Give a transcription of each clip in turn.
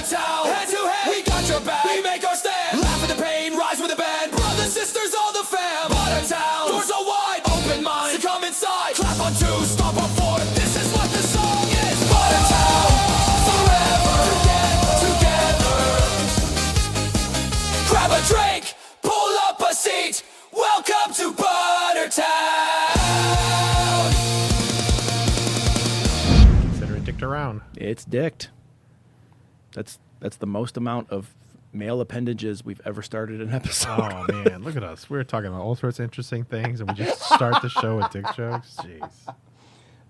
town, hand to hand, we got your back. We make our stand, laugh at the pain, rise with the band. Brothers, sisters, all the fam. Town, doors are wide, open mind, so come inside. Clap on two, stomp on four. This is what the song is. Town, forever together. Grab a drink, pull up a seat. Welcome to Buttertown. Consider it dicked around. It's dicked. That's the most amount of male appendages we've ever started an episode. Oh man, look at us. We're talking about all sorts of interesting things, and we just start the show with dick jokes.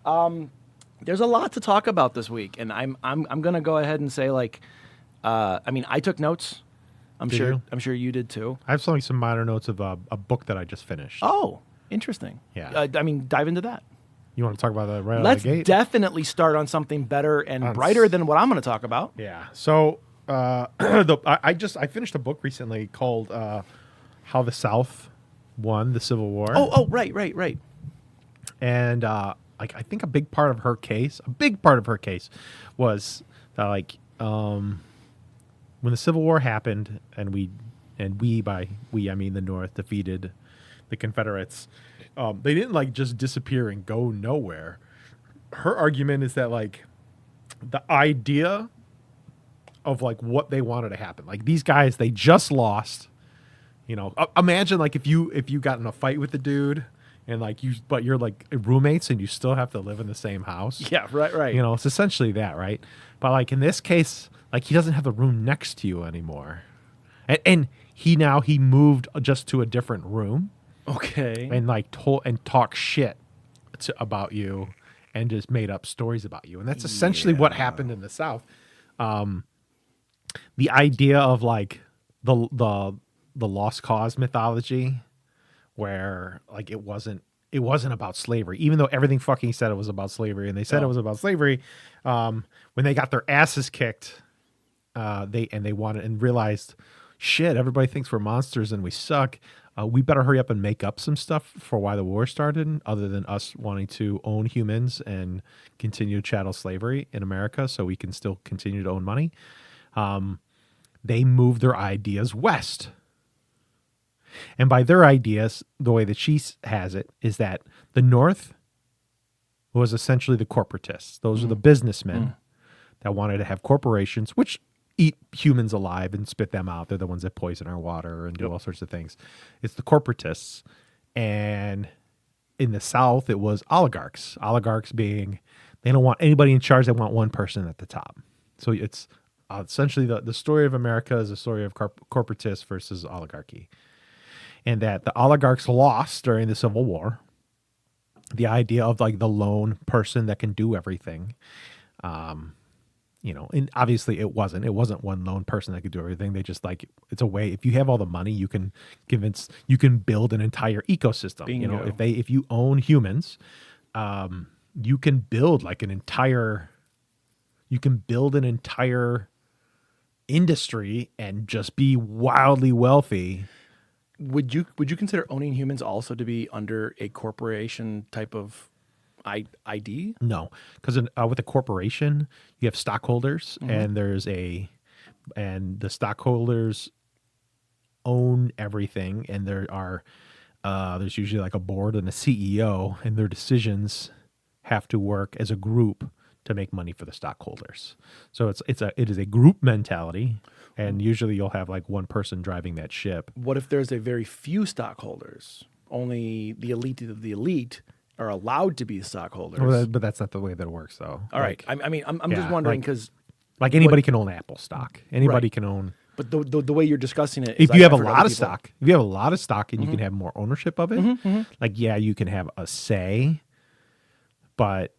Jeez. There's a lot to talk about this week, and I'm gonna go ahead and say, like, I mean, I took notes. I'm sure you did too. I have some minor notes of a book that I just finished. Oh, interesting. Yeah. I mean, dive into that. You want to talk about that right Let's out of the gate? definitely start on something better and brighter than what I'm going to talk about. Yeah. So I finished a book recently called "How the South Won the Civil War." Oh, right. And I think a big part of her case was that, like, when the Civil War happened, and by we I mean the North defeated the Confederates, they didn't, like, just disappear and go nowhere. Her argument is that, like, the idea of, like, what they wanted to happen, like, these guys, they just lost. You know, imagine, like, if you got in a fight with the dude, and, like, but you're, like, roommates and you still have to live in the same house. Yeah, right. You know, it's essentially that, right? But, like, in this case, like, he doesn't have the room next to you anymore, and he moved just to a different room. Okay. And, like, talk shit about you, and just made up stories about you, and that's essentially what happened in the South. The idea of, like, the lost cause mythology, where, like, it wasn't about slavery, even though everything fucking said it was about slavery, and they said it was about slavery. When they got their asses kicked, they wanted and realized, shit, everybody thinks we're monsters and we suck. We better hurry up and make up some stuff for why the war started, other than us wanting to own humans and continue chattel slavery in America so we can still continue to own money. They moved their ideas west. And by their ideas, the way that she has it is that the North was essentially the corporatists. Those are the businessmen that wanted to have corporations, which eat humans alive and spit them out. They're the ones that poison our water and do all sorts of things. It's the corporatists. And in the South, it was oligarchs. Oligarchs being, they don't want anybody in charge. They want one person at the top. So it's essentially the story of America is a story of corporatists versus oligarchy. And that the oligarchs lost during the Civil War. The idea of, like, the lone person that can do everything. You know, and obviously it wasn't one lone person that could do everything. They just, like, it's a way, if you have all the money, you can build an entire ecosystem. Bingo. You know, if you own humans, you can build an entire industry and just be wildly wealthy. Would you consider owning humans also to be under a corporation type of ID? No, because with a corporation, you have stockholders, and the stockholders own everything, and there's usually, like, a board and a CEO, and their decisions have to work as a group to make money for the stockholders. So it is a group mentality, and usually you'll have, like, one person driving that ship. What if there's a very few stockholders? Only the elite of the elite are allowed to be stockholders. Well, but that's not the way that it works, though. All right. I mean, I'm just wondering, because, like, anybody can own Apple stock. Anybody can own. But the way you're discussing it, if you have a lot of stock, and you can have more ownership of it, like, yeah, you can have a say, but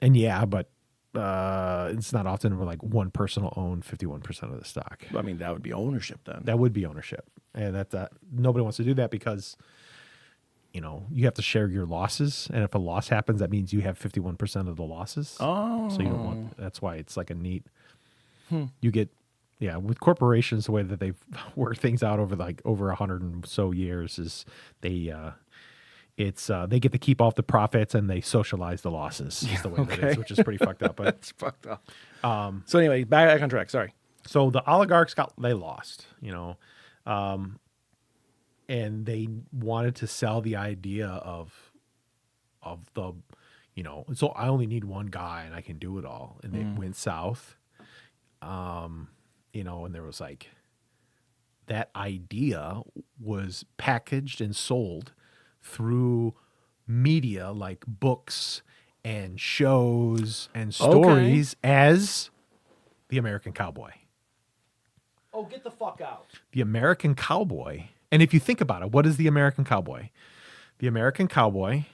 it's not often where, like, one person will own 51% of the stock. I mean, that would be ownership then. That would be ownership, and that nobody wants to do that because, you know, you have to share your losses, and if a loss happens, that means you have 51% of the losses. Oh, so you don't want. That's why it's like a neat. You get, with corporations, the way that they've worked things out over 100 and so years is they get to keep off the profits and they socialize the losses. Is the way that it is, which is pretty fucked up. But it's fucked up. So anyway, back on track. Sorry. So the oligarchs they lost, and they wanted to sell the idea of the, so I only need one guy and I can do it all, and they went south, and there was like that idea was packaged and sold through media like books and shows and stories as the American cowboy. Oh, get the fuck out. The American cowboy. And if you think about it, what is the American cowboy? The American cowboy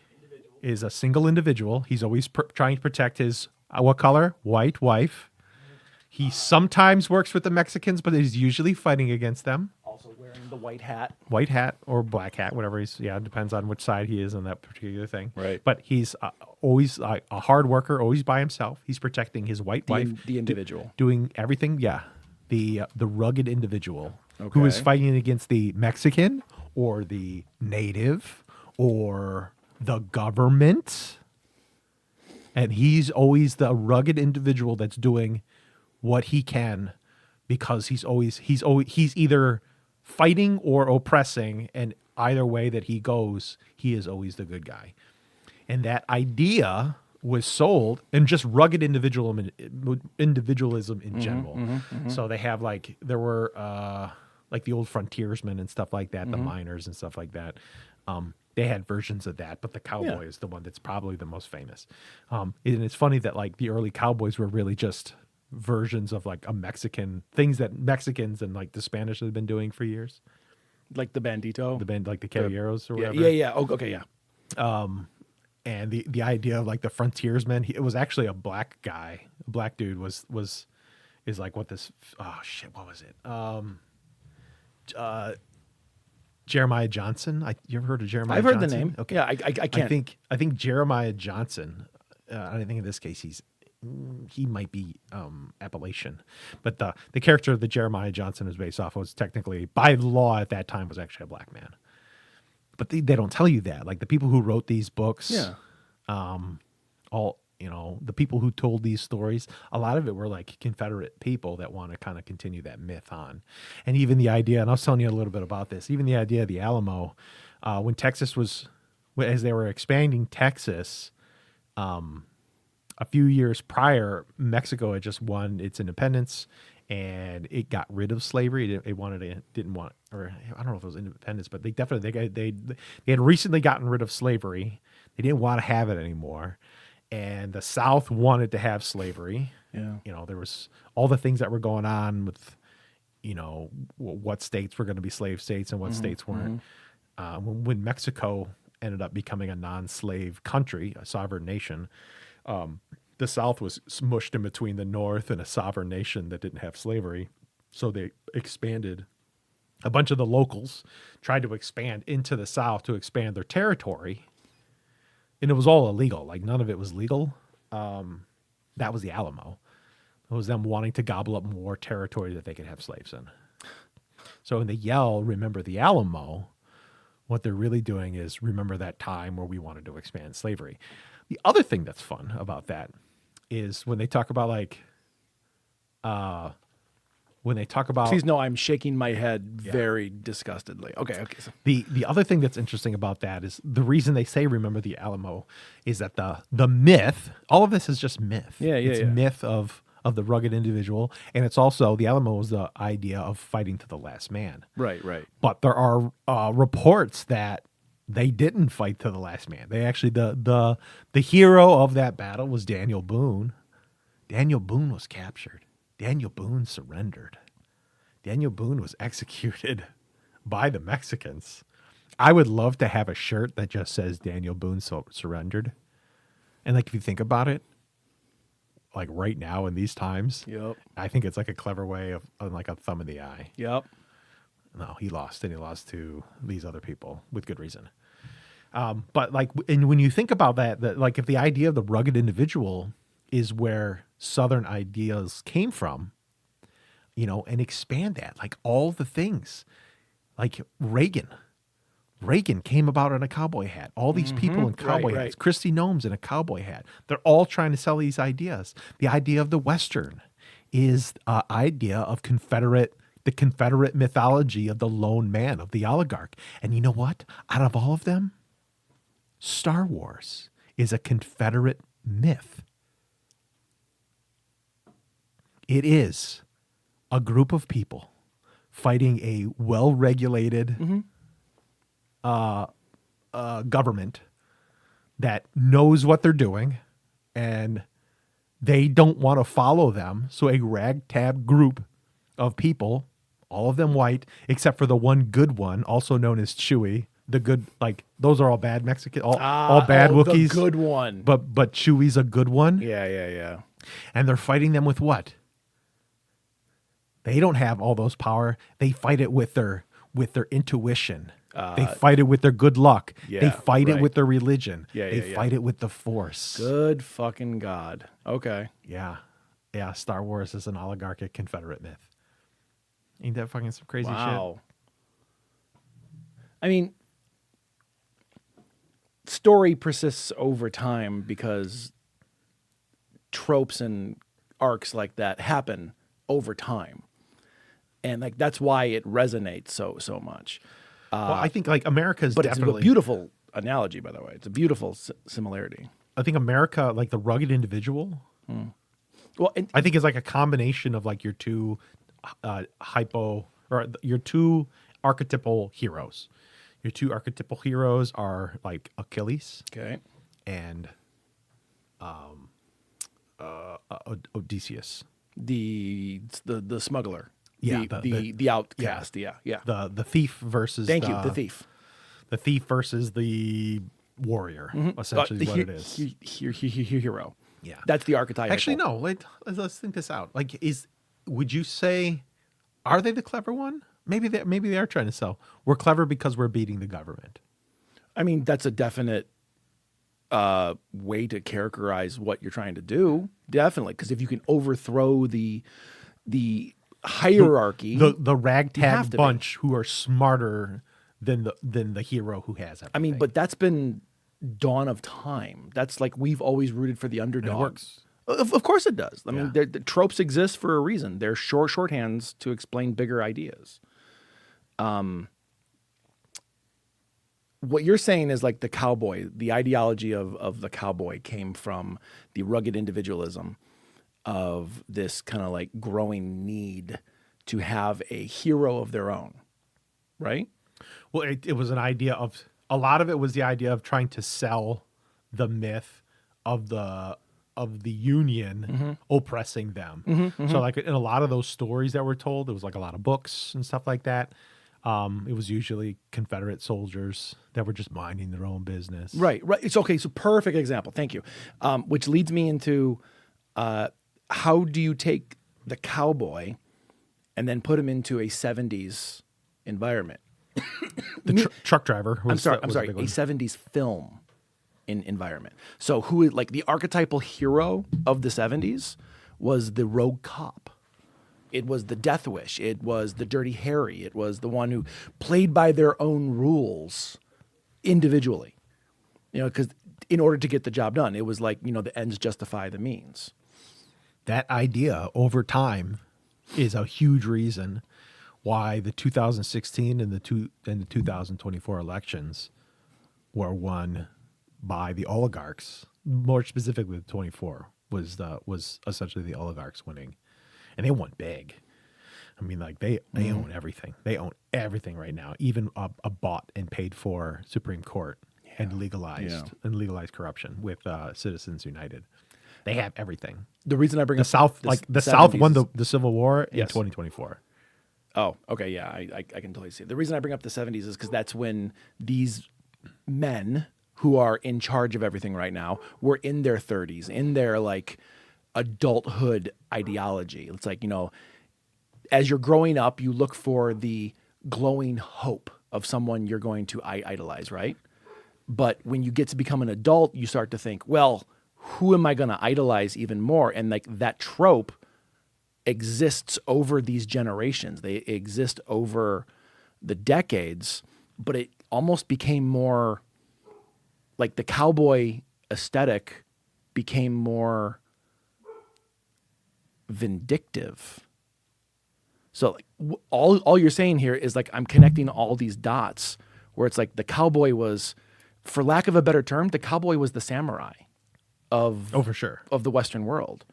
is a single individual. He's always trying to protect his, what color? White wife. He sometimes works with the Mexicans, but he's usually fighting against them. Also wearing the white hat. White hat or black hat, whatever it depends on which side he is on that particular thing. Right. But he's always a hard worker, always by himself. He's protecting his white wife. The individual. Doing everything, the rugged individual who is fighting against the Mexican or the native or the government. And he's always the rugged individual that's doing what he can, because he's either fighting or oppressing, and either way that he goes, he is always the good guy. And that idea was sold, and just rugged individualism in general. So they have there were like the old frontiersmen and stuff like that, the miners and stuff like that. They had versions of that, but the cowboy is the one that's probably the most famous. And it's funny that like the early cowboys were really just versions of like a Mexican things that Mexicans and like the Spanish have been doing for years. Like the bandito? The band, like the caballeros or whatever. Yeah. Oh, okay, yeah. And the idea of like the frontiersman, it was actually a black guy, a black dude is like what this, what was it? Jeremiah Johnson. You ever heard of Jeremiah I've Johnson? heard the name. Okay. Yeah, I can't. I think Jeremiah Johnson, I think in this case he might be Appalachian, but the character that Jeremiah Johnson is based off was technically, by law at that time, was actually a black man. But they don't tell you that. Like the people who wrote these books, the people who told these stories, a lot of it were like Confederate people that want to kind of continue that myth on. And even the idea, and I was telling you a little bit about this, even the idea of the Alamo, when Texas was, as they were expanding Texas, a few years prior, Mexico had just won its independence, and it got rid of slavery. I don't know if it was independence, but they definitely they had recently gotten rid of slavery. They didn't want to have it anymore, and the South wanted to have slavery. Yeah, there was all the things that were going on with, what states were going to be slave states and what states weren't. When Mexico ended up becoming a non-slave country, a sovereign nation. The South was smushed in between the North and a sovereign nation that didn't have slavery. So they expanded. A bunch of the locals tried to expand into the South to expand their territory. And it was all illegal. Like none of it was legal. That was the Alamo. It was them wanting to gobble up more territory that they could have slaves in. So when they yell, "Remember the Alamo," what they're really doing is remember that time where we wanted to expand slavery. The other thing that's fun about that is when they talk about Please no, I'm shaking my head very disgustedly. Okay. So. The other thing that's interesting about that is the reason they say remember the Alamo is that the myth, all of this is just myth. It's myth of the rugged individual, and it's also the Alamo is the idea of fighting to the last man. Right. But there are reports that they didn't fight to the last man. They actually the hero of that battle was Daniel Boone. Daniel Boone was captured. Daniel Boone surrendered. Daniel Boone was executed by the Mexicans. I would love to have a shirt that just says Daniel Boone surrendered. And like if you think about it, like right now in these times, I think it's like a clever way of like a thumb in the eye. Yep. No, he lost, and he lost to these other people with good reason. But like, and when you think about that, like if the idea of the rugged individual is where Southern ideas came from, and expand that, like all the things, like Reagan came about in a cowboy hat. All these people in cowboy hats, Christy Gnomes in a cowboy hat. They're all trying to sell these ideas. The idea of the Western is idea of the Confederate mythology of the lone man, of the oligarch. And you know what? Out of all of them, Star Wars is a Confederate myth. It is a group of people fighting a well-regulated government that knows what they're doing, and they don't want to follow them. So a ragtag group of people, all of them white, except for the one good one, also known as Chewie. The good, like, those are all bad Mexican, all bad Wookiees. The good one. But Chewie's a good one. Yeah. And they're fighting them with what? They don't have all those power. They fight it with their intuition. They fight it with their good luck. Yeah, they fight it right. with their religion. Yeah, they yeah. fight it with the Force. Good fucking God. Okay. Yeah. Star Wars is an oligarchic Confederate myth. Ain't that fucking some crazy Wow. I mean, story persists over time because tropes and arcs like that happen over time. And like that's why it resonates so much. Well, I think like America's But definitely it's a beautiful analogy, by the way. It's a beautiful similarity. I think America, like the rugged individual, Well, and, I think is like a combination of like your two your two archetypal heroes. Your two archetypal heroes are like Achilles okay. and Odysseus. The smuggler. Yeah, the outcast. Yeah. The thief versus Thank you. The thief. The thief versus the warrior, essentially is what it is. Hero. Yeah. That's the archetype. Actually, no. Let's think this out. Like, would you say, are they the clever one? Maybe they are trying to sell. We're clever because we're beating the government. I mean, that's a definite way to characterize what you're trying to do. Definitely, because if you can overthrow the hierarchy, The you have ragtag to be. bunch who are smarter than the hero who has everything. I mean, but that's been dawn of time. That's like we've always rooted for the underdog. works. Of course it does. I mean, Yeah. the tropes exist for a reason. They're shorthands to explain bigger ideas. What you're saying is like the cowboy, the ideology of the cowboy came from the rugged individualism of this kind of like growing need to have a hero of their own, right? Well, it was an idea of, a lot of it was the idea of trying to sell the myth of the Union oppressing them. So like in a lot of those stories that were told, there was like a lot of books and stuff like that. It was usually Confederate soldiers that were just minding their own business. Right. It's okay. So perfect example. Thank you. Which leads me into how do you take the cowboy and then put him into a 70s environment? The truck driver. I'm sorry, a a big one. 70s film environment. So who, like the archetypal hero of the 70s was the rogue cop. It was the Death Wish. It was the Dirty Harry. It was the one who played by their own rules individually. You know, because in order to get the job done, it was like, you know, the ends justify the means. That idea over time is a huge reason why the 2016 and the 2024 elections were won by the oligarchs. More specifically, the 24 was essentially the oligarchs winning, and they won big. I mean, like they own everything. They own everything right now, even a bought and paid for Supreme Court and legalized corruption with Citizens United. They have everything. The reason I bring The up South, this the South 70s won the Civil War in Yes. 2024. Oh, okay, yeah, I can totally see it. The reason I bring up the 70s is because that's when these men who are in charge of everything right now were in their 30s, in their like adulthood ideology. It's like, you know, as you're growing up, you look for the glowing hope of someone you're going to idolize, right? But when you get to become an adult, you start to think, well, who am I going to idolize even more? And like that trope exists over these generations. They exist over the decades, but it almost became more like the cowboy aesthetic became more vindictive. So like all you're saying here is like I'm connecting all these dots where it's like the cowboy was, for lack of a better term, the cowboy was the samurai of Oh, for sure. of the Western world.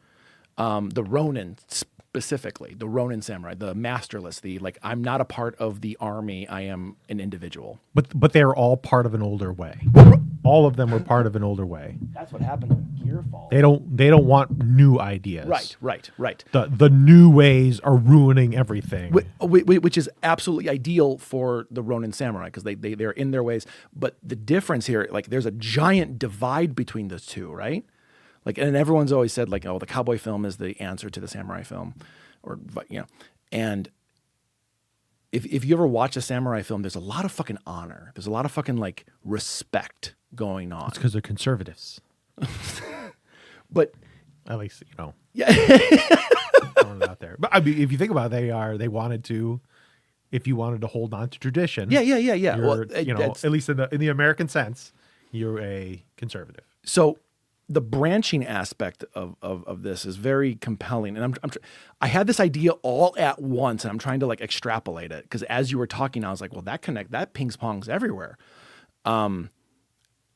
The Ronin specifically, the Ronin samurai, the masterless, the like I'm not a part of the army, I am an individual. But they're all part of an older way. All of them were part of an older way. That's what happens when gear falls. They don't want new ideas. Right. The new ways are ruining everything. Which is absolutely ideal for the Ronin samurai because they're in their ways. But the difference here, like there's a giant divide between the two, right? Like, and everyone's always said like, oh, the cowboy film is the answer to the samurai film, or you know, and if you ever watch a samurai film, there's a lot of fucking honor. There's a lot of fucking like respect going on. It's because they're conservatives. But At least, you know. yeah, Throwing it out there. But I mean, if you think about it, they wanted to, if you wanted to hold on to tradition. yeah. You're, Well, you know, that's- at least in the American sense, you're a conservative. So the branching aspect of this is very compelling, and I had this idea all at once, and I'm trying to like extrapolate it because as you were talking, I was like, well, that pings pongs everywhere.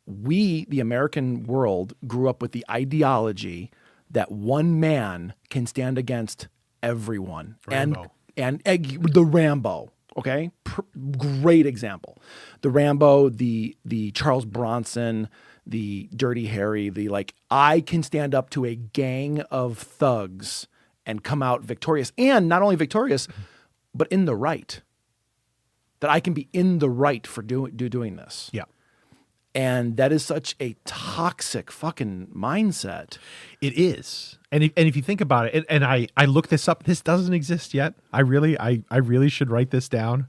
We, the American world, grew up with the ideology that one man can stand against everyone, Rambo. and the Rambo. Okay, great example. The Rambo, the Charles Bronson, the Dirty Harry, the like, I can stand up to a gang of thugs and come out victorious. And not only victorious, but in the right. That I can be in the right for doing this. Yeah. And that is such a toxic fucking mindset. It is. And if you think about it, and I looked this up, this doesn't exist yet. I really should write this down.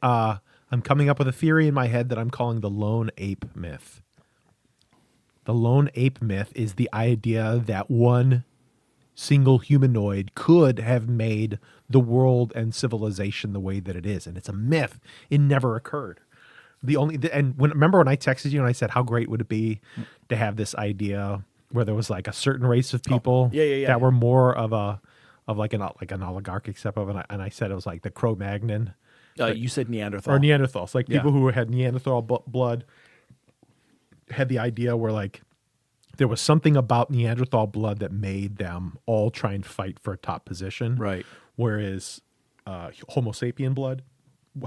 I'm coming up with a theory in my head that I'm calling the lone ape myth. The lone ape myth is the idea that one single humanoid could have made the world and civilization the way that it is. And it's a myth. It never occurred. Remember when I texted you and I said, how great would it be to have this idea where there was like a certain race of people that were more of an oligarchic step of, and I said it was like the Cro-Magnon. You said Neanderthal. Or Neanderthals, like Yeah. people who had Neanderthal blood had the idea where like there was something about Neanderthal blood that made them all try and fight for a top position. Right. Whereas Homo sapien blood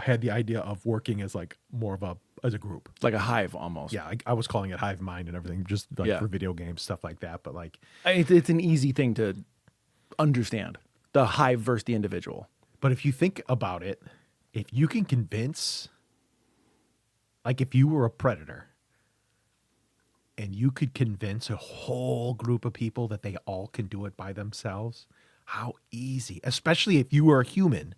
had the idea of working as like more of as a group. Like a hive almost. Yeah, I was calling it hive mind and everything, just like Yeah. for video games, stuff like that. But like, It's an easy thing to understand. The hive versus the individual. but if you think about it, if you can convince, like if you were a predator and you could convince a whole group of people that they all can do it by themselves, how easy, especially if you were a human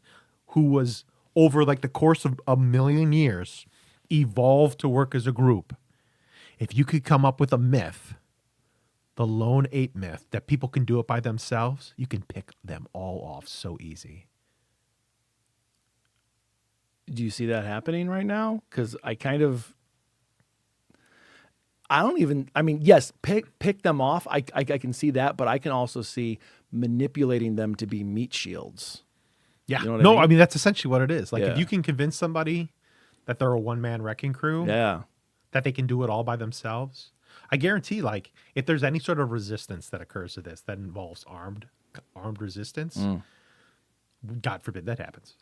who was over like the course of a million years evolved to work as a group. If you could come up with a myth, the lone ape myth, that people can do it by themselves, you can pick them all off so easy. Do you see that happening right now? Because yes, pick them off. I can see that, but I can also see manipulating them to be meat shields. Yeah. You know what I mean? that's essentially what it is. Like Yeah. if you can convince somebody that they're a one-man wrecking crew, Yeah. that they can do it all by themselves, I guarantee like if there's any sort of resistance that occurs to this that involves armed resistance, God forbid that happens.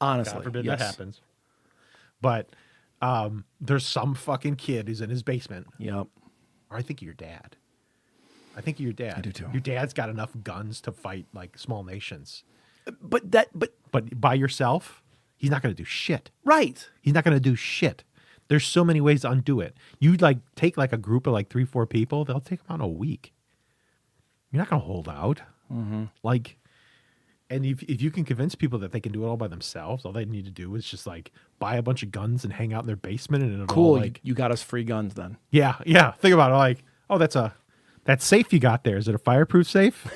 Honestly, God forbid yes. that happens. But there's some fucking kid who's in his basement, Yep. or I think your dad. I do too. Your dad's got enough guns to fight like small nations. But But by yourself, he's not going to do shit. right. He's not going to do shit. There's so many ways to undo it. You like take like a group of like 3-4 people, they'll take them out in a week. You're not going to hold out. Like, and if you can convince people that they can do it all by themselves, all they need to do is just like buy a bunch of guns and hang out in their basement and it'll Cool. all, like, you got us free guns then. yeah. Think about it. Like, oh, that safe you got there. Is it a fireproof safe?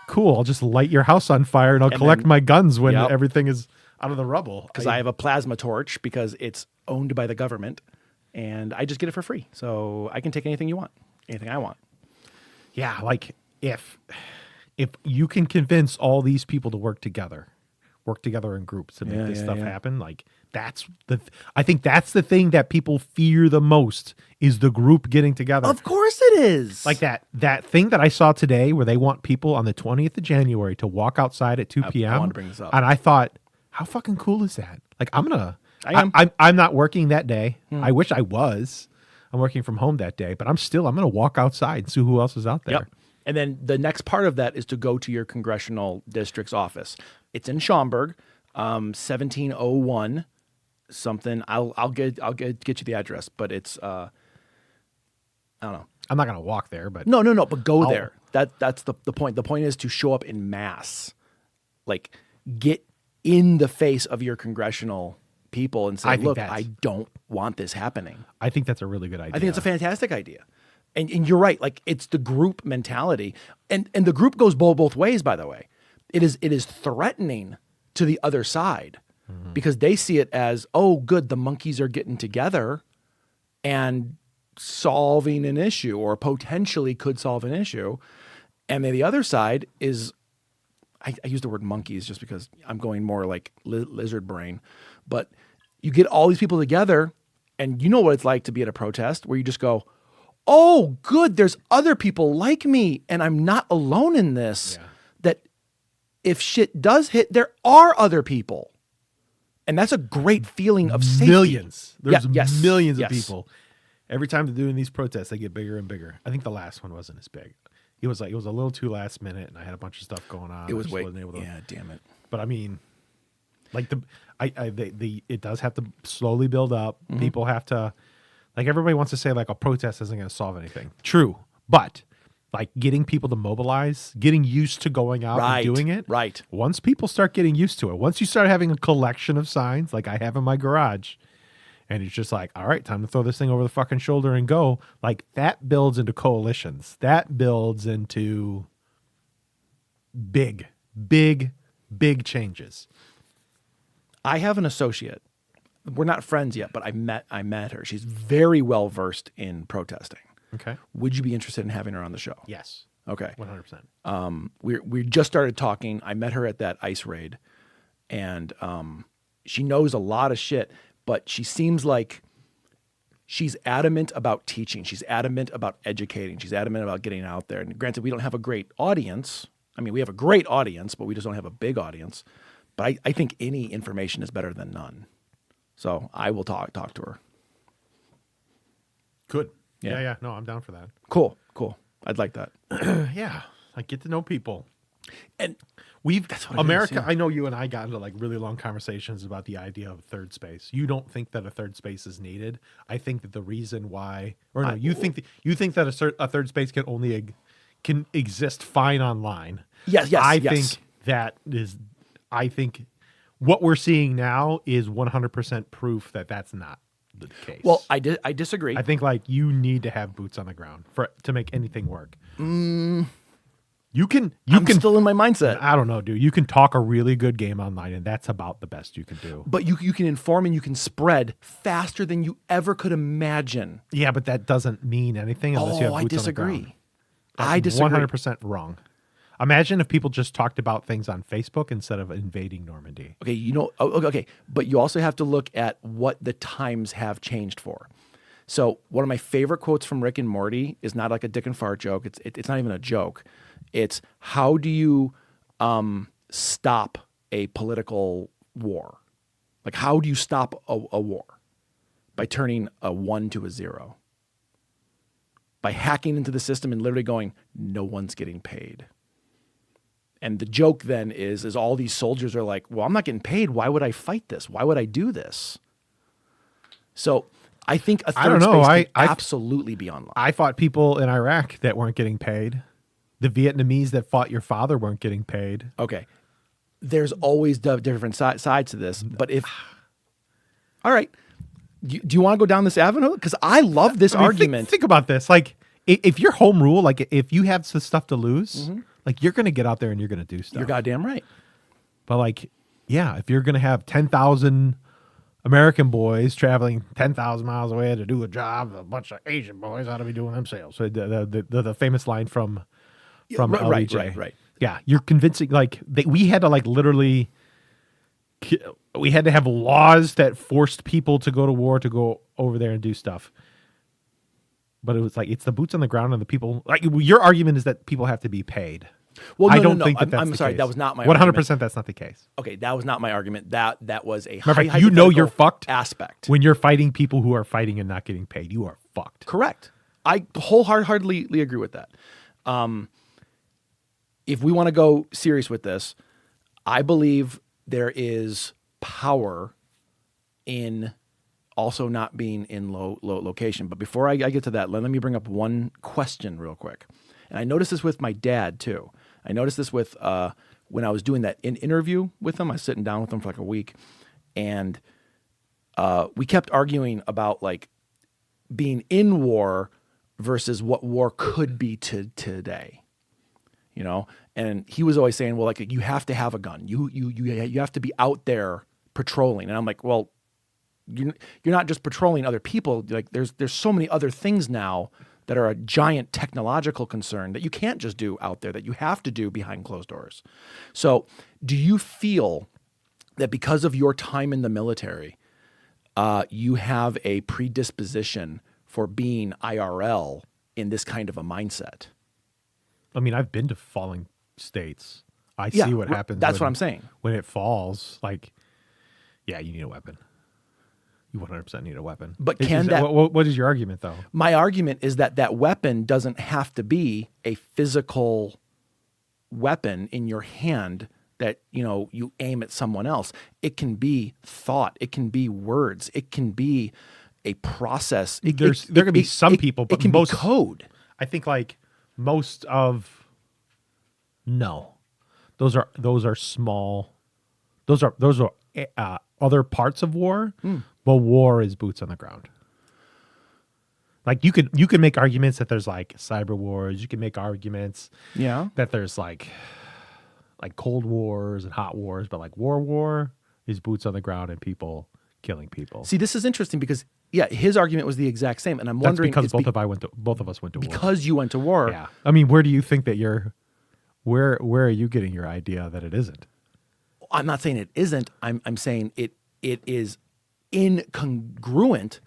Cool. I'll just light your house on fire and I'll collect then- my guns when Yep. everything is out of the rubble. Because I have a plasma torch because it's owned by the government, and I just get it for free. So I can take anything you want, anything I want. Yeah, like if if you can convince all these people to work together in groups to make this stuff happen, like I think that's the thing that people fear the most is the group getting together. Of course it is. Like that thing that I saw today where they want people on the 20th of January to walk outside at 2 p.m. I wanted to bring this up. And I thought, how fucking cool is that? Like I'm not working that day. I wish I was. I'm working from home that day, but I'm gonna walk outside and see who else is out there. Yep. And then the next part of that is to go to your congressional district's office. It's in Schaumburg, 1701 something. I'll get you the address, but it's I don't know. I'm not gonna walk there, but No, but go there. That's the point. The point is to show up in mass. Like get in the face of your congressional people and say, look, I don't want this happening. I think that's a really good idea. I think it's a fantastic idea. And you're right. Like it's the group mentality, and the group goes both ways. By the way, it is threatening to the other side because they see it as, oh, good, the monkeys are getting together and solving an issue, or potentially could solve an issue, and then the other side is, I use the word monkeys just because I'm going more like lizard brain, but you get all these people together, and you know what it's like to be at a protest where you just go, oh, good, there's other people like me, and I'm not alone in this. Yeah. That if shit does hit, there are other people. And that's a great feeling of safety. Millions. There's millions of yes. people. Every time they're doing these protests, they get bigger and bigger. I think the last one wasn't as big. It was a little too last minute, and I had a bunch of stuff going on. It was yeah, damn it. But I mean, like it does have to slowly build up. Mm-hmm. People have to, like, everybody wants to say like a protest isn't going to solve anything. True, but like getting people to mobilize, getting used to going out and doing it. Right. Once people start getting used to it, once you start having a collection of signs like I have in my garage, and it's just like, all right, time to throw this thing over the fucking shoulder and go. Like that builds into coalitions. That builds into big changes. I have an associate. We're not friends yet, but I met her. She's very well versed in protesting. Okay. Would you be interested in having her on the show? Yes. Okay. 100%. We just started talking. I met her at that ice raid, and she knows a lot of shit, but she seems like she's adamant about teaching. She's adamant about educating. She's adamant about getting out there. And granted, we don't have a great audience. I mean, we have a great audience, but we just don't have a big audience. But I think any information is better than none. So I will talk to her. Good. Yeah. No, I'm down for that. Cool. I'd like that. Yeah. Like get to know people. And that's what America, yeah. I know you and I got into like really long conversations about the idea of a third space. You don't think that a third space is needed. I think that the reason why, or no, you think that a third space can exist fine online. Yes. I think what we're seeing now is 100% proof that that's not the case. Well, I disagree. I think like you need to have boots on the ground to make anything work. I'm still in my mindset. I don't know, dude. You can talk a really good game online, and that's about the best you can do. But you can inform and you can spread faster than you ever could imagine. Yeah, but that doesn't mean anything unless you have boots on the ground. I disagree. 100% wrong. Imagine if people just talked about things on Facebook instead of invading Normandy. Okay, okay. But you also have to look at what the times have changed for. So one of my favorite quotes from Rick and Morty is not like a dick and fart joke. It's not even a joke. It's how do you stop a political war? Like how do you stop a war? By turning a 1 to a 0. By hacking into the system and literally going, no one's getting paid. And the joke then is all these soldiers are like, well, I'm not getting paid. Why would I fight this? Why would I do this? So I think a third space could absolutely be online. I fought people in Iraq that weren't getting paid. The Vietnamese that fought your father weren't getting paid. Okay. There's always different sides to this. But all right, do you want to go down this avenue? Because I love this argument. Think about this. Like, if you're home rule, like if you have some stuff to lose, like you're going to get out there and you're going to do stuff. You're goddamn right. But like, yeah, if you're going to have 10,000 American boys traveling 10,000 miles away to do a job, a bunch of Asian boys ought to be doing themselves. So the famous line from LBJ. Right. Yeah, you're convincing. Like we had to like literally, we had to have laws that forced people to go to war to go over there and do stuff. But it was like it's the boots on the ground and the people. Like your argument is that people have to be paid. Well, I no, don't no, think no. that that's I'm the sorry, case. that was not my 100%. That's not the case. Okay, that was not my argument. That was a Matter of fact, you know you're hypothetical fucked aspect. when you're fighting people who are fighting and not getting paid. You are fucked. Correct. I wholeheartedly agree with that. If we want to go serious with this, I believe there is power in also not being in low location. But before I get to that, let me bring up one question real quick. And I noticed this with my dad too. I noticed this with when I was doing that interview with him. I was sitting down with him for like a week, and we kept arguing about like being in war versus what war could be today. You know, and he was always saying, well, like you have to have a gun. You have to be out there patrolling. And I'm like, well, you're not just patrolling other people. Like there's so many other things now that are a giant technological concern that you can't just do out there, that you have to do behind closed doors. So do you feel that because of your time in the military, you have a predisposition for being IRL in this kind of a mindset? I mean, I've been to falling states. I Yeah, see what happens. that's what I'm saying. When it falls, like, yeah, you need a weapon. You 100% need a weapon. But can that? What is your argument, though? My argument is that that weapon doesn't have to be a physical weapon in your hand that, you know, you aim at someone else. It can be thought. It can be words. It can be a process. There can be some people, but it can most be code. I think like most of no, those are small. Those are other parts of war, but war is boots on the ground. Like you can make arguments that there's like cyber wars. You can make arguments, Yeah. that there's like cold wars and hot wars, but like war is boots on the ground and people killing people. See, this is interesting because his argument was the exact same, and I'm That's wondering because it's both of us went to war. because you went to war. Yeah, I mean, where do you think that where are you getting your idea that it isn't? I'm not saying it isn't. I'm saying it is incongruent.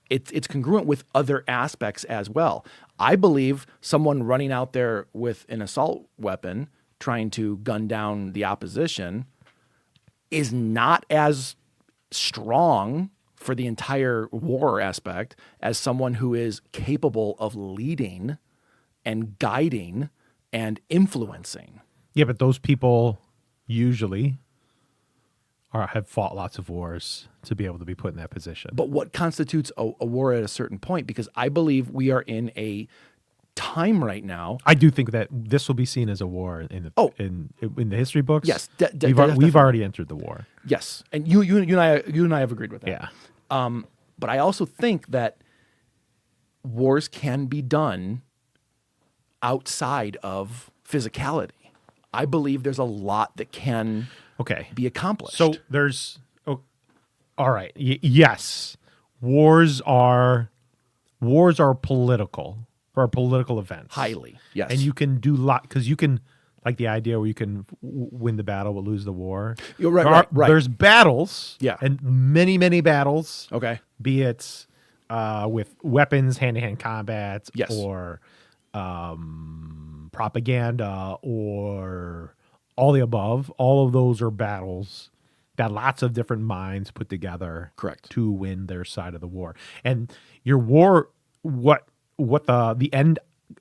It's congruent with other aspects as well. I believe someone running out there with an assault weapon trying to gun down the opposition is not as strong for the entire war aspect as someone who is capable of leading and guiding and influencing. Yeah, but those people usually have fought lots of wars to be able to be put in that position. But what constitutes a war at a certain point? Because I believe we are in a time right now. I do think that this will be seen as a war in the history books. Yes, we've definitely. already entered the war. Yes, and you and I have agreed with that. Yeah. But I also think that wars can be done outside of physicality. I believe there's a lot that can be accomplished. So there's all right. Yes, wars are political or political events. Highly, yes. And you can do because you can like the idea where you can win the battle but lose the war. You're right. Right. There's battles. Yeah. And many battles. Okay. Be it with weapons, hand-to-hand combat, Yes. or propaganda, or all the above. All of those are battles that lots of different minds put together, Correct, to win their side of the war. And your war, what the end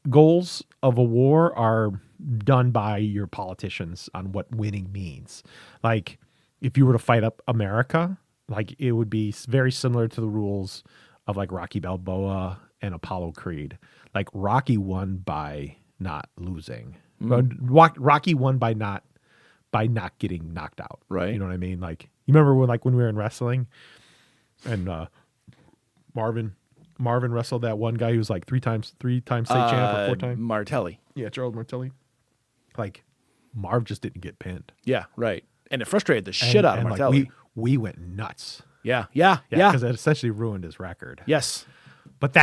goals of a war are done by your politicians on what winning means. Like if you were to fight up America, like it would be very similar to the rules of like Rocky Balboa and Apollo Creed. Like Rocky won by not losing. But Rocky won by not getting knocked out. Right. You know what I mean? Like you remember when we were in wrestling and Marvin wrestled that one guy who was like three times state champ or 4 times. Martelli. Yeah, Gerald Martelli. Like Marv just didn't get pinned. Yeah, right. And it frustrated the shit out of Martelli. Like, we went nuts. Yeah. Because it essentially ruined his record. Yes. But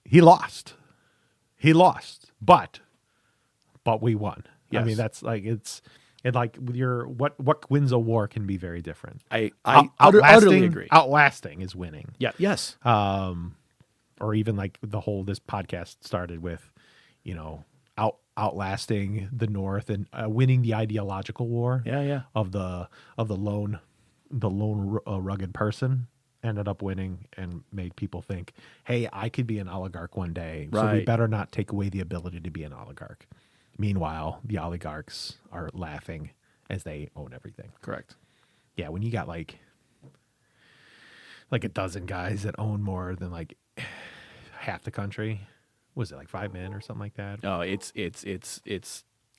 he lost. But but we won. I mean, Yes. that's like it like with your what wins a war can be very different. I Outlasting, utterly agree. Outlasting is winning. Yeah. Yes. Or even like the whole this podcast started with, you know, outlasting the North and winning the ideological war. Yeah. Yeah. Of the lone rugged person ended up winning and made people think, hey, I could be an oligarch one day, so we Right. better not take away the ability to be an oligarch. Meanwhile, the oligarchs are laughing as they own everything. Correct. Yeah, when you got like a dozen guys that own more than like half the country, was it like 5 men or something like that? Oh, it's.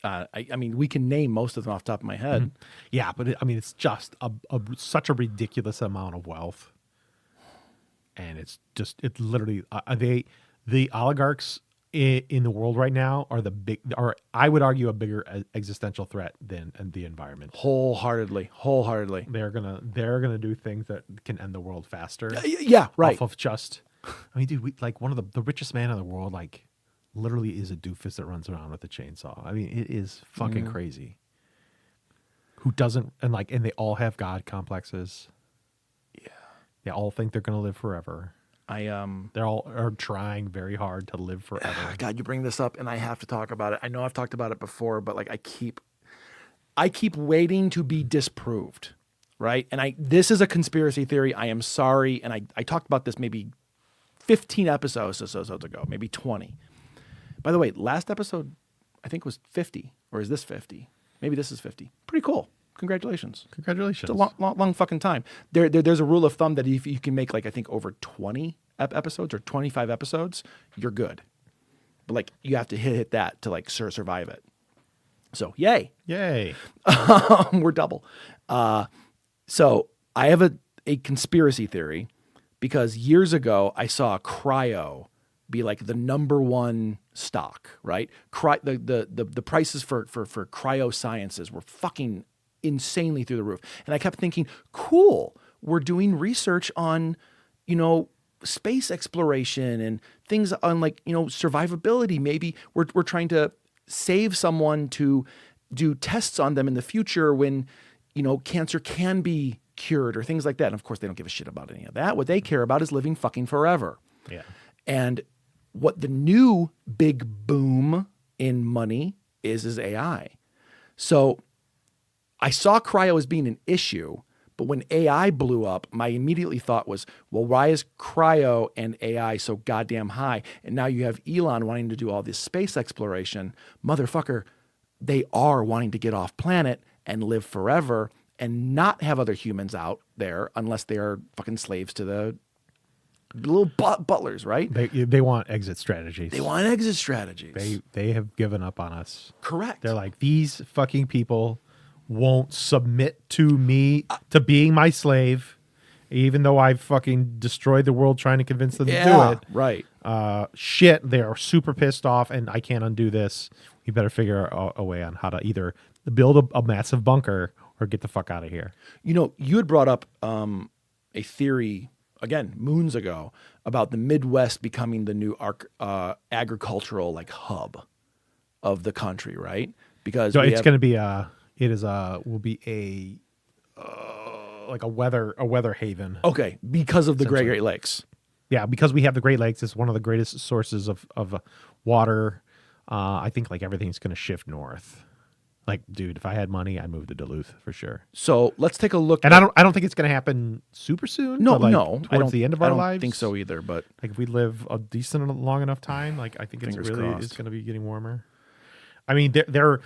I mean, we can name most of them off the top of my head. Yeah, but I mean, it's just such a ridiculous amount of wealth, and it's literally the oligarchs in the world right now are I would argue a bigger existential threat than the environment. Wholeheartedly. They're gonna do things that can end the world faster. Yeah. Right. Off of just, I mean, dude, we like one of the richest man in the world, like literally is a doofus that runs around with a chainsaw. I mean, it is fucking crazy. Who doesn't, and they all have God complexes. Yeah. They all think they're gonna live forever. They're all are trying very hard to live forever. God, you bring this up, and I have to talk about it. I know I've talked about it before, but like I keep waiting to be disproved, right? And this is a conspiracy theory. I am sorry, and I talked about this maybe 15 episodes ago, maybe 20. By the way, last episode I think was 50, or is this 50? Maybe this is 50. Pretty cool. Congratulations. Congratulations. It's a long fucking time. There's a rule of thumb that if you can make like I think over 20 episodes or 25 episodes, you're good. But like you have to hit that to like survive it. So yay, Yay. we're double. So I have a conspiracy theory because years ago I saw cryo be like the number one stock, right? The prices for cryo sciences were fucking insanely through the roof. And I kept thinking, cool, we're doing research on, space exploration and things on like, survivability. Maybe we're trying to save someone to do tests on them in the future when, cancer can be cured or things like that. And of course, they don't give a shit about any of that. What they care about is living fucking forever. Yeah. And what the new big boom in money is AI. So I saw cryo as being an issue, but when AI blew up, my immediately thought was, well, why is cryo and AI so goddamn high? And now you have Elon wanting to do all this space exploration. Motherfucker, they are wanting to get off planet and live forever and not have other humans out there unless they are fucking slaves to the little butlers, right? They want exit strategies. They want exit strategies. They have given up on us. Correct. They're like, these fucking people won't submit to me to being my slave, even though I fucking destroyed the world trying to convince them to do it. Right. Shit, they are super pissed off, and I can't undo this. We better figure a way on how to either build a massive bunker or get the fuck out of here. You had brought up a theory, again, moons ago, about the Midwest becoming the new agricultural like hub of the country, right? Because So it's going to be will be like a weather haven. okay, because of the Great Lakes. Yeah, because we have the Great Lakes. It's one of the greatest sources of water. I think like everything's going to shift north. Like, dude, if I had money, I'd move to Duluth for sure. So let's take a look. And I don't think it's going to happen super soon. No, but like no, towards the end of our lives. I don't think so either. But Like if we live a decent long enough time, like I think Fingers it's crossed. going to be getting warmer. I mean, they're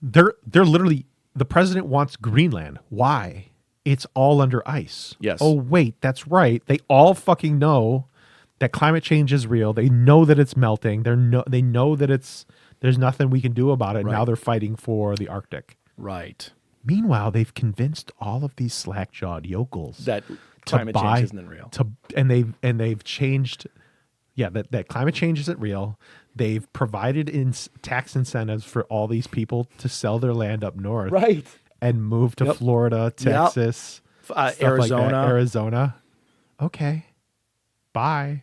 literally, the president wants Greenland. Why? It's all under ice. Yes. Oh wait, that's right. They all fucking know that climate change is real. They know that it's melting. They know that there's nothing we can do about it. Right. Now they're fighting for the Arctic. right, Meanwhile, they've convinced all of these slack-jawed yokels that climate change isn't real. and they've changed. Yeah, that climate change isn't real. They've provided tax incentives for all these people to sell their land up north, Right. and move to Yep. Florida, Texas, stuff like that. Arizona. Arizona. Okay, bye.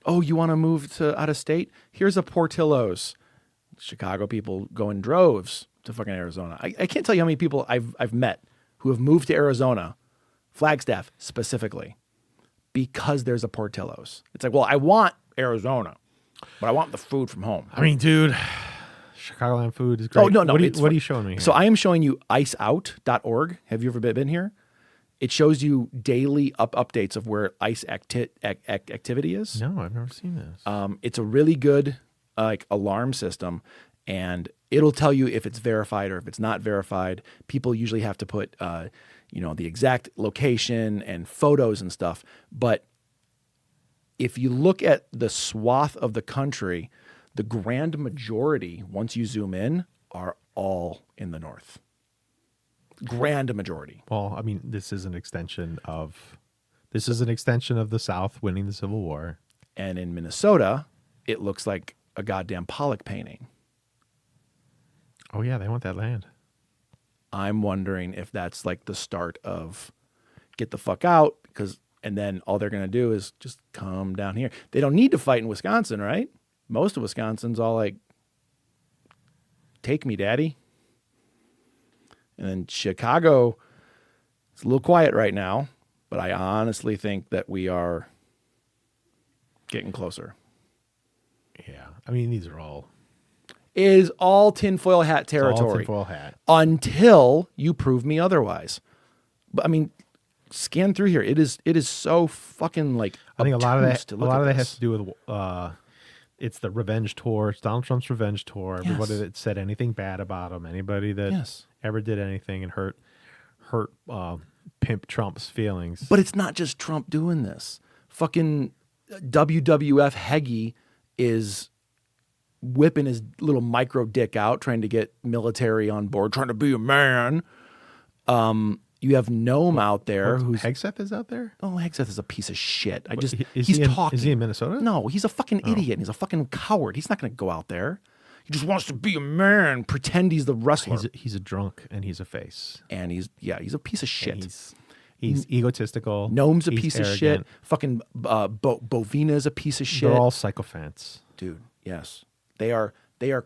Oh, you want to move to out of state? Here's a Portillo's. Chicago people go in droves to fucking Arizona. I can't tell you how many people I've met who have moved to Arizona, Flagstaff specifically, because there's a Portillo's. It's like, well, I want Arizona, but I want the food from home. I mean, dude, Chicagoland food is great. Oh, no. What it's are you showing me here? So I am showing you iceout.org. Have you ever been here? It shows you daily updates of where ice activity is. No, I've never seen this. It's a really good like alarm system, and it'll tell you if it's verified or if it's not verified. People usually have to put the exact location and photos and stuff. But if you look at the swath of the country, the grand majority, once you zoom in, are all in the north. Grand majority. Well, I mean, this is an extension of the South winning the Civil War. And in Minnesota, it looks like a goddamn Pollock painting. Oh yeah, they want that land. I'm wondering if that's like the start of get the fuck out, and then all they're going to do is just come down here. They don't need to fight in Wisconsin, right? Most of Wisconsin's all like, take me, daddy. And then Chicago, it's a little quiet right now, but I honestly think that we are getting closer. Yeah, I mean, these are all It is all tinfoil hat territory. all tinfoil hat. Until you prove me otherwise. But I mean, scan through here. It is so fucking like. I think a lot of obtuse that to look at has this. to do with it's the revenge tour. It's Donald Trump's revenge tour. Everybody Yes. that said anything bad about him, anybody that Yes. ever did anything and hurt pimp Trump's feelings. But it's not just Trump doing this. Fucking WWF Heggie is whipping his little micro dick out, trying to get military on board, trying to be a man. You have Gnome out there who's Hegseth is out there. oh, Hegseth is a piece of shit. Is He's he in, talking. Is he in Minnesota? No, he's a fucking idiot. And he's a fucking coward. He's not going to go out there. He just wants to be a man, pretend he's the wrestler. He's a drunk and he's a face. And he's a piece of shit. And he's egotistical. Gnome's a he's piece of arrogant. shit. Fucking Bovina's a piece of shit. They're all sycophants. Dude, yes. They are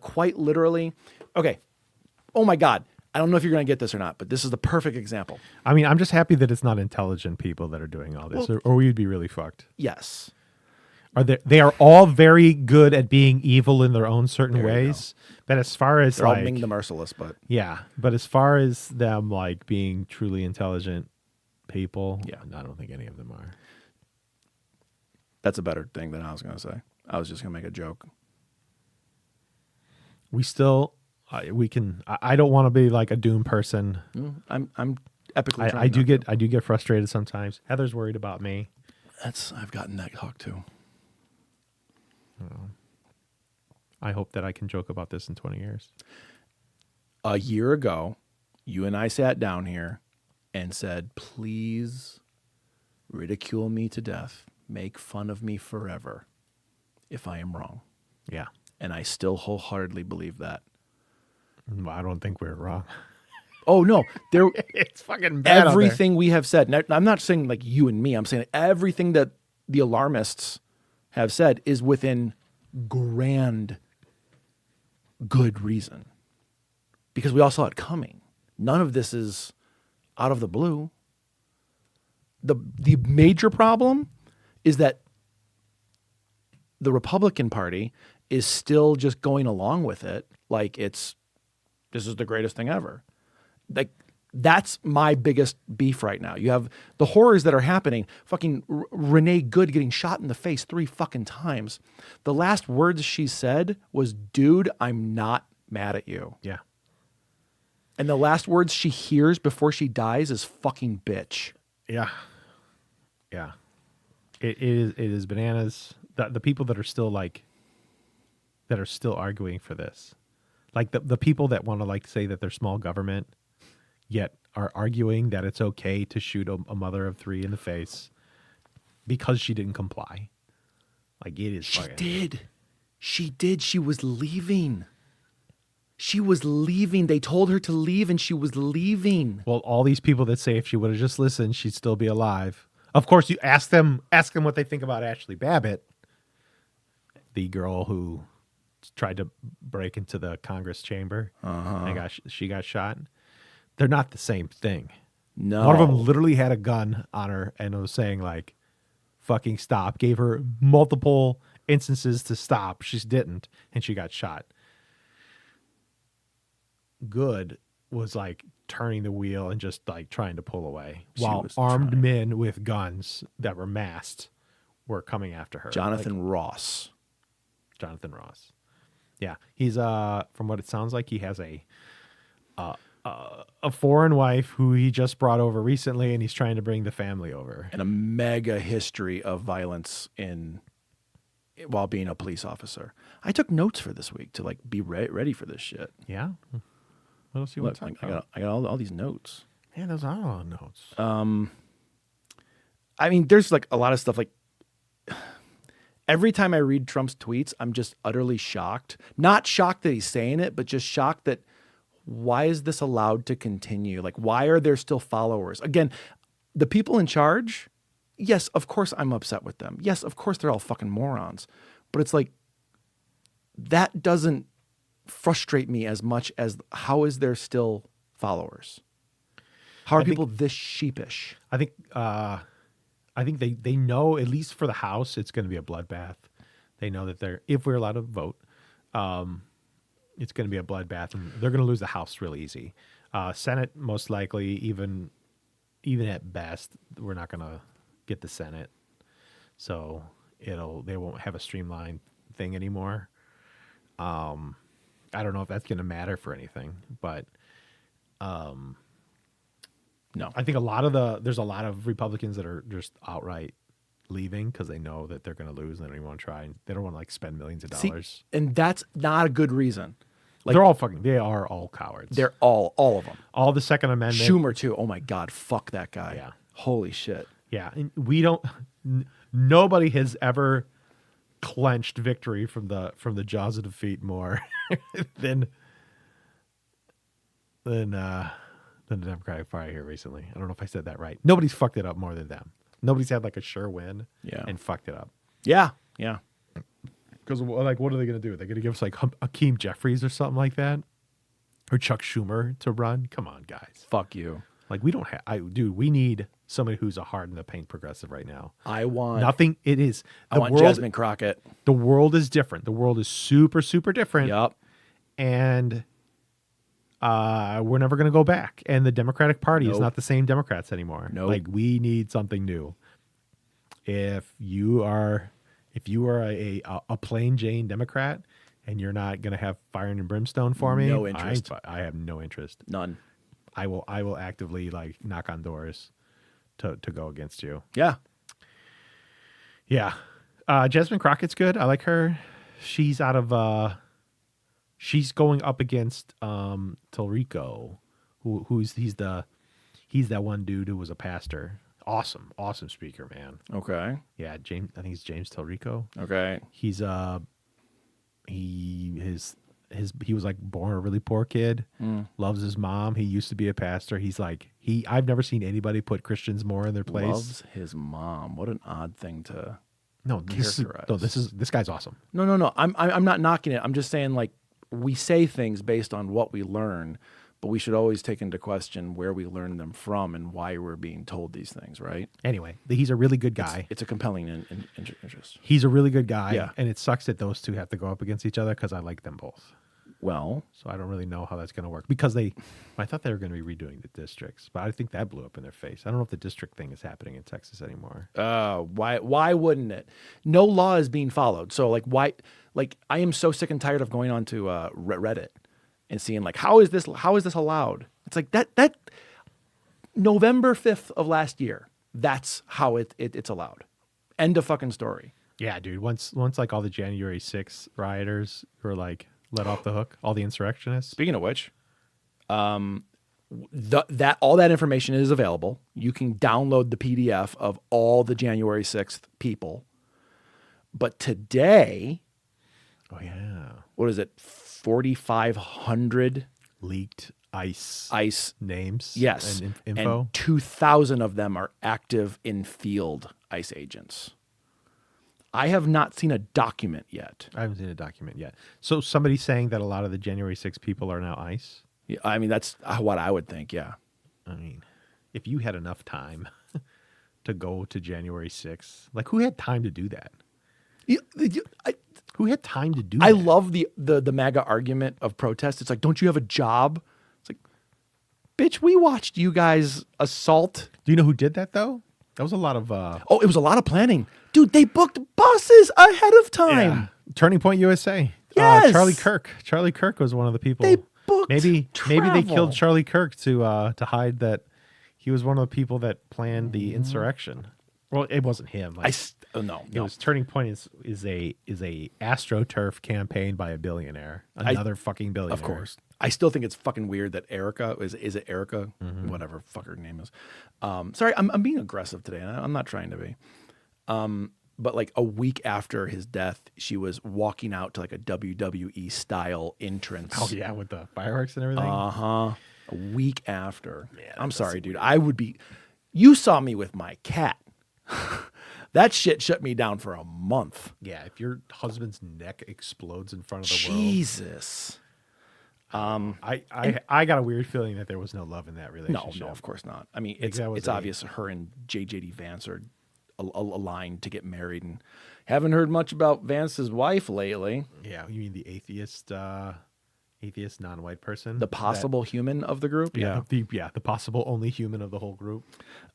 quite literally. Okay. Oh my God. I don't know if you're going to get this or not, but this is the perfect example. I mean, I'm just happy that it's not intelligent people that are doing all this, Well- or we'd be really fucked. Yes. They are all very good at being evil in their own certain There you ways. But as far as They're all like, Ming the Merciless, but but as far as them like being truly intelligent people, Yeah. I don't think any of them are. that's a better thing than I was going to say. I was just going to make a joke. We still, we can. I don't want to be like a doom person. I'm epically trying I do not to. get frustrated sometimes. Heather's worried about me. I've gotten that talk too. I hope that I can joke about this in 20 years. A year ago, you and I sat down here and said, please ridicule me to death. Make fun of me forever if I am wrong. Yeah. And I still wholeheartedly believe that. Well, I don't think we're wrong. Oh, no. There, It's fucking bad. everything we have said, now, I'm not saying like you and me, I'm saying everything that the alarmists have said is within grand good reason. Because we all saw it coming. None of this is out of the blue. The major problem is that the Republican Party is still just going along with it like this is the greatest thing ever. Like, that's my biggest beef right now. You have the horrors that are happening. Fucking Renee Good getting shot in the face 3 fucking times. The last words she said was, dude, I'm not mad at you. Yeah. And the last words she hears before she dies is fucking bitch. Yeah. Yeah. It is bananas. The people that are still arguing for this. Like the people that want to like say that they're small government, yet are arguing that it's okay to shoot a mother of 3 in the face because she didn't comply. Like it is. She fucking- did. She did. She was leaving. She was leaving. They told her to leave and she was leaving. Well, all these people that say if she would have just listened, she'd still be alive. Of course, you ask them what they think about Ashley Babbitt, the girl who tried to break into the Congress chamber Uh-huh. and she got shot. They're not the same thing. No. One of them literally had a gun on her and was saying like, fucking stop. Gave her multiple instances to stop. She didn't, and she got shot. Good was like turning the wheel and just like trying to pull away while was armed trying. men with guns that were masked were coming after her. Jonathan Ross. Jonathan Ross. Yeah, he's from what it sounds like, he has a foreign wife who he just brought over recently, and he's trying to bring the family over. And a mega history of violence while being a police officer. I took notes for this week to like be ready for this shit. Yeah. What else you Look, want to talk I about? got all these notes. Yeah, those are a lot of notes. I mean, there's like a lot of stuff like every time I read Trump's tweets, I'm just utterly shocked. Not shocked that he's saying it, but just shocked that why is this allowed to continue? Like, why are there still followers? Again, the people in charge, yes, of course I'm upset with them. Yes, of course they're all fucking morons. But it's like, that doesn't frustrate me as much as how is there still followers? How are people this sheepish? I think they know, at least for the House, it's going to be a bloodbath. They know that if we're allowed to vote, it's going to be a bloodbath, and they're going to lose the House real easy. Senate, most likely, even at best, we're not going to get the Senate, so they won't have a streamlined thing anymore. I don't know if that's going to matter for anything, but No. I think there's a lot of Republicans that are just outright leaving because they know that they're going to lose and they don't even want to try. They don't want to like spend millions of dollars. See, and that's not a good reason. Like, They are all cowards. they're all of them. all the Second Amendment. Schumer too. Oh my God, fuck that guy. Yeah. Holy shit. Yeah, and we don't. Nobody has ever clenched victory from the jaws of defeat more than the Democratic Party here recently. I don't know if I said that right. Nobody's fucked it up more than them. Nobody's had like a sure win. Yeah. And fucked it up. Yeah. Yeah. Because like, what are they going to do? They're going to give us like Hakeem Jeffries or something like that, or Chuck Schumer to run. Come on, guys. Fuck you. Like we don't have. Dude, we need somebody who's a hard in the paint progressive right now. I want Nothing. It is. I want Jasmine Crockett. The world is different. The world is super, super different. Yup. And we're never going to go back. And the Democratic Party is Nope. not the same Democrats anymore. Nope. Like we need something new. If you are a plain Jane Democrat and you're not going to have fire and brimstone for me, No interest. I have no interest. None. I will actively like knock on doors to go against you. Yeah. Yeah. Jasmine Crockett's good. I like her. She's out of she's going up against Talrico, he's that one dude who was a pastor. Awesome speaker, man. Okay. Yeah, I think it's James Talrico. Okay. He's he was like born a really poor kid, loves his mom. He used to be a pastor. I've never seen anybody put Christians more in their place. Loves his mom. What an odd thing to Characterize. This guy's awesome. No. I'm not knocking it. I'm just saying like we say things based on what we learn, but we should always take into question where we learn them from and why we're being told these things, right? Anyway, he's a really good guy. It's a compelling interest. He's a really good guy. Yeah. And it sucks that those two have to go up against each other because I like them both. Well, So I don't really know how that's going to work because I thought they were going to be redoing the districts, but I think that blew up in their face. I don't know if the district thing is happening in Texas anymore. why wouldn't it? No law is being followed. So like why? Like I am so sick and tired of going on to Reddit and seeing like how is this allowed? It's like that November 5th of last year. That's how it's allowed. End of fucking story. Yeah, dude. Once like all the January 6th rioters were like let off the hook, all the insurrectionists. Speaking of which, all that information is available. You can download the PDF of all the January 6th people. But today, Oh yeah, what is it? 4,500 leaked ICE names. Yes, And info. And 2,000 of them are active in field ICE agents. I have not seen a document yet. I haven't seen a document yet. So somebody's saying that a lot of the January 6 people are now ICE. Yeah, I mean, that's what I would think. Yeah. I mean, if you had enough time to go to January 6th, like who had time to do that? Who had time to do that? I love the MAGA argument of protest. It's like, don't you have a job? It's like, bitch, we watched you guys assault. Do you know who did that though? That was a lot of Oh, it was a lot of planning. Dude, they booked buses ahead of time. yeah. Turning Point USA. Yes. Charlie Kirk. Charlie Kirk was one of the people. They booked maybe they travel. killed Charlie Kirk to hide that he was one of the people that planned the insurrection. Well, it wasn't him. Like, No. it was Turning Point is a AstroTurf campaign by a billionaire, another fucking billionaire. Of course. I still think it's fucking weird that Erica is it Erica? Whatever fuck her name is. Sorry, I'm being aggressive today. And I'm not trying to be. But like a week after his death, she was walking out to like a WWE style entrance. Oh yeah, with the fireworks and everything. A week after. Yeah, I'm that's sorry, dude. I would be. You saw me with my cat. That shit shut me down for a month. Yeah, if your husband's neck explodes in front of the world. Jesus. I got a weird feeling that there was no love in that No, relationship. of course not. I mean, Like, that was it's a- obvious her and JJD Vance are aligned to get married, and haven't heard much about Vance's wife lately. Yeah, you mean the atheist non-white person? The possible human of the group. The possible only human of the whole group.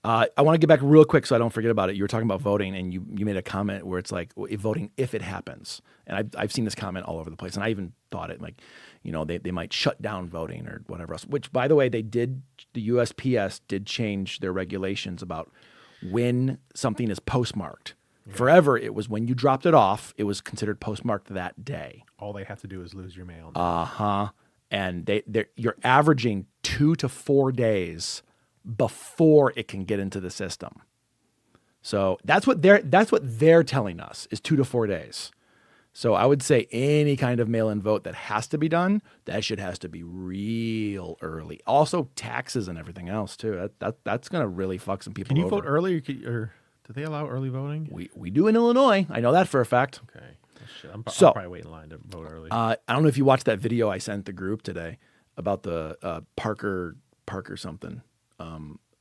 I want to get back real quick so I don't forget about it. You were talking about voting, and you made a comment where it's like voting if it happens. And I've seen this comment all over the place, and I even thought it like, they might shut down voting or whatever else. Which, by the way, the USPS did change their regulations about when something is postmarked. Yeah. Forever, it was when you dropped it off, it was considered postmarked that day. All they have to do is lose your mail. And you're averaging 2 to 4 days before it can get into the system. So that's what they're telling us is 2 to 4 days. So I would say any kind of mail-in vote that has to be done, that shit has to be real early. Also taxes and everything else too. That's gonna really fuck some people. Can you over. vote early, or do they allow early voting? We do in Illinois. I know that for a fact. Okay. Well, shit, I'll probably wait in line to vote early. I don't know if you watched that video I sent the group today about the Parker something.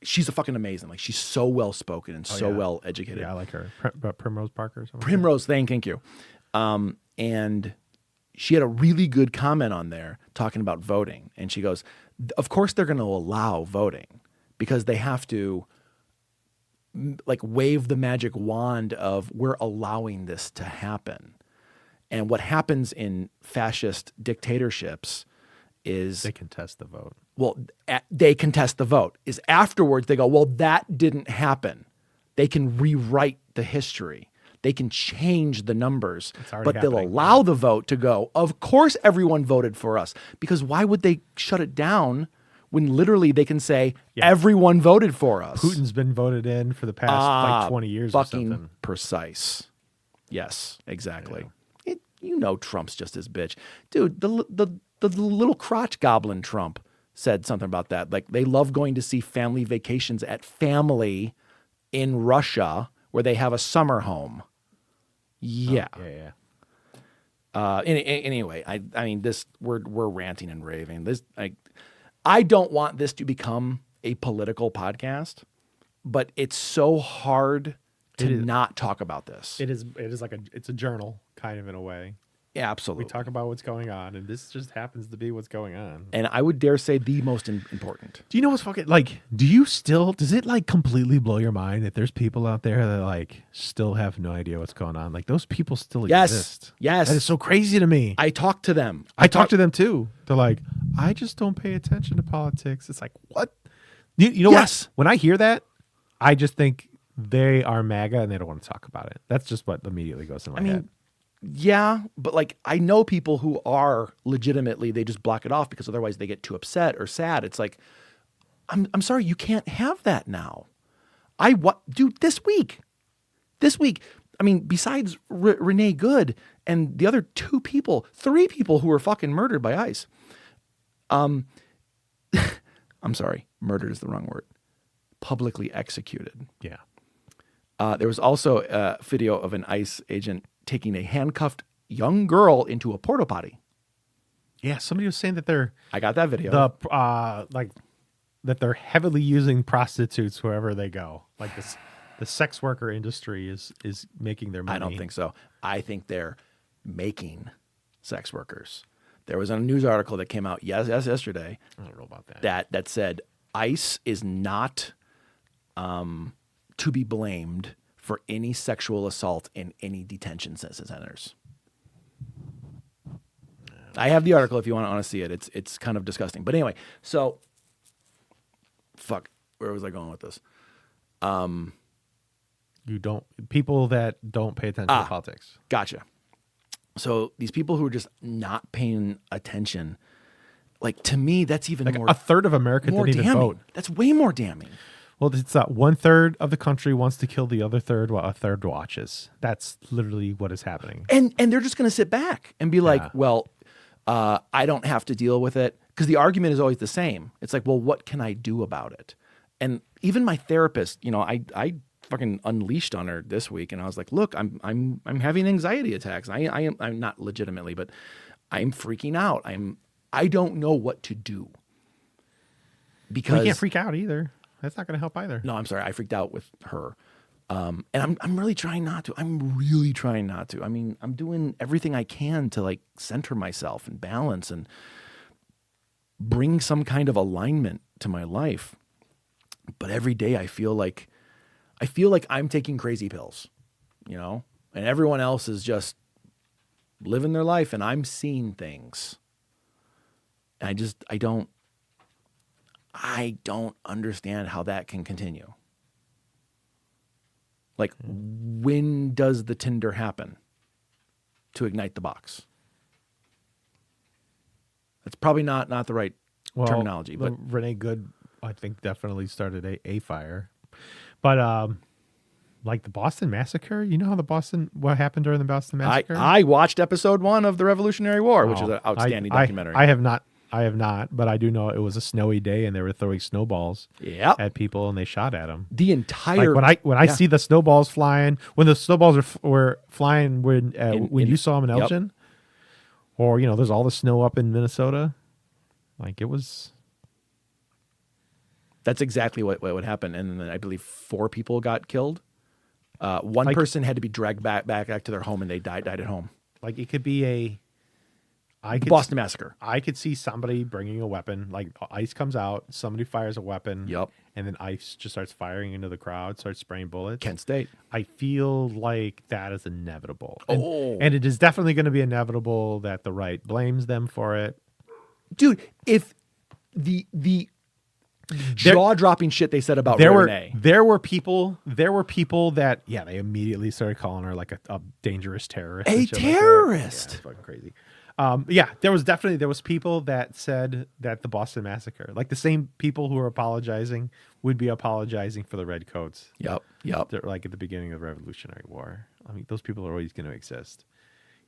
She's a fucking amazing. Like, she's so well spoken and so well educated. Yeah, I like her. Primrose Parker or something. Primrose, thank you. And she had a really good comment on there talking about voting. And she goes, of course they're going to allow voting because they have to like wave the magic wand of we're allowing this to happen. And what happens in fascist dictatorships is They contest the vote. well, they contest the vote. Is afterwards they go, well, that didn't happen. They can rewrite the history. They can change the numbers, already but they'll happening. allow the vote to go. Of course, everyone voted for us because why would they shut it down when literally they can say everyone voted for us? Putin's been voted in for the past like 20 years or Fucking something. precise. Yes, exactly. Trump's just his bitch, dude. The little crotch goblin Trump said something about that. Like, they love going to see family vacations at family in Russia where they have a summer home. Yeah. Anyway, I mean, this we're ranting and raving. This I don't want this to become a political podcast, but it's so hard to not talk about this. It is like it's a journal kind of in a way. Yeah, absolutely. We talk about what's going on, and this just happens to be what's going on. And I would dare say the most important. Do you know what's fucking like? Does it like completely blow your mind that there's people out there that like still have no idea what's going on? Like, those people still exist. Yes. That is so crazy to me. I talk to them. I talk to them too. They're like, I just don't pay attention to politics. It's like, what? You know Yes. what? When I hear that, I just think they are MAGA and they don't want to talk about it. That's just what immediately goes in my head. Yeah, but like, I know people who are legitimately, they just block it off because otherwise they get too upset or sad. It's like, I'm sorry, you can't have that now. Dude, this week, I mean, besides Renee Good and the other 3 people who were fucking murdered by ICE. I'm sorry, murdered is the wrong word. Publicly executed. Yeah. There was also a video of an ICE agent taking a handcuffed young girl into a porta potty. Yeah, somebody was saying that they're I got that video. like that they're heavily using prostitutes wherever they go. Like the sex worker industry is making their money. I don't think so. I think they're making sex workers. There was a news article that came out yesterday. I don't know about that. That said ICE is not to be blamed for any sexual assault in any detention centers. I have the article if you want to see it. It's kind of disgusting. But anyway, so fuck, where was I going with this? People that don't pay attention to politics. Gotcha. So these people who are just not paying attention, like to me, that's even Like more. a third of America more didn't even damning. vote. That's way more damning. Well, it's 1/3 of the country wants to kill the other third while a third watches. That's literally what is happening. And they're just going to sit back and be like, Yeah. well, I don't have to deal with it. Because the argument is always the same. It's like, well, what can I do about it? And even my therapist, I fucking unleashed on her this week, and I was like, look, I'm having anxiety attacks. I'm not legitimately, but I'm freaking out. I don't know what to do. Because We can't freak out either. That's not going to help either. No, I'm sorry. I freaked out with her. And I'm really trying not to. I'm really trying not to. I mean, I'm doing everything I can to like center myself and balance and bring some kind of alignment to my life. But every day I feel like I'm taking crazy pills, and everyone else is just living their life and I'm seeing things. And I don't understand how that can continue. Like, when does the Tinder happen to ignite the box? That's probably not the right terminology, but Renee Good, I think, definitely started a fire. But like the Boston Massacre, you know what happened during the Boston Massacre? I watched episode 1 of the Revolutionary War, which is an outstanding documentary. I have not, but I do know it was a snowy day and they were throwing snowballs at people and they shot at them. The entire when I see the snowballs flying, when the snowballs were flying when you saw them in Yep. Elgin, or there's all the snow up in Minnesota, like it was. That's exactly what would happen, and then I believe 4 people got killed. One person had to be dragged back to their home, and they died at home. Like it could be Boston Massacre. I could see somebody bringing a weapon. Like ICE comes out, somebody fires a weapon. Yep. And then ICE just starts firing into the crowd, starts spraying bullets. Kent State. I feel like that is inevitable. Oh. And it is definitely going to be inevitable that the right blames them for it. Dude, if the jaw-dropping shit they said about Renee. There were people that they immediately started calling her like a dangerous terrorist. A and shit like that. terrorist. Yeah, it's fucking crazy. There was people that said that the Boston Massacre, like the same people who are apologizing, would be apologizing for the Redcoats. Yep. They're like at the beginning of the Revolutionary War. I mean, those people are always going to exist.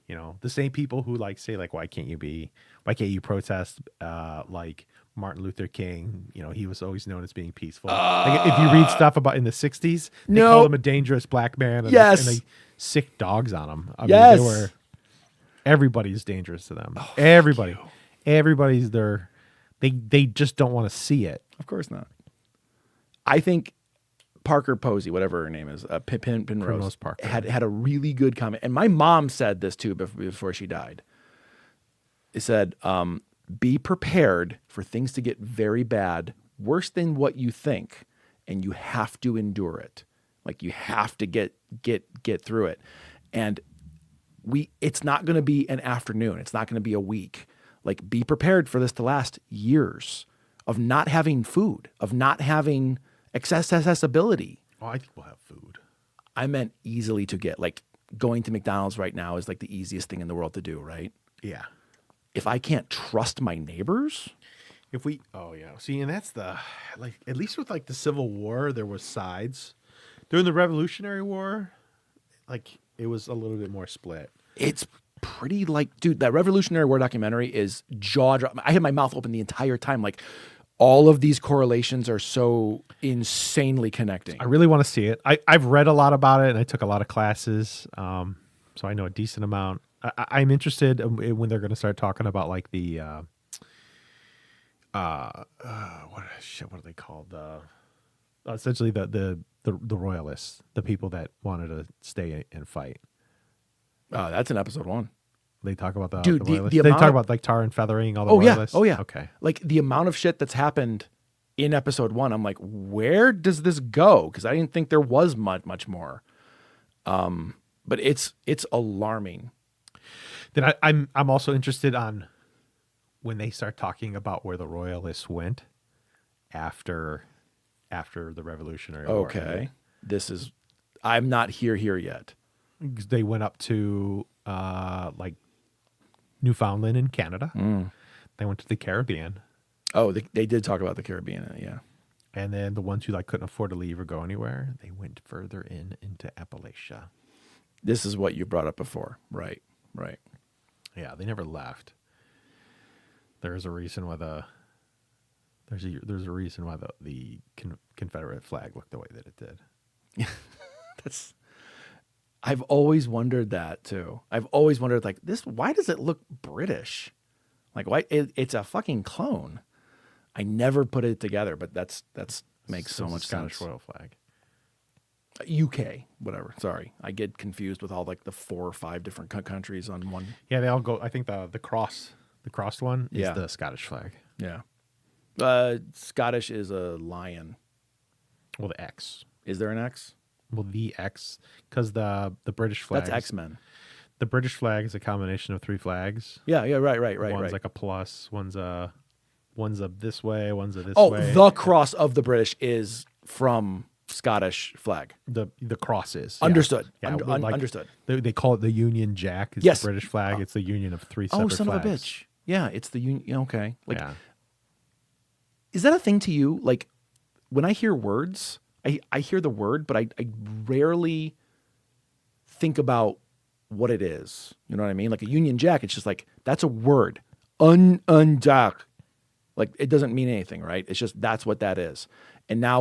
The same people who say like, why can't you protest like Martin Luther King? He was always known as being peaceful. Like if you read stuff about in the 60s, they called him a dangerous black man. And Yes. and they sick dogs on him. I Yes. mean, everybody's dangerous to them. Everybody's there. They just don't want to see it. Of course not. I think Parker Posey, whatever her name is, Penrose Parker. had a really good comment. And my mom said this too before she died. It said, be prepared for things to get very bad, worse than what you think, and you have to endure it. Like you have to get through it. And it's not going to be an afternoon. It's not going to be a week. Like be prepared for this to last years of not having food, of not having accessibility. Oh, I think we'll have food. I meant easily to get. Like going to McDonald's right now is like the easiest thing in the world to do, right? Yeah. If I can't trust my neighbors, See, and that's at least with like the Civil War, there was sides. During the Revolutionary War, like it was a little bit more split. it's pretty dude, that Revolutionary War documentary is jaw dropping. I had my mouth open the entire time. Like, all of these correlations are so insanely connecting. I really want to see it. I've read a lot about it, and I took a lot of classes, so I know a decent amount. I'm interested when they're going to start talking about like the what are they called? Essentially the royalists, the people that wanted to stay and fight. That's in episode 1. They talk about the Dude, royalists. the They amount talk of- about like tar and feathering, all the Oh yeah, royalists. oh yeah. Okay. Like the amount of shit that's happened in episode 1, I'm like, where does this go? Because I didn't think there was much more. But it's alarming. Then I'm also interested on when they start talking about where the royalists went after the Revolutionary War. Okay, I'm not here yet. They went up to like Newfoundland in Canada. They went to the Caribbean, Oh, they did talk about the Caribbean, yeah. and then the ones who like couldn't afford to leave or go anywhere, they went further into Appalachia. This is what you brought up before, right? Yeah, they never left. There's a reason why there's a reason why the Confederate flag looked the way that it did. I've always wondered that too. I've always wondered like this. Why does it look British? Like why it's a fucking clone. I never put it together, but that's makes so It's a much Scottish sense. royal flag. UK, whatever. Sorry, I get confused with all like the 4 or 5 different countries on one. Yeah, they all go. I think the crossed one is Yeah. the Scottish flag. Yeah. Scottish is a lion. Well, the X. Is there an X? Well, the X, because the British flag. That's X-Men. The British flag is a combination of 3 flags. Yeah, right. One's like a plus. One's a this way. One's a this Oh, way. the cross of the British is from Scottish flag. the cross is Understood. Yeah, Like, understood. They call it the Union Jack. It's Yes. the British flag. It's the union of 3 separate Oh, son flags. of a bitch. Yeah, it's the union. Okay. Like, yeah. is that a thing to you? Like, when I hear words, I hear the word, but I rarely think about what it is. You know what I mean? Like a Union Jack, it's just like, that's a word. Jack. Like, it doesn't mean anything, right? It's just, that's what that is. And now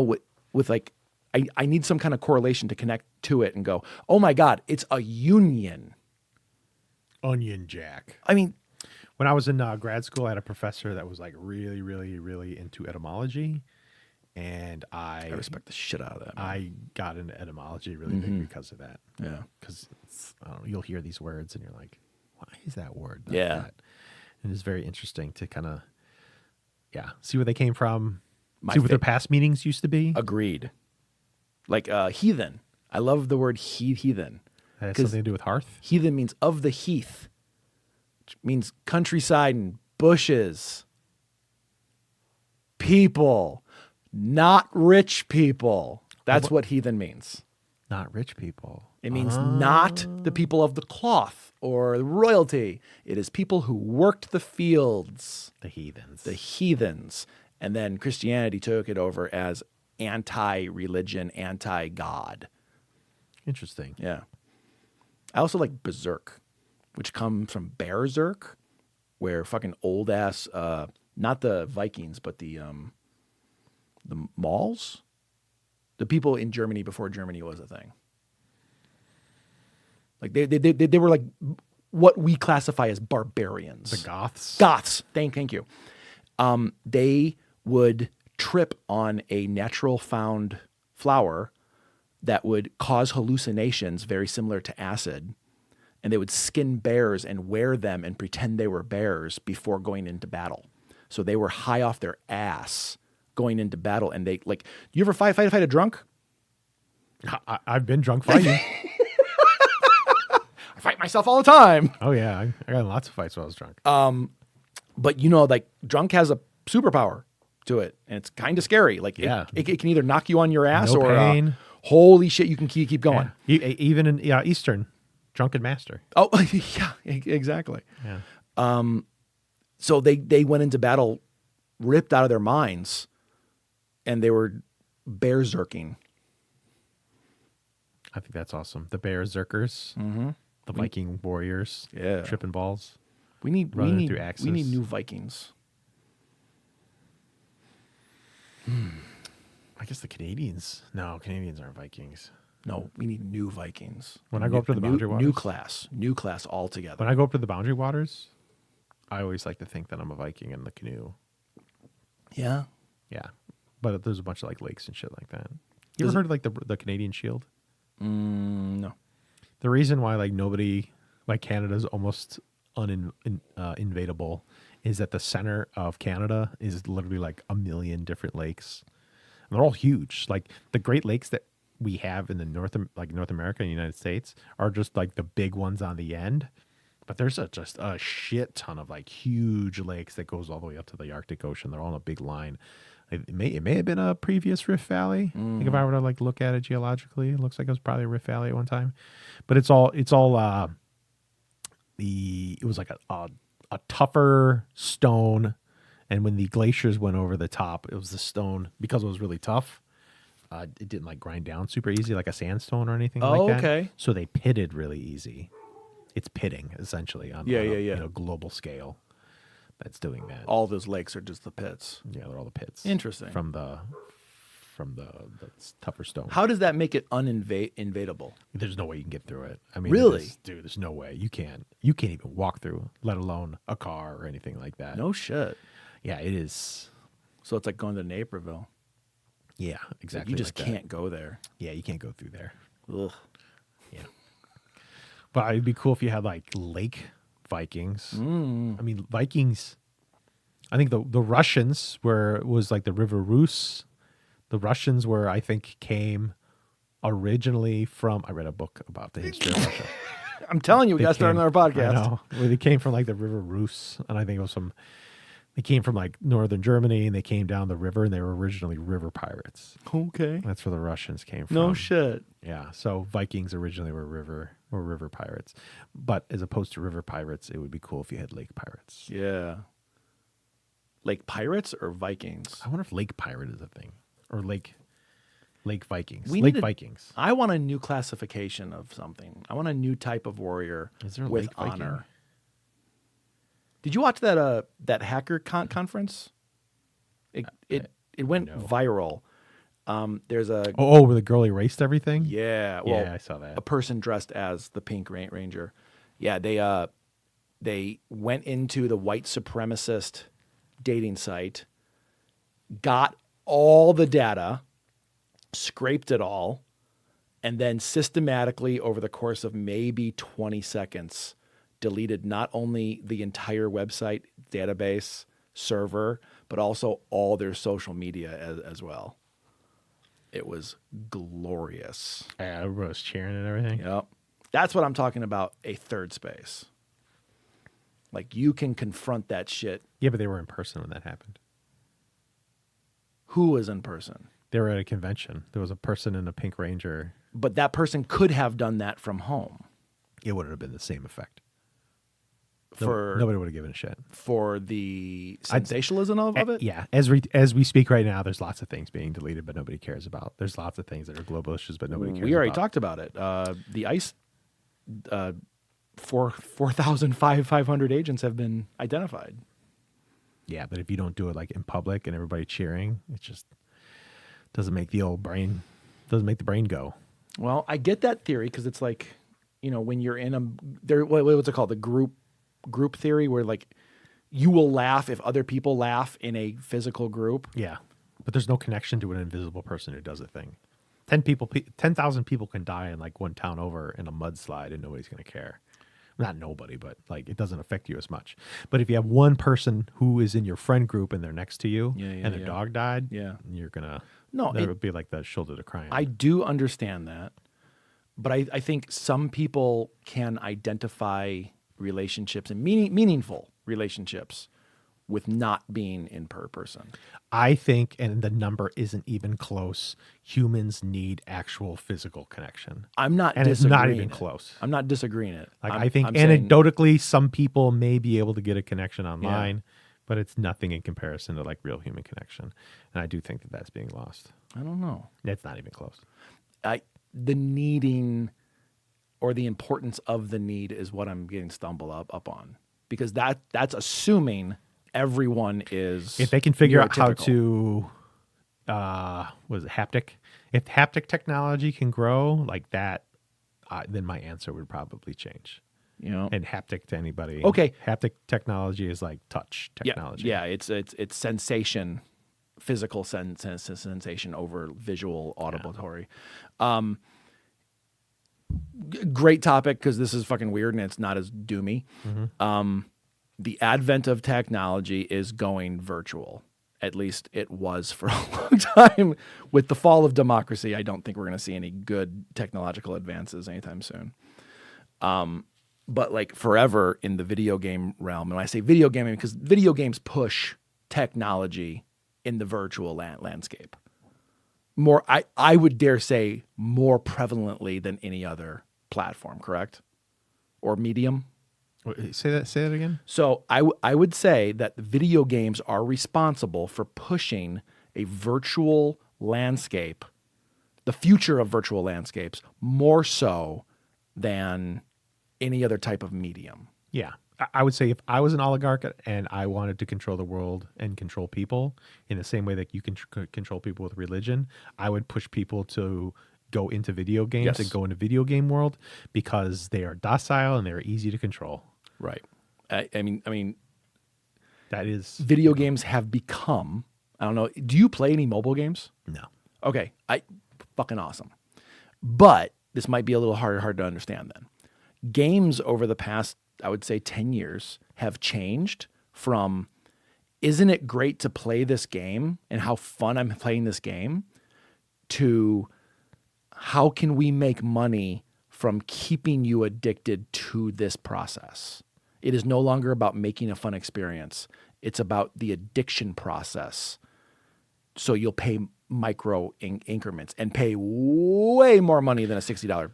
with like, I need some kind of correlation to connect to it and go, oh my God, it's a union. Onion Jack. I mean, When I was in grad school, I had a professor that was like really, really, really into etymology, and I respect the shit out of that. Man. I got into etymology really big because of that. Yeah. Because you'll hear these words and you're like, why is that word? Like Yeah. that? And it's very interesting to kind of, see where they came from, My see what their fa- past meanings used to be. Agreed. Like heathen. I love the word heathen. That has 'cause something to do with hearth. Heathen means of the heath, which means countryside and bushes. People, not rich people. That's what heathen means. Not rich people. It means not the people of the cloth or royalty. It is people who worked the fields, The heathens. the heathens. And then Christianity took it over as anti-religion, anti-God. Interesting. Yeah. I also like berserk, which comes from berserk, where fucking old ass, not the Vikings, but the Mauls, the people in Germany before Germany was a thing. Like they were like what we classify as barbarians. The Goths. Goths. Thank you. They would trip on a natural found flower that would cause hallucinations very similar to acid. And they would skin bears and wear them and pretend they were bears before going into battle. So they were high off their ass going into battle. And they like, you ever fight a drunk? I've been drunk fighting. I fight myself all the time. Oh yeah, I got in lots of fights when I was drunk. But you know, like drunk has a superpower to it, and it's kind of scary. Like Yeah. it can either knock you on your ass No or pain. holy shit, you can keep going. Even in Eastern, drunken master. Oh yeah, exactly. Yeah. So they went into battle ripped out of their minds, and they were berserking. I think that's awesome. The Berserkers, the Viking warriors, Yeah. tripping balls. We need Running we through need axes. we need new Vikings. I guess the Canadians. No, Canadians aren't Vikings. No, we need new Vikings. When I go up to the Boundary new Waters? new class altogether. When I go up to the Boundary Waters, I always like to think that I'm a Viking in the canoe. Yeah. Yeah, but there's a bunch of like lakes and shit like that. You Does ever heard of like the Canadian Shield? No. The reason why like nobody like Canada's almost invadable is that the center of Canada is literally like a million different lakes, and they're all huge. Like the Great Lakes that we have in the North America and the United States are just like the big ones on the end. But there's just a shit ton of like huge lakes that goes all the way up to the Arctic Ocean. They're all in a big line. It may have been a previous Rift Valley. I think if I were to like look at it geologically, it looks like it was probably a Rift Valley at one time. But it was like a tougher stone, and when the glaciers went over the top, it was the stone because it was really tough. It didn't like grind down super easy like a sandstone or anything like that. Okay. So they pitted really easy. It's pitting essentially on a global scale. That's doing that. All those lakes are just the pits. Yeah, they're all the pits. Interesting. From the tougher stone. How does that make it uninvadable? There's no way you can get through it. I mean, Really? dude, there's no way. You can't even walk through, let alone a car or anything like that. No shit. Yeah, it is. So it's like going to Naperville. Yeah, exactly. You just like that. can't go there. Yeah, you can't go through there. Ugh. Yeah. But it'd be cool if you had like lake Vikings. I mean, Vikings. I think the Russians was like the River Rus. The Russians I think came originally from. I read a book about the history of Russia. I'm telling you, we got to start another podcast. I know. Well, they came from like the River Rus, and I think it was they came from like northern Germany, and they came down the river, and they were originally river pirates. Okay. That's where the Russians came from. No shit. Yeah. So Vikings originally were river pirates, but as opposed to river pirates, it would be cool if you had lake pirates. Yeah. Lake pirates or Vikings? I wonder if lake pirate is a thing, or lake Vikings. We Lake need a- Vikings. I want a new classification of something. I want a new type of warrior Is there a with lake Viking? honor. Did you watch that hacker conference? It went no. viral. There's a Where the girl erased everything. yeah, well, Yeah, I saw that. a person dressed as the Pink Ranger. Yeah, they went into the white supremacist dating site, got all the data, scraped it all, and then systematically over the course of maybe 20 seconds deleted not only the entire website database server, but also all their social media as well. It was glorious. Yeah, everybody was cheering and everything. Yep. That's what I'm talking about, a third space. Like you can confront that shit. Yeah, but they were in person when that happened. Who was in person? They were at a convention. There was a person in a Pink Ranger. But that person could have done that from home. It would have been the same effect. For Nobody would have given a shit. for the sensationalism of it? Yeah, as we speak right now, there's lots of things being deleted, but nobody cares about. There's lots of things that are global issues, but nobody cares. We already about. talked about it. The ICE 4,500 agents have been identified. Yeah, but if you don't do it like in public and everybody cheering, it just doesn't make the brain go. Well, I get that theory because it's like, when you're in what's it called? The group theory where like you will laugh if other people laugh in a physical group. Yeah, but there's no connection to an invisible person who does a thing. 10,000 people can die in like one town over in a mudslide and nobody's going to care. Not nobody, but like it doesn't affect you as much. But if you have one person who is in your friend group and they're next to you and their dog died, you're going to... No, that would be like the shoulder to cry on. I do understand that. But I think some people can identify relationships and meaningful relationships with not being in person. I think, and the number isn't even close, humans need actual physical connection. I'm not and disagreeing. It's not even close. I'm not disagreeing it. Like I'm, I think I'm saying, anecdotally, some people may be able to get a connection online, but it's nothing in comparison to like real human connection. And I do think that that's being lost. I don't know. It's not even close. The needing or the importance of the need is what I'm getting stumbled up on. Because that's assuming everyone is If they can figure out how neurotypical. to was it haptic? If haptic technology can grow like that, then my answer would probably change. You know, And haptic to anybody. Okay. Haptic technology is like touch yeah, technology. yeah, it's sensation, physical sensation over visual, auditory. Great topic because this is fucking weird and it's not as doomy. The advent of technology is going virtual. At least it was for a long time. With the fall of democracy, I don't think we're going to see any good technological advances anytime soon. But like forever in the video game realm, and I say video gaming because video games push technology in the virtual landscape more. I would dare say more prevalently than any other platform, correct? Or medium. Wait, say that again. So I would say that the video games are responsible for pushing a virtual landscape, the future of virtual landscapes, more so than any other type of medium. Yeah. I would say if I was an oligarch and I wanted to control the world and control people in the same way that you can control people with religion, I would push people to go into video games Yes. and go into video game world because they are docile and they're easy to control. Right. I mean, That is video games have become, I don't know, do you play any mobile games? no. Okay, fucking awesome. But this might be a little hard to understand then. Games over the past, I would say 10 years have changed from isn't it great to play this game and how fun I'm playing this game to how can we make money from keeping you addicted to this process? It is no longer about making a fun experience. It's about the addiction process. So you'll pay micro increments and pay way more money than a $60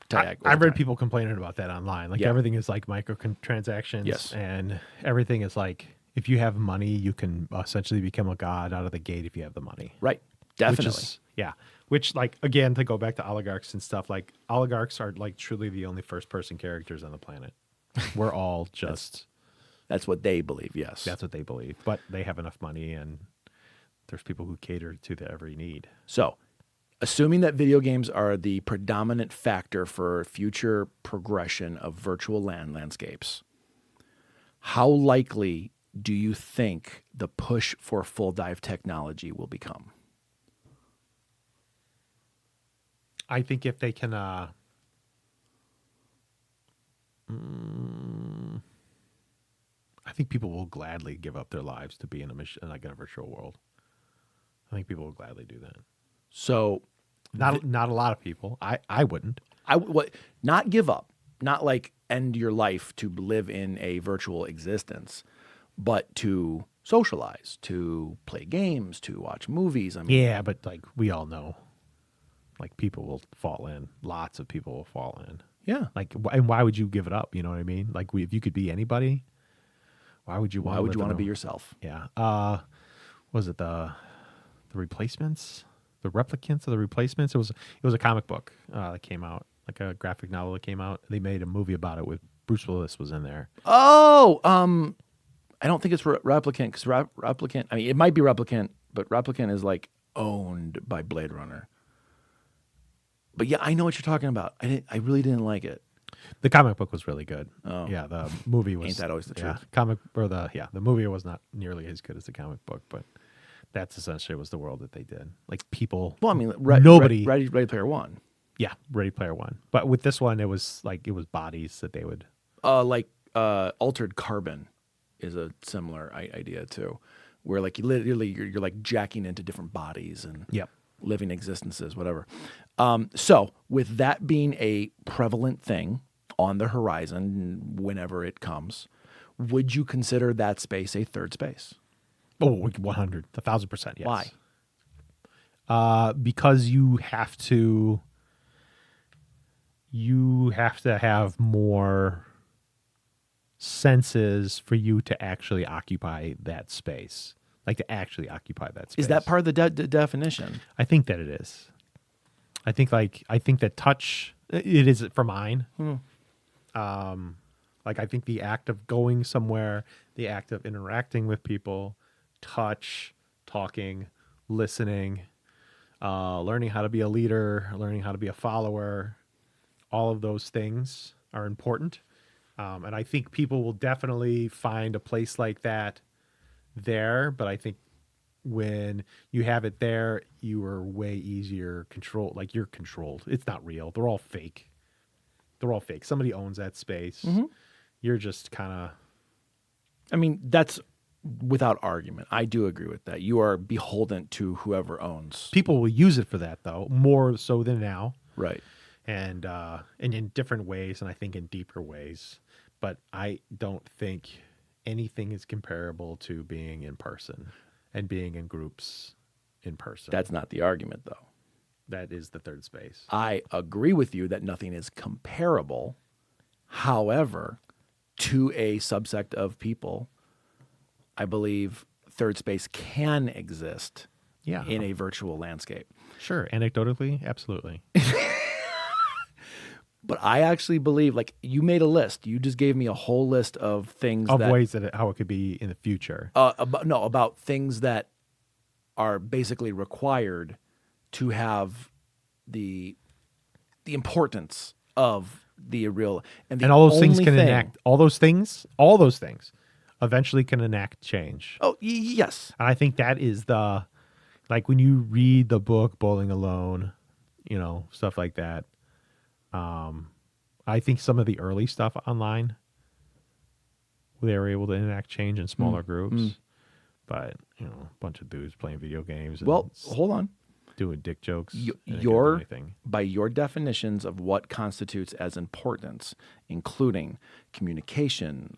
tag. I've read people complaining about that online. Like Yeah. everything is like microtransactions. Yes. And everything is like if you have money, you can essentially become a god out of the gate if you have the money. Right. Definitely. Which like again to go back to oligarchs and stuff, like oligarchs are like truly the only first person characters on the planet. We're all just That's what they believe, yes. that's what they believe. But they have enough money and there's people who cater to their every need. So, assuming that video games are the predominant factor for future progression of virtual landscapes, how likely do you think the push for full dive technology will become? I think if they can I think people will gladly give up their lives to be in like in a virtual world. I think people will gladly do that. So, Not a lot of people. I wouldn't. not give up, not like end your life to live in a virtual existence, but to socialize, to play games, to watch movies. I mean, Yeah, but like we all know, like people will fall in. Lots of people will fall in. yeah. Like, and why would you give it up? You know what I mean? Like, if you could be anybody, why would you? Why would you want to be yourself? Yeah. Was it the replacements? The replicants of the replacements? It was a comic book that came out, like a graphic novel that came out. They made a movie about it with Bruce Willis was in there. Oh, I don't think it's Replicant because Replicant. I mean, it might be Replicant, but Replicant is like owned by Blade Runner. But yeah, I know what you're talking about. I really didn't like it. The comic book was really good. Oh. Yeah, the movie was. Ain't that always the yeah, truth? the movie was not nearly as good as the comic book, but that's essentially was the world that they did. Like people. Well, I mean, nobody. Ready Player One. Yeah, Ready Player One. But with this one, it was bodies that they would. Altered Carbon is a similar idea too, where like you literally you're like jacking into different bodies and Yep. living existences, whatever. So with that being a prevalent thing on the horizon, whenever it comes, would you consider that space a third space? Oh, 100, 1,000%. Yes. Why? Because you have to have more senses for you to actually occupy that space. Like to actually occupy that space. Is that part of the definition? I think that it is. I think that touch it is for mine. Like I think the act of going somewhere, the act of interacting with people, touch, talking, listening, learning how to be a leader, learning how to be a follower. All of those things are important. And I think people will definitely find a place like that there. But I think when you have it there, you are way easier control. Like you're controlled. It's not real. They're all fake. They're all fake. Somebody owns that space. You're just kind of. I mean, that's without argument. I do agree with that. You are beholden to whoever owns. People will use it for that though, more so than now. Right. And in different ways, and I think in deeper ways. But I don't think anything is comparable to being in person and being in groups in person. That's not the argument, though. That is the third space. I agree with you that nothing is comparable. However, to a subsect of people, I believe third space can exist in a virtual landscape. Sure. Anecdotally, absolutely. But I actually believe, like, you made a list. You just gave me a whole list of things Of ways that how it could be in the future. about things that are basically required to have the importance of the real and all those things can enact all those things eventually can enact change. Oh, yes. And I think that is like when you read the book Bowling Alone, stuff like that. I think some of the early stuff online, they were able to enact change in smaller groups. But, a bunch of dudes playing video games. And Well, hold on. doing dick jokes. and they couldn't do Your anything. by your definitions of what constitutes as importance, including communication,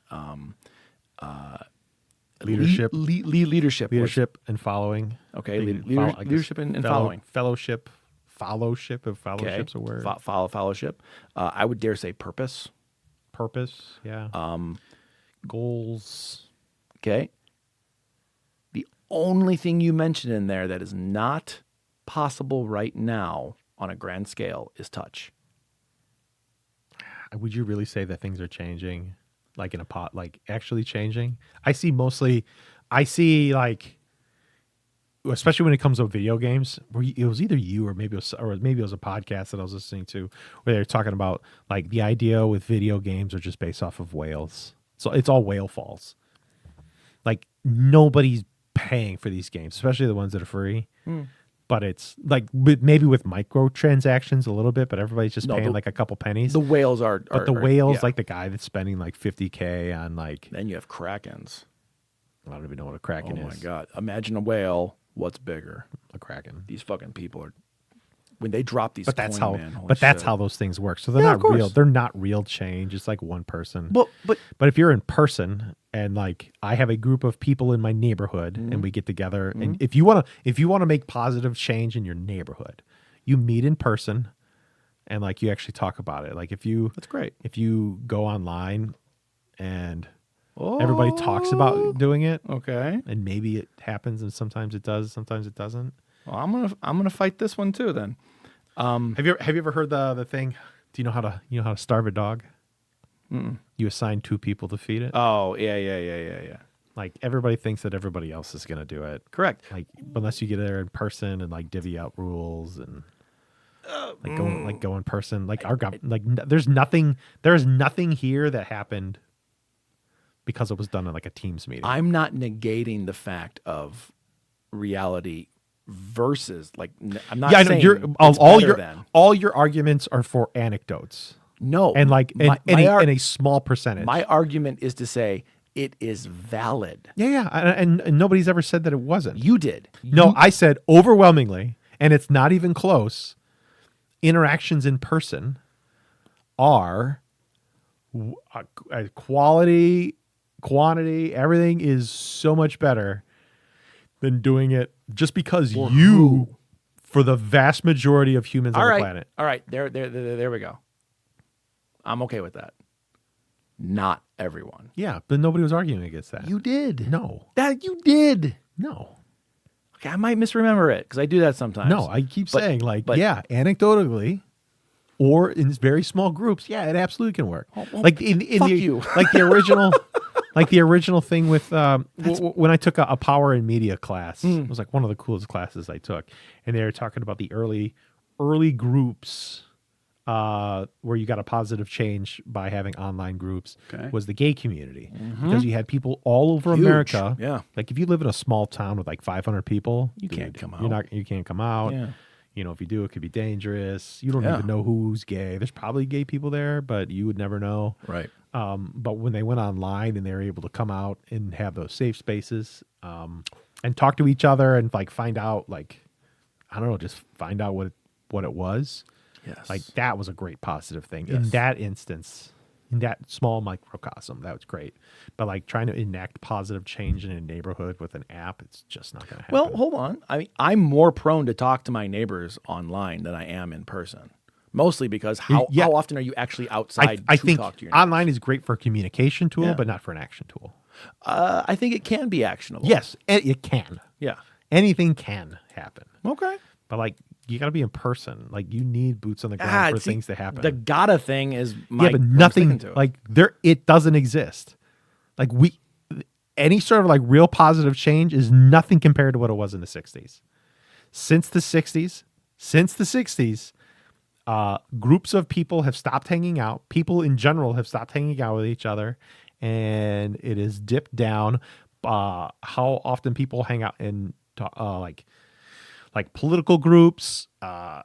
Leadership. leadership, Leadership and following. Okay, Being I guess leadership and following. Fellowship. Fellowship, if fellowship's a word. Fellowship. I would dare say purpose. Purpose, yeah. Goals. Okay. The only thing you mentioned in there that is not possible right now on a grand scale is touch. Would you really say that things are changing, like in a pot, like actually changing? I see like, especially when it comes to video games, where it was either you or maybe it was a podcast that I was listening to where they're talking about like the idea with video games are just based off of whales. So it's all whale falls. Like nobody's paying for these games, especially the ones that are free. But it's like maybe with microtransactions a little bit, but everybody's just paying like a couple pennies. The whales are whales, like the guy that's spending like $50K on like. Then you have krakens. I don't even know what a kraken is. Oh my god! Imagine a whale. What's bigger? A kraken. These fucking people are when they drop these. But that's coin, how. man, That's shit. how those things work. So they're Yeah, not of course. real. They're not real change. It's like one person. But But if you're in person and like I have a group of people in my neighborhood Mm-hmm. and we get together and if you want to make positive change in your neighborhood, you meet in person and like you actually talk about it. Like that's great. if you go online and everybody talks about doing it Okay. and maybe it happens and sometimes it does, sometimes it doesn't. Well, I'm gonna fight this one too. Then Have you ever heard the thing? Do you know how to starve a dog? You assign 2 people to feed it. oh yeah. Like everybody thinks that everybody else is going to do it. Correct. Like unless you get there in person and like divvy out rules and go in person. Like there's nothing here that happened because it was done in like a Teams meeting. I'm not negating the fact of reality versus like I'm not I know saying it's all your arguments are for anecdotes. No, And like in a small percentage. my argument is to say it is valid. Yeah, and nobody's ever said that it wasn't. You did. No, I said overwhelmingly, and it's not even close. Interactions in person are quality, quantity, everything is so much better than doing it just because for the vast majority of humans on the planet. All right. There we go. I'm okay with that. Not everyone. Yeah, but nobody was arguing against that. You did. No. That you did. No. Okay, I might misremember it because I do that sometimes. No, I keep saying but- yeah, anecdotally or in very small groups, yeah, it absolutely can work. well, like in fuck the you. like the original Like the original thing with when I took a power and media class, it was like one of the coolest classes I took, and they were talking about the early groups where you got a positive change by having online groups. Okay. Was the gay community, because you had people all over Huge. America. Yeah. Like if you live in a small town with like 500 people, You can't come You can't come out. Yeah. You know, if you do, it could be dangerous. You don't Yeah. even know who's gay. There's probably gay people there, but you would never know. Right. But when they went online and they were able to come out and have those safe spaces, and talk to each other and like find out, like, I don't know, just find out what it was. Yes. Like that was a great positive thing Yes. in that instance, in that small microcosm. That was great. But like trying to enact positive change in a neighborhood with an app, it's just not going to happen. Well, hold on. I mean, I'm more prone to talk to my neighbors online than I am in person. Mostly because how often are you actually outside I to think talk to your neighbors? online is great for a communication tool, Yeah. but not for an action tool. I think it can be actionable. Yes, it can. Yeah. Anything can happen. Okay. But like you got to be in person. Like you need boots on the ground for see, things to happen. The gotta thing is my yeah, but what I'm nothing sticking to. like there. It doesn't exist. Like any sort of like real positive change is nothing compared to what it was in the '60s. Since the '60s, groups of people have stopped hanging out. People in general have stopped hanging out with each other, and it has dipped down. How often people hang out in like political groups,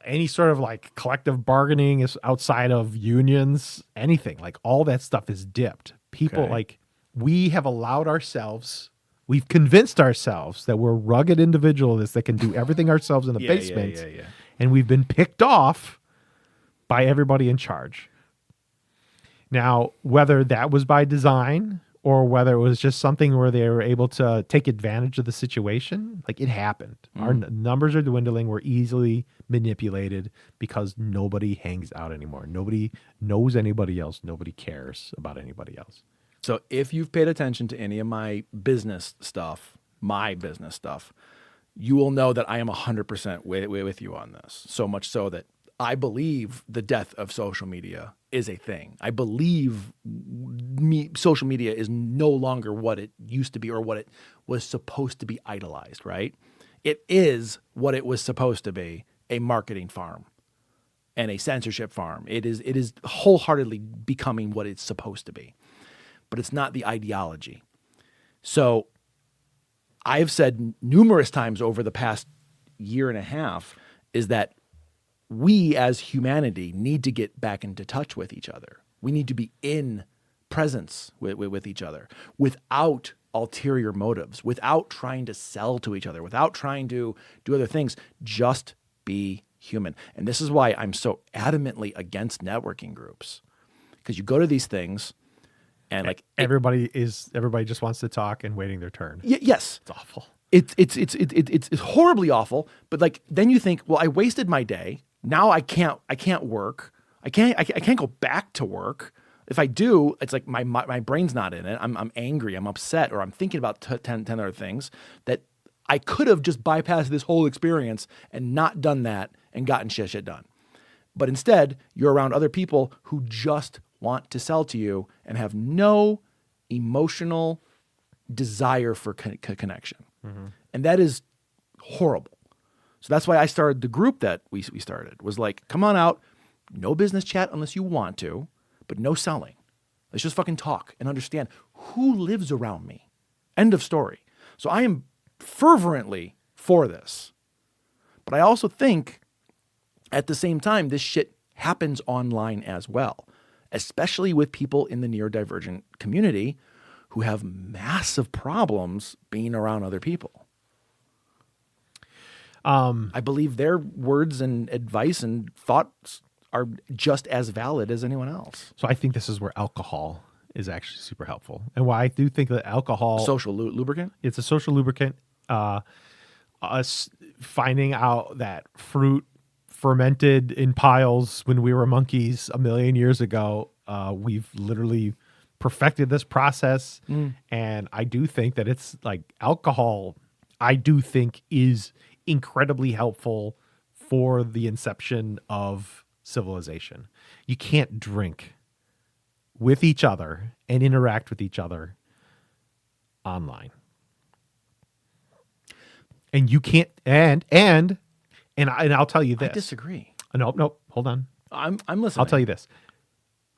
any sort of like collective bargaining is outside of unions, anything like all that stuff is dipped. People Okay. like we have allowed ourselves, we've convinced ourselves that we're rugged individualists that can do everything ourselves in the basement, yeah. and we've been picked off by everybody in charge. Now, whether that was by design or whether it was just something where they were able to take advantage of the situation, like it happened. Our numbers are dwindling. We're easily manipulated because nobody hangs out anymore. Nobody knows anybody else. Nobody cares about anybody else. So if you've paid attention to any of my business stuff, you will know that I am 100% with you on this. So much so that I believe the death of social media is a thing. I believe social media is no longer what it used to be or what it was supposed to be idolized, right? It is what it was supposed to be, a marketing farm and a censorship farm. It is wholeheartedly becoming what it's supposed to be. But it's not the ideology. So I've said numerous times over the past year and a half is that we as humanity need to get back into touch with each other. We need to be in presence with each other without ulterior motives, without trying to sell to each other, without trying to do other things. Just be human. And this is why I'm so adamantly against networking groups. Because you go to these things and like Everybody just wants to talk and waiting their turn. yes. It's awful. It's horribly awful. But like then you think, well, I wasted my day. Now I can't work. I can't go back to work. If I do, it's like my brain's not in it. I'm angry. I'm upset, or I'm thinking about 10 other things that I could have just bypassed this whole experience and not done that and gotten shit done. But instead, you're around other people who just want to sell to you and have no emotional desire for connection. Mm-hmm. And that is horrible. So that's why I started the group that we started. Was like, come on out, no business chat unless you want to, but no selling. Let's just fucking talk and understand who lives around me. End of story. So I am fervently for this. But I also think at the same time, this shit happens online as well, especially with people in the neurodivergent community who have massive problems being around other people. I believe their words and advice and thoughts are just as valid as anyone else. So I think this is where alcohol is actually super helpful. And why I do think that alcohol... Social lubricant? It's a social lubricant. Us finding out that fruit fermented in piles when we were monkeys 1 million years ago, we've literally perfected this process. And I do think that it's like alcohol, I do think is incredibly helpful for the inception of civilization. You can't drink with each other and interact with each other online. And you can't and I'll tell you this. I disagree. No, hold on. I'm listening. I'll tell you this.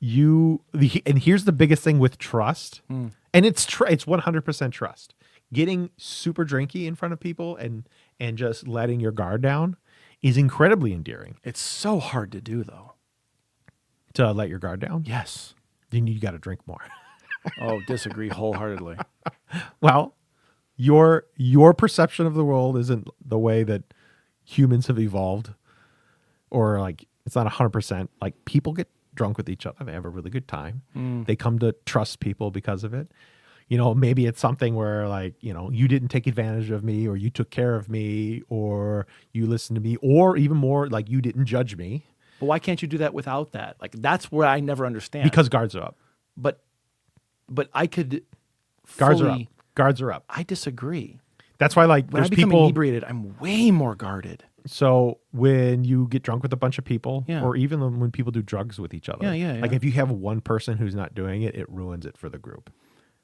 And here's the biggest thing with trust. And it's 100% trust. Getting super drinky in front of people and just letting your guard down is incredibly endearing. It's so hard to do, though. To let your guard down? Yes. Then you got to drink more. Oh, disagree wholeheartedly. Well, your perception of the world isn't the way that humans have evolved, or like it's not 100%. Like people get drunk with each other, they have a really good time. They come to trust people because of it. You know, maybe it's something where like, you know, you didn't take advantage of me, or you took care of me, or you listened to me, or even more like you didn't judge me. But why can't you do that without that? Like that's where I never understand. Because guards are up. But I could Guards are up. fully- Guards are up. I disagree. That's why like When I there's become people. inebriated, I'm way more guarded. So when you get drunk with a bunch of people, Yeah. or even when people do drugs with each other, Yeah. like if you have one person who's not doing it, it ruins it for the group.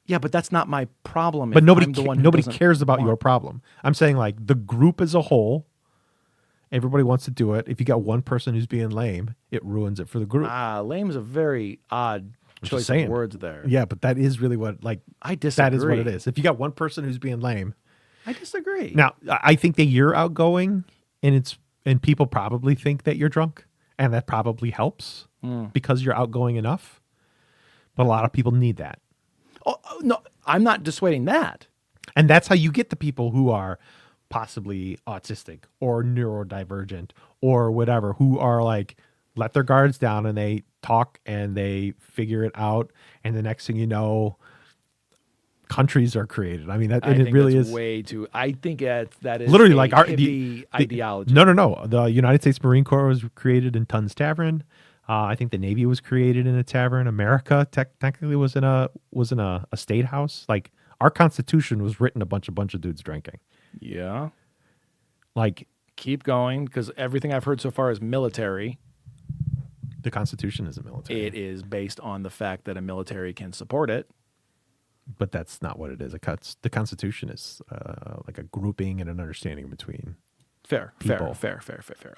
Yeah, but that's not my problem. But if nobody I'm the one who nobody doesn't cares about want. your problem. I'm saying like the group as a whole, everybody wants to do it. If you got one person who's being lame, it ruins it for the group. Lame's a very odd just choice saying. of words there. Yeah, but that is really what like I disagree. that is what it is. If you got one person who's being lame, I disagree. now I think that you're outgoing, and people probably think that you're drunk, and that probably helps because you're outgoing enough. But a lot of people need that. Oh, no, I'm not dissuading that. And that's how you get the people who are possibly autistic or neurodivergent or whatever, who are like, let their guards down and they talk and they figure it out. And the next thing you know, countries are created. I mean, that I and think it really that's is way too. I think that is literally a like hippie ideology. No. The United States Marine Corps was created in Tunn's Tavern. I think the Navy was created in a tavern. America technically was in a state house. Like our Constitution was written a bunch of dudes drinking. Yeah, Like keep going because everything I've heard so far is military. the Constitution isn't military, It is based on the fact that a military can support it. but that's not what it is. The Constitution is like a grouping and an understanding between. Fair. People. Fair.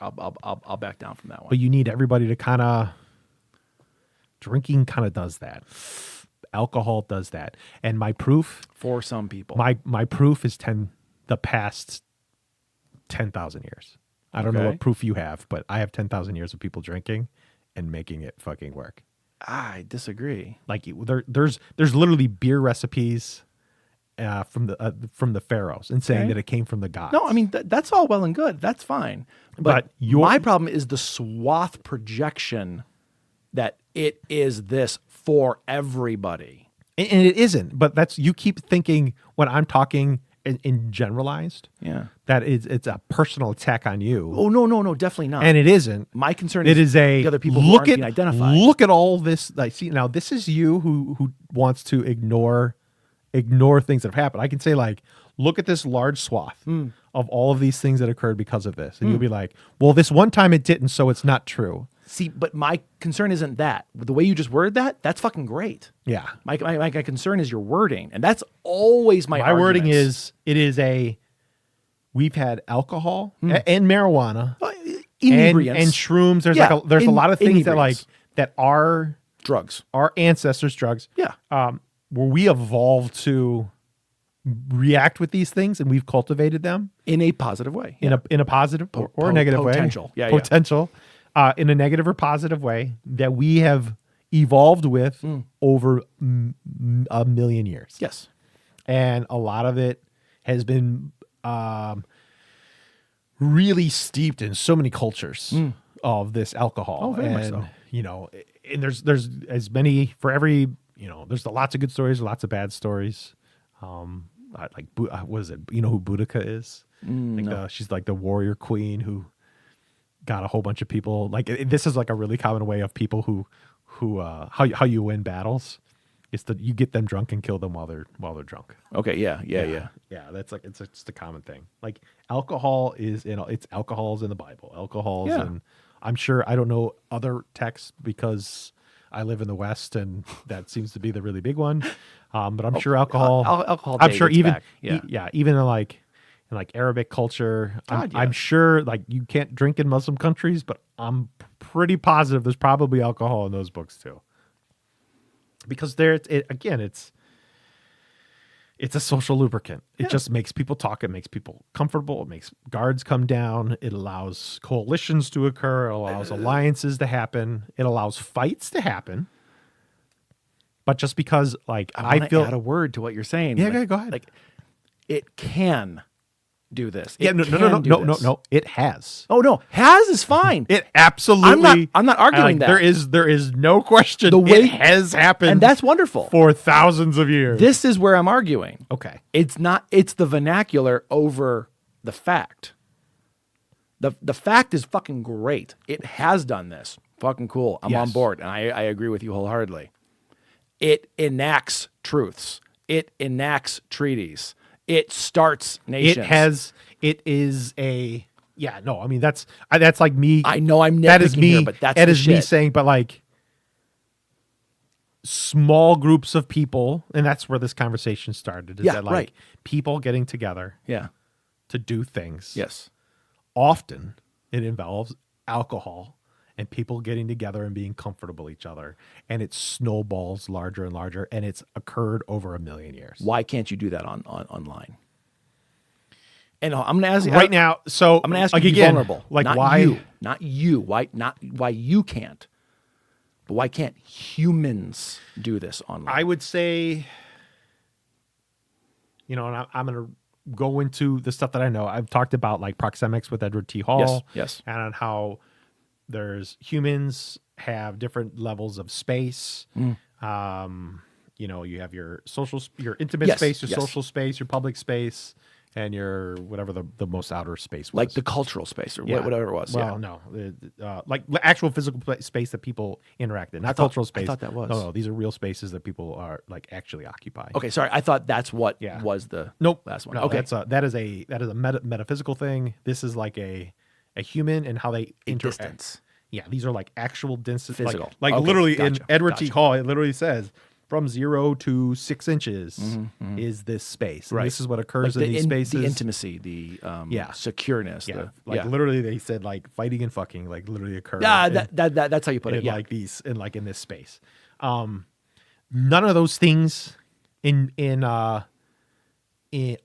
I'll back down from that one. But you need everybody to kind of. Drinking kind of does that. Alcohol does that, and my proof. For some people, My proof is the past 10,000 years. I don't know Okay. what proof you have, but I have 10,000 years of people drinking and making it fucking work. I disagree. Like there's literally beer recipes from the pharaohs and saying Okay. that it came from the gods. No, I mean that's all well and good. That's fine. But my problem is the swath projection that it is this for everybody. and it isn't. But that's you keep thinking when I'm talking in generalized. Yeah. That it's a personal attack on you. Oh no, definitely not. And it isn't. My concern It is is a the other people who aren't being identified. Look at all this. Like, see, now this is you who wants to ignore things that have happened. I can say like, look at this large swath of all of these things that occurred because of this, and you'll be like, well, this one time it didn't, so it's not true. See, but my concern isn't that. The way you just worded that, that's fucking great. Yeah, My concern is your wording, and that's always my wording arguments. is we've had alcohol and marijuana Inebriants. and shrooms. There's Yeah, there's a lot of things that like inebriants. that are drugs. our ancestors' drugs. Yeah. Where we evolved to react with these things, and we've cultivated them In a positive way. in a positive or a negative potential. way. Yeah, Potential. In a negative or positive way that we have evolved with over a million years. Yes. And a lot of it has been really steeped in so many cultures of this alcohol. Oh, very much and, so. you know, and there's as many for every, you know, there's lots of good stories, lots of bad stories. Like, what is it? You know who Boudica is? Like she's like the warrior queen who got a whole bunch of people. Like this is like a really common way of people who how you win battles. It's that you get them drunk and kill them while they're drunk. Okay. Yeah. That's like it's just a common thing. Like alcohol is alcohol's in the Bible. Alcohol's Yeah. and I'm sure I don't know other texts because I live in the West, and that seems to be the really big one. But I'm sure alcohol. Alcohol I'm sure dates even back, yeah. even in like Arabic culture, God, I'm yeah. sure like you can't drink in Muslim countries, but I'm pretty positive there's probably alcohol in those books too. Because it's a social lubricant. It just makes people talk. It makes people comfortable. It makes guards come down. It allows coalitions to occur. It allows alliances to happen. It allows fights to happen. But just because, like, I I feel, add a word to what you're saying. Yeah, like, go ahead. Like, it can do this. yeah, It no, can do this. no, it has. Oh no, has is fine. It absolutely. I'm not arguing that. There is no question. The way- it has happened, and that's wonderful. for thousands of years. This is where I'm arguing. Okay. It's not. It's the vernacular over the fact. The fact is fucking great. It has done this. Fucking cool. I'm on Yes. board, and I agree with you wholeheartedly. It enacts truths. It enacts treaties. It starts nations. It is a. Yeah, no, I mean that's like me. I know I'm that is nitpicking me. here, but that's that the is me shit. saying, but like small groups of people, and that's where this conversation started. Is Yeah, that like right. people getting together Yeah. to do things. Yes. Often it involves alcohol and people getting together and being comfortable with each other, and it snowballs larger and larger, and it's occurred over 1 million years. Why can't you do that on online? And I'm going to ask you Right now, so I'm going to ask like you to be again, vulnerable. like not why? you, not you. Why you can't? But why can't humans do this online? I would say, and I'm going to go into the stuff that I know. I've talked about like Proximix with Edward T. Hall. Yes. And on how there's humans have different levels of space. You have your your intimate Yes, space, your yes. social space, your public space, and your whatever the most outer space was. like the cultural space or Yeah. whatever it was. Well, no, like the actual physical space that people interact in, not cultural space. I thought that was. No, these are real spaces that people are like actually occupy. Okay, sorry. I thought that's what Yeah. was the Nope. last one. No, Okay. that is a metaphysical thing. This is like a human and how they interact. distance. Yeah, these are like actual distance. Physical. Like Okay, literally in gotcha, Edward T. gotcha. Hall, it literally says from 0 to 6 inches is this space. And Right. This is what occurs Like in these spaces. the intimacy, the secureness. Yeah, the, literally they said like fighting and fucking like literally occur. Yeah, in- that's how you put it. in Yeah. like these in this space. None of those things in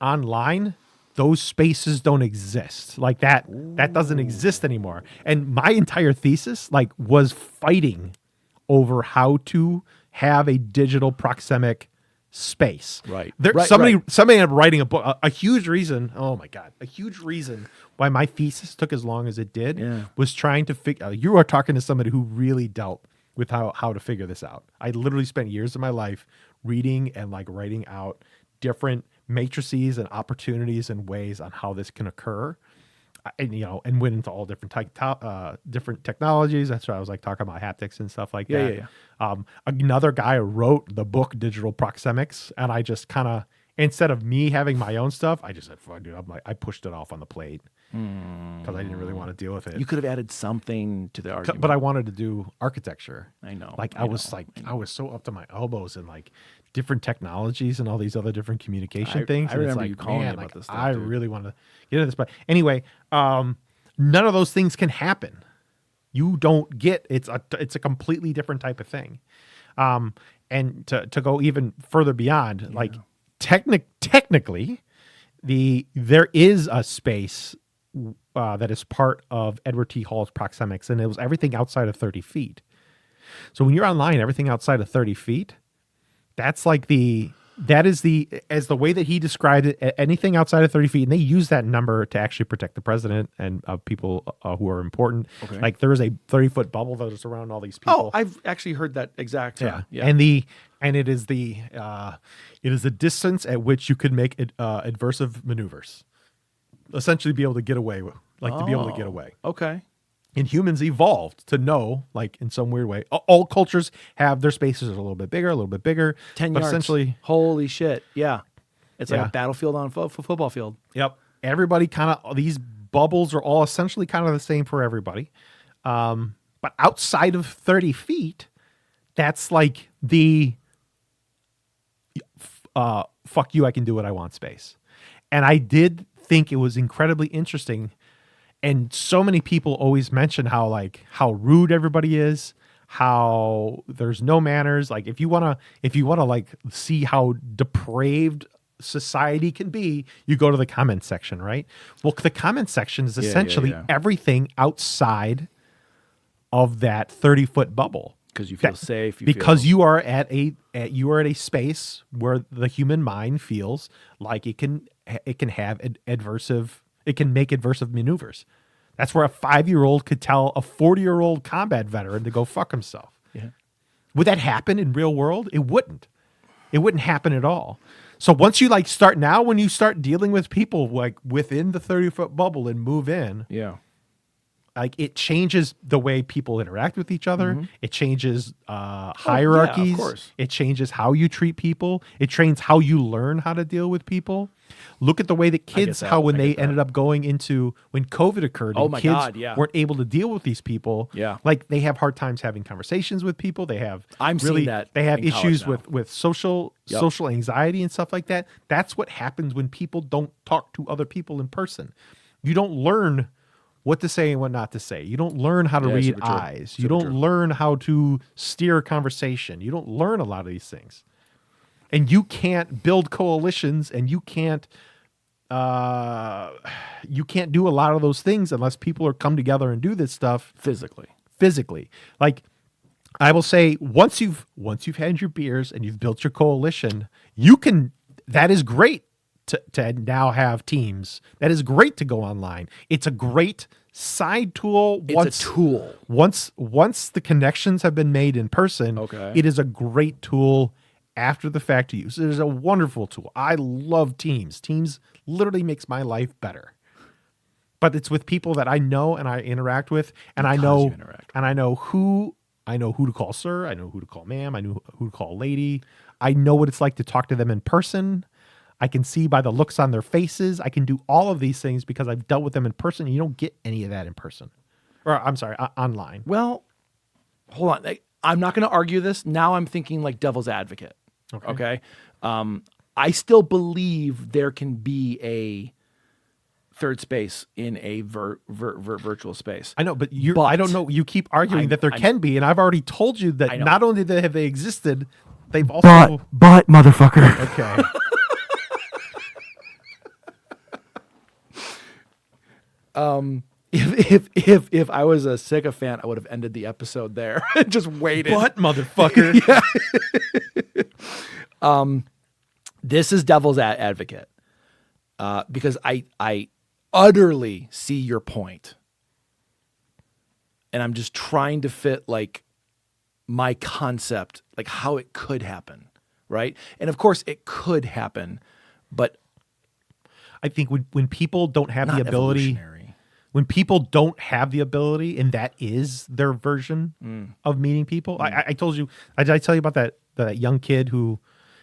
online, those spaces don't exist. Like that doesn't exist anymore. And my entire thesis like was fighting over how to have a digital proxemic space. Right. There, Right, somebody right. ended up writing a book. A huge reason. Oh my god! A huge reason why my thesis took as long as it did Yeah. was trying to figure. You are talking to somebody who really dealt with how to figure this out. I literally spent years of my life reading and like writing out different matrices and opportunities and ways on how this can occur. And went into all different different technologies. That's why I was like talking about haptics and stuff like that. Yeah. Another guy wrote the book Digital Proxemics, and I just kind of, instead of me having my own stuff, I just said, "Fuck, dude," I pushed it off on the plate because I didn't really want to deal with it. You could have added something to the argument. But I wanted to do architecture. I know, Like I I was so up to my elbows in like different technologies and all these other different communication things. I and it's remember like, you calling me man, about like, this stuff, I dude. really want to get into this. But anyway, none of those things can happen. You don't get it's a completely different type of thing. And to go even further beyond, like technically, there is a space that is part of Edward T. Hall's Proxemics, and it was everything outside of 30 feet. So when you're online, everything outside of 30 feet, as the way that he described it, anything outside of 30 feet, and they use that number to actually protect the president and people who are important. Okay. Like there is a 30-foot bubble that is around all these people. Oh, I've actually heard that exact. Yeah. Yeah. And it is the distance at which you could make adversive maneuvers, essentially be able to get away with, to be able to get away. Okay. And humans evolved to know, like in some weird way, all cultures have their spaces are a little bit bigger, 10 but yards. essentially, Holy shit. Yeah. It's like Yeah. a battlefield on a football field. yep. Everybody these bubbles are all essentially kind of the same for everybody. But outside of 30 feet, that's like the fuck you, I can do what I want space. And I did think it was incredibly interesting. And so many people always mention how rude everybody is, how there's no manners. Like if you wanna like see how depraved society can be, you go to the comment section, right? Well, the comment section is essentially everything outside of that 30-foot bubble. Because you feel safe. You are at a space where the human mind feels like it can have it can make adversive maneuvers. That's where a 5-year-old could tell a 40-year-old combat veteran to go fuck himself. Yeah. Would that happen in real world? It wouldn't. It wouldn't happen at all. So once you when you start dealing with people like within the 30-foot bubble and move in, like it changes the way people interact with each other. Mm-hmm. It changes hierarchies. Yeah, of course. It changes how you treat people. It trains how you learn how to deal with people. Look at the way that kids, when they ended up going into when COVID occurred, and kids weren't able to deal with these people. Yeah. Like they have hard times having conversations with people. They have seeing that they have in issues college with social anxiety and stuff like that. That's what happens when people don't talk to other people in person. You don't learn what to say and what not to say. You don't learn how to read eyes. You don't learn how to steer a conversation. You don't learn a lot of these things. And you can't build coalitions, and you can't do a lot of those things unless people are come together and do this stuff physically. Like I will say, once you've had your beers and you've built your coalition, that is great to now have teams. That is great to go online. It's a great side tool. It's a tool. Once the connections have been made in person, it is a great tool after the fact to use. It is a wonderful tool. I love Teams. Teams literally makes my life better. But it's with people that I know and I interact with, and I know who to call sir, I know who to call ma'am, I know who to call lady. I know what it's like to talk to them in person. I can see by the looks on their faces. I can do all of these things because I've dealt with them in person. You don't get any of that in person. Or I'm sorry, online. Well, hold on. I'm not going to argue this. Now I'm thinking like devil's advocate. Okay. I still believe there can be a third space in a virtual space. I know, but I don't know. You keep arguing that there can be, and I've already told you that not only have they existed, they've also... But motherfucker. Okay. If I was a sycophant, I would have ended the episode there. Just waited. What, motherfucker? This is devil's advocate because I utterly see your point, and I'm just trying to fit like my concept, like how it could happen, right? And of course, it could happen, but I think when people don't have the ability. When people don't have the ability, and that is their version of meeting people. I told you, did I tell you about that young kid who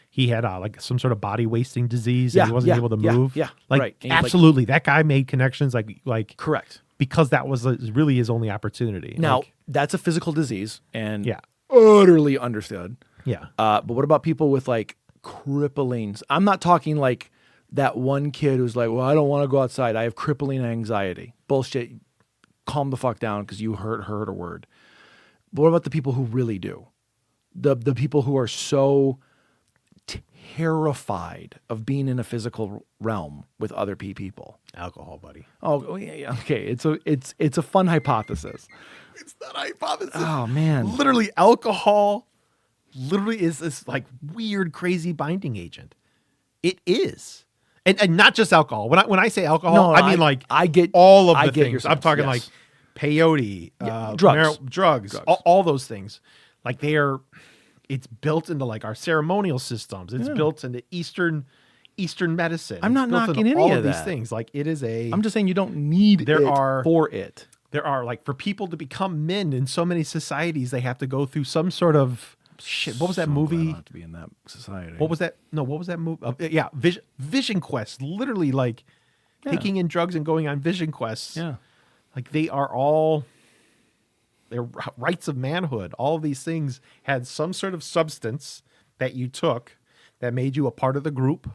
he had like some sort of body wasting disease and he wasn't able to move? Yeah, like right. Absolutely. That guy made connections like correct. Because that was really his only opportunity. Now, that's a physical disease and utterly understood. Yeah. But what about people with like crippling? I'm not talking like that one kid who's like, well, I don't want to go outside. I have crippling anxiety. Bullshit. Calm the fuck down because you heard a word. But what about the people who really do? The people who are so terrified of being in a physical realm with other people. Alcohol, buddy. Oh yeah. Okay. It's a fun hypothesis. It's not a hypothesis. Oh man. Literally, alcohol literally is this like weird, crazy binding agent. It is. And not just alcohol. When I say alcohol, I mean like I get all of the I get things. I'm talking like peyote, drugs, drugs. All those things. Like it's built into like our ceremonial systems. It's built into Eastern medicine. I'm not knocking any of these things. Like it is I'm just saying you don't need for it. There are like for people to become men in so many societies, they have to go through some sort of shit. What was that movie? Not to be in that society. What was that? No, what was that movie? Vision Quest. Literally, like taking in drugs and going on vision quests. Yeah, like they are all. their rights of manhood. All of these things had some sort of substance that you took that made you a part of the group,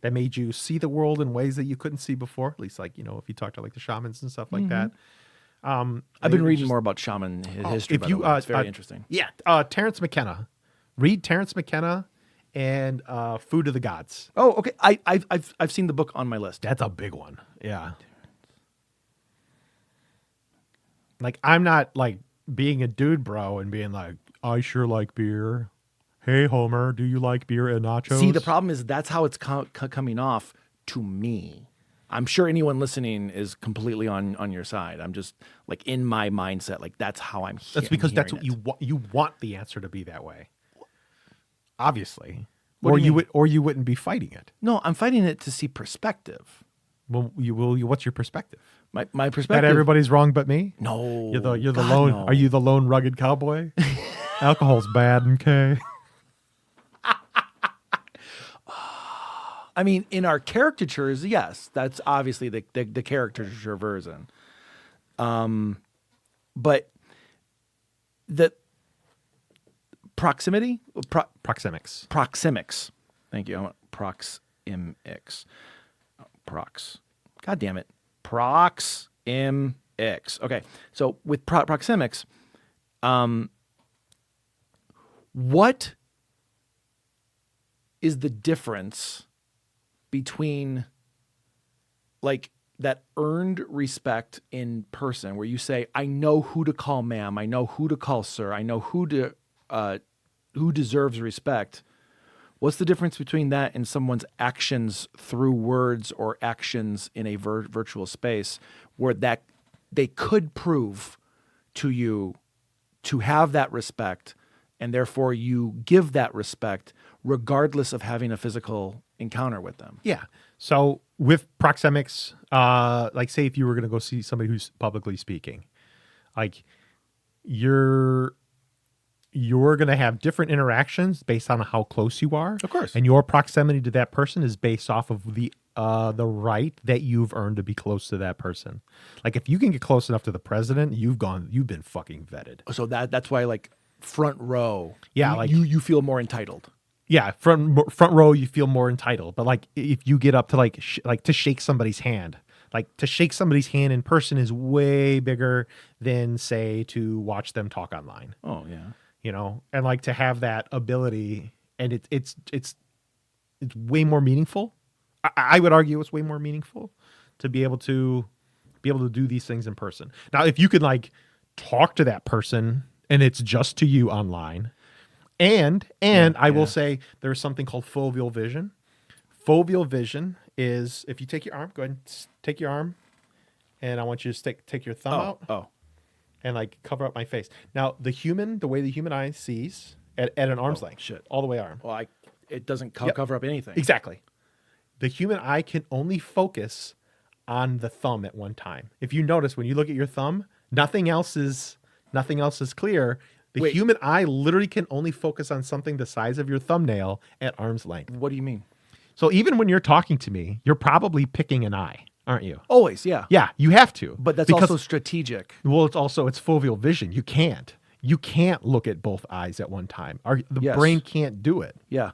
that made you see the world in ways that you couldn't see before. At least, like, you know, if you talk to like the shamans and stuff like that. I've been reading more about shaman history. if you, it's very interesting. Yeah, Terrence McKenna. Read Terrence McKenna and Food of the Gods. Oh, okay. I've seen the book on my list. That's a big one. Yeah. Like, I'm not like being a dude bro and being like, I sure like beer. Hey, Homer, do you like beer and nachos? See, the problem is that's how it's coming off to me. I'm sure anyone listening is completely on your side. I'm just like in my mindset, like that's how I'm. That's because that's hearing what you want the answer to be that way. Obviously, What do you mean? you wouldn't be fighting it. No, I'm fighting it to see perspective. Well, what's your perspective? My That perspective. everybody's wrong but me. No, You're the God, lone. no. Are you the lone rugged cowboy? Alcohol's bad, okay. I mean, in our caricatures, yes, that's obviously the caricature version. But the proximity, Proximix. Proximix. Thank you. I want Proximix. Prox. God damn it. Proximix. Okay. So with Proximix, what is the difference between like that earned respect in person where you say, I know who to call ma'am, I know who to call sir, I know who deserves respect. What's the difference between that and someone's actions through words or actions in a virtual space where that they could prove to you to have that respect and therefore you give that respect regardless of having a physical encounter with them? Yeah. So with Proximix, like say if you were going to go see somebody who's publicly speaking, like you're going to have different interactions based on how close you are. Of course. And your proximity to that person is based off of the right that you've earned to be close to that person. Like if you can get close enough to the president, you've been fucking vetted. So that's why like front row. Yeah, you, like- you feel more entitled. Yeah, front row, you feel more entitled. But like, if you get up to like to shake somebody's hand, like to shake somebody's hand in person is way bigger than say to watch them talk online. Oh yeah. You know, and like to have that ability, and it's way more meaningful. I would argue it's way more meaningful to be able to do these things in person. Now, if you could like talk to that person and it's just to you online. And I will say there's something called foveal vision. Foveal vision is if you take your arm, go ahead and take your arm, and I want you to take your thumb out and like cover up my face. Now, the way the human eye sees at an arm's length, shit. all the way arm. Well, it doesn't Yep. cover up anything. Exactly. The human eye can only focus on the thumb at one time. If you notice when you look at your thumb, nothing else is clear. The Wait. human eye literally can only focus on something the size of your thumbnail at arm's length. What do you mean? So even when you're talking to me, you're probably picking an eye, aren't you? Always, yeah. Yeah, you have to. But that's because, also strategic. well, it's foveal vision. You can't look at both eyes at one time. The Yes. brain can't do it. Yeah.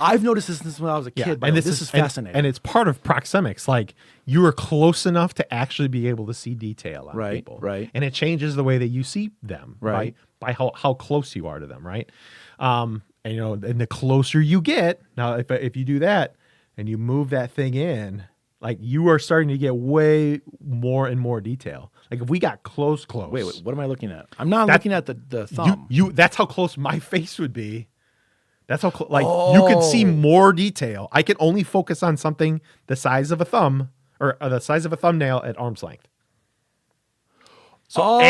I've noticed this since when I was a kid. By the way. This is fascinating. And it's part of Proximix. Like you are close enough to actually be able to see detail on Right, people. right. And it changes the way that you see them. Right. By how close you are to them. Right. And you know, and the closer you get, now if you do that and you move that thing in, like you are starting to get way more and more detail. Like if we got close. Wait, what am I looking at? I'm not looking at the thumb. That's how close my face would be. That's how you can see more detail. I can only focus on something the size of a thumb or the size of a thumbnail at arm's length. So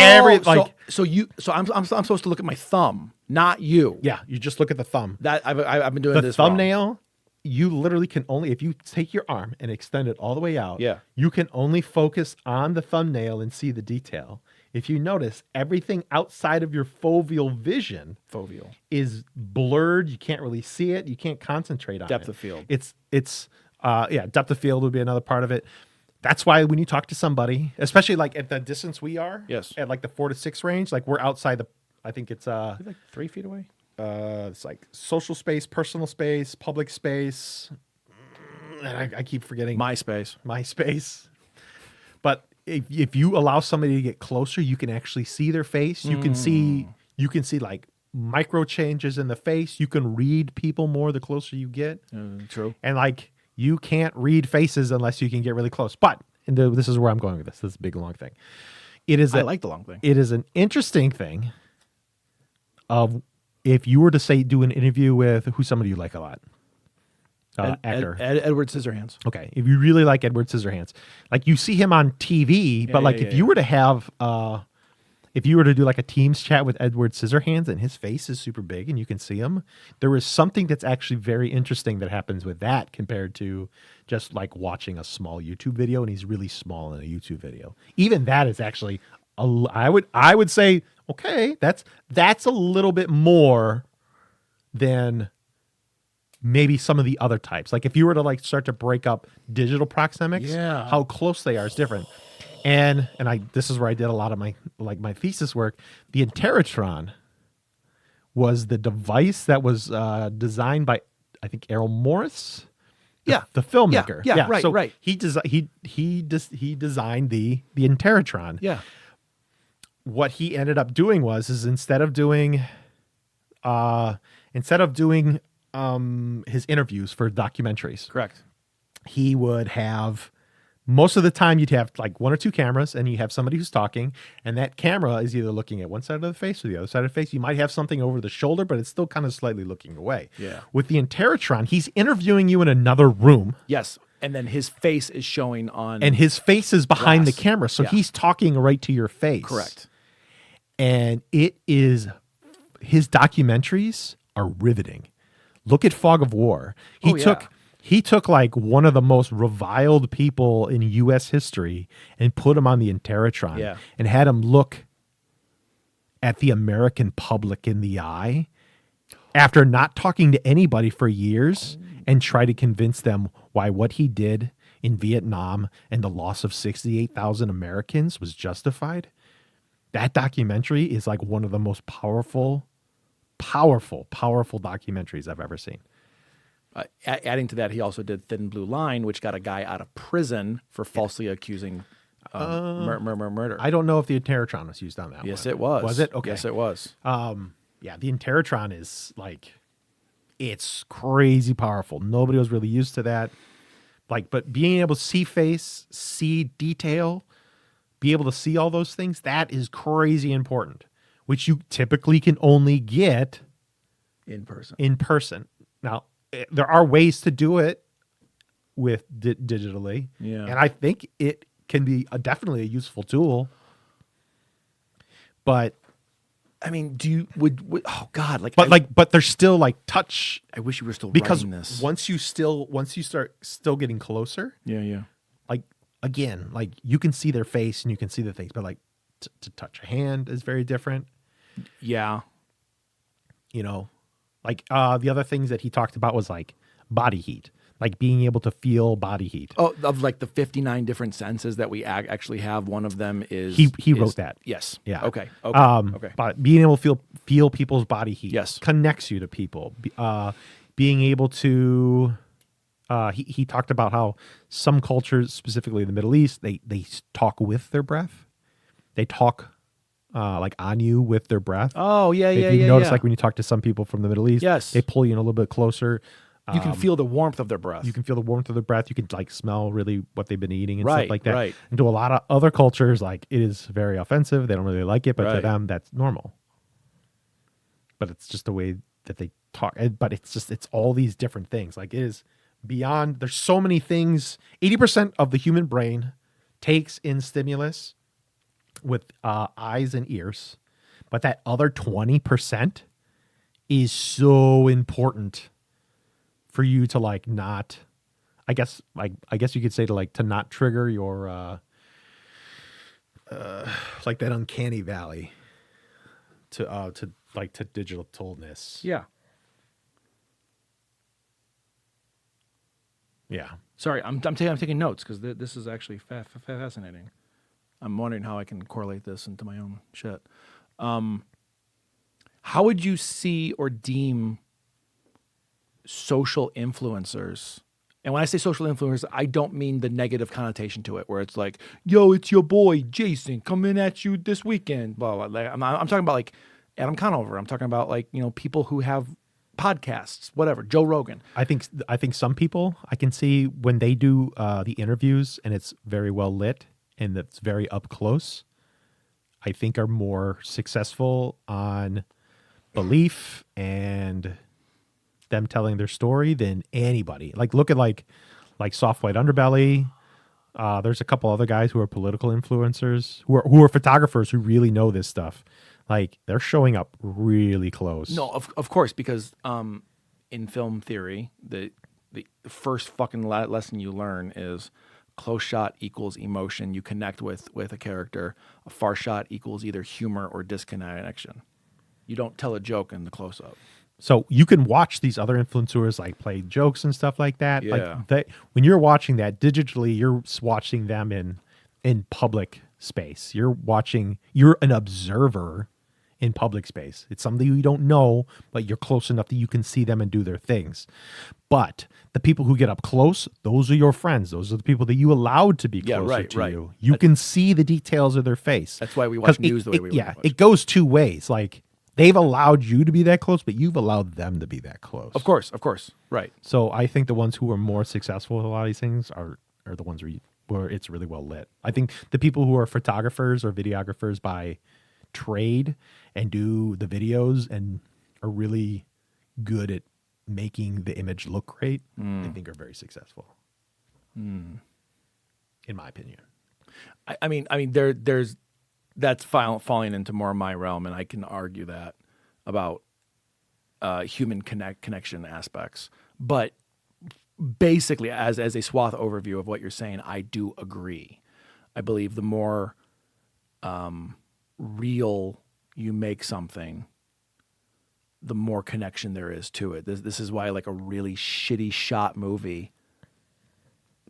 So I'm supposed to look at my thumb, not you. yeah, you just look at the thumb. That I've been doing The this wrong. thumbnail, you literally can only, if you take your arm and extend it all the way out, Yeah. you can only focus on the thumbnail and see the detail. If you notice, everything outside of your foveal vision Foveal. is blurred. You can't really see it. You can't concentrate on Depth it. of field. It's depth of field would be another part of it. That's why when you talk to somebody, especially like at the distance we are, Yes. at like the 4 to 6 range, like we're outside the, I think it's Like 3 feet away. it's like social space, personal space, public space, and I keep forgetting MySpace. my space. But if you allow somebody to get closer, you can actually see their face. You can see like micro changes in the face. You can read people more the closer you get. True. And like you can't read faces unless you can get really close. But this is where I'm going with this. This is a big long thing. It is I like the long thing. It is an interesting thing of if you were to say do an interview with who's somebody you like a lot. Actor. Edward Scissorhands. Okay. If you really like Edward Scissorhands, like you see him on TV, but like if you were to have if you were to do like a Teams chat with Edward Scissorhands and his face is super big and you can see him, there is something that's actually very interesting that happens with that compared to just like watching a small YouTube video and he's really small in a YouTube video. Even that is actually I would say, okay, that's a little bit more than maybe some of the other types. Like if you were to like start to break up digital proxemics, Yeah. how close they are is different. And this is where I did a lot of my thesis work. The Interatron was the device that was designed by I think Errol Morris, the filmmaker. Yeah, right, so right. He designed the Interatron. Yeah. What he ended up doing is instead of doing his interviews for documentaries, Correct. he would have most of the time you'd have like 1 or 2 cameras and you have somebody who's talking and that camera is either looking at one side of the face or the other side of the face. You might have something over the shoulder, but it's still kind of slightly looking away. Yeah. With the Interatron, he's interviewing you in another room Yes. And then his face is showing on. and his face is behind Glass. the camera. So Yeah. he's talking right to your face. Correct. And his documentaries are riveting. Look at Fog of War. He took like one of the most reviled people in U.S. history and put him on the Interatron Yeah. and had him look at the American public in the eye after not talking to anybody for years and try to convince them why what he did in Vietnam and the loss of 68,000 Americans was justified. That documentary is like one of the most powerful documentaries I've ever seen. Adding to that, he also did Thin Blue Line, which got a guy out of prison for falsely accusing murder. I don't know if the Interatron was used on that one. Yes, it was. Was it? Okay. Yes, it was. Yeah, the Interatron is like, it's crazy powerful. Nobody was really used to that. Like, but being able to see face, see detail, be able to see all those things, that is crazy important, which you typically can only get In person. in person. Now, there are ways to do it with digitally. Yeah. And I think it can be definitely a useful tool. But I mean, would oh God, like, but there's still like touch I wish you were still because writing this. once you start still getting closer, Yeah. like again, like you can see their face and you can see the things, but like to touch a hand is very different. Yeah. You know, like the other things that he talked about was like body heat, like being able to feel body heat. Oh, of like the 59 different senses that we actually have, one of them is He wrote that. Yes. Yeah. Okay. Okay. But being able to feel people's body heat, Yes. connects you to people. Being able to, he talked about how some cultures, specifically in the Middle East, they talk with their breath. They talk like on you with their breath. Oh yeah, If you notice, like when you talk to some people from the Middle East, Yes. they pull you in a little bit closer. you can feel the warmth of their breath. You can feel the warmth of their breath. You can like smell really what they've been eating and Right, stuff like that. right. And to a lot of other cultures, like it is very offensive. They don't really like it, but to Right. them, that's normal. But it's just the way that they talk. But it's all these different things. Like it is beyond. There's so many things. 80% of the human brain takes in stimulus with eyes and ears, but that other 20% is so important for you to like not, I guess you could say to not trigger your like that uncanny valley to digital toldness. Yeah. Yeah. Sorry, I'm taking notes because this is actually fascinating. I'm wondering how I can correlate this into my own shit. How would you see or deem social influencers? And when I say social influencers, I don't mean the negative connotation to it, where it's like, "Yo, it's your boy Jason coming at you this weekend." Blah blah. Blah. I'm talking about like Adam Conover. I'm talking about like people who have podcasts, whatever. Joe Rogan. I think some people I can see when they do the interviews and it's very well lit and it's very up close, I think are more successful on belief and them telling their story than anybody. Like look at like Soft White Underbelly. There's a couple other guys who are political influencers who are photographers who really know this stuff. Like they're showing up really close. No, of course, because in film theory, the first fucking lesson you learn is close shot equals emotion. You connect with a character. A far shot equals either humor or disconnection. You don't tell a joke in the close up. So you can watch these other influencers like play jokes and stuff like that. Yeah. Like when you're watching that digitally, you're watching them in public space. You're an observer in public space. It's something you don't know, but you're close enough that you can see them and do their things. But the people who get up close, those are your friends. Those are the people that you allowed to be closer to you. You can see the details of their face. That's why we watch news the way we watch. Yeah, it goes two ways. Like they've allowed you to be that close, but you've allowed them to be that close. Of course. Right. So I think the ones who are more successful with a lot of these things are the ones where it's really well lit. I think the people who are photographers or videographers by trade and do the videos and are really good at making the image look great, I think are very successful. In my opinion. I mean, there's that's falling into more of my realm, and I can argue that about human connection aspects. But basically, as a swath overview of what you're saying, I do agree. I believe the more real you make something, the more connection there is to it. This is why like a really shitty shot movie.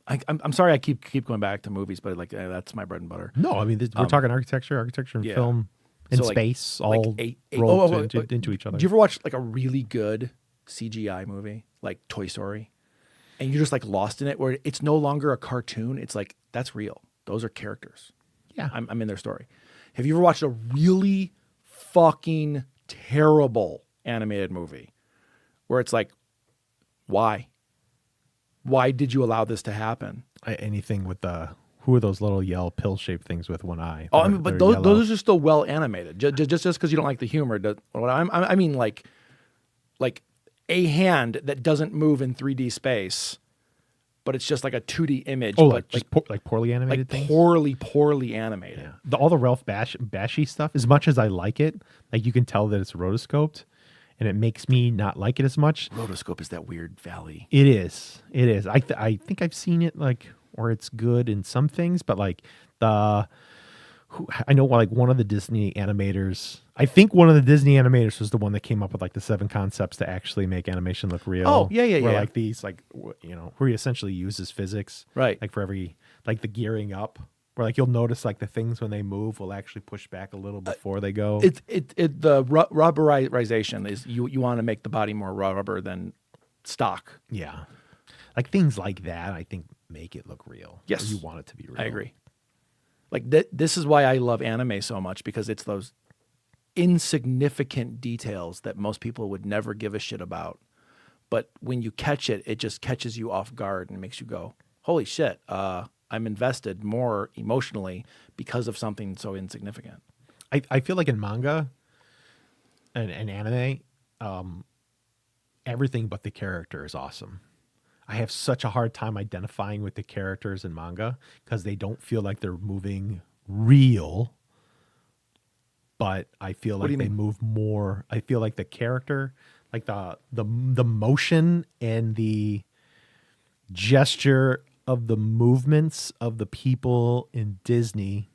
I'm sorry I keep going back to movies, but like that's my bread and butter. No, I mean we're talking architecture and yeah. film and So, like- space like all rolled into each other. Do you ever watch like a really good CGI movie like Toy Story, and you're just like lost in it, where it's no longer a cartoon? It's like that's real. Those are characters. Yeah. I'm in their story. Have you ever watched a really fucking terrible animated movie where it's like, why? Why did you allow this to happen? Anything with who are those little yellow pill-shaped things with one eye? Oh, I mean, but those are still well animated. Just because you don't like the humor, I mean, like a hand that doesn't move in 3D space, but it's just like a 2D image. Oh, but like poorly animated things? poorly animated. Yeah. All the Ralph Bakshi stuff, as much as I like it, like you can tell that it's rotoscoped, and it makes me not like it as much. Rotoscope is that weird valley. It is. I think I've seen it like where it's good in some things, but like I know like one of the Disney animators. I think one of the Disney animators was the one that came up with like the 7 concepts to actually make animation look real. Oh, yeah. Where like these like where he essentially uses physics, Right. Like for every like the gearing up, where like you'll notice like the things when they move will actually push back a little before they go. The rubberization is you want to make the body more rubber than stock. Yeah, like things like that. I think make it look real. Yes, or you want it to be real. I agree. Like this is why I love anime so much, because it's those insignificant details that most people would never give a shit about. But when you catch it, it just catches you off guard and makes you go, holy shit, I'm invested more emotionally because of something so insignificant. I feel like in manga and anime, everything but the character is awesome. I have such a hard time identifying with the characters in manga because they don't feel like they're moving real. But I feel like they move more. I feel like the character, like the motion and the gesture of the movements of the people in Disney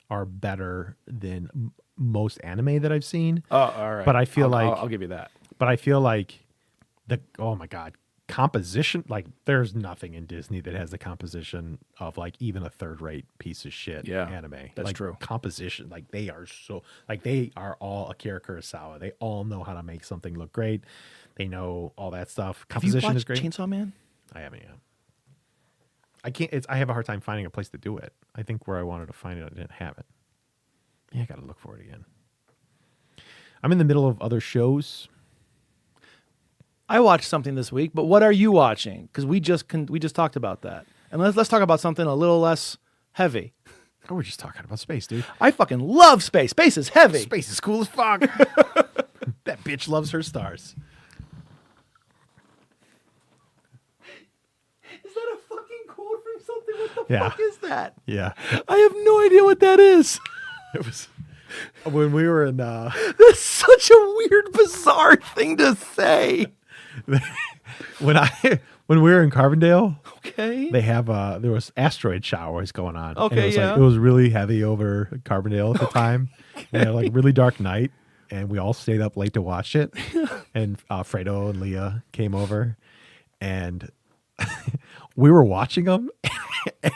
are better than most anime that I've seen. Oh, all right. But I feel I'll give you that. But I feel like oh my God, composition, like there's nothing in Disney that has the composition of like even a third-rate piece of shit anime. That's like, true. Composition, like they are all Akira Kurosawa. They all know how to make something look great. They know all that stuff. Composition is great. Chainsaw Man? I haven't yet. I can't. I have a hard time finding a place to do it. I think where I wanted to find it, I didn't have it. Yeah, I got to look for it again. I'm in the middle of other shows. I watched something this week, but what are you watching? Because we just talked about that, and let's talk about something a little less heavy. Oh, we're just talking about space, dude. I fucking love space. Space is heavy. Space is cool as fuck. That bitch loves her stars. Is that a fucking quote from something? What the Yeah. fuck is that? Yeah. I have no idea what that is. It was when we were in That's such a weird, bizarre thing to say. when we were in Carbondale, Okay. they have there was asteroid showers going on. And Okay, it was yeah. like, it was really heavy over Carbondale at the time. We had like really dark night, and we all stayed up late to watch it. And Fredo and Leah came over, and we were watching them,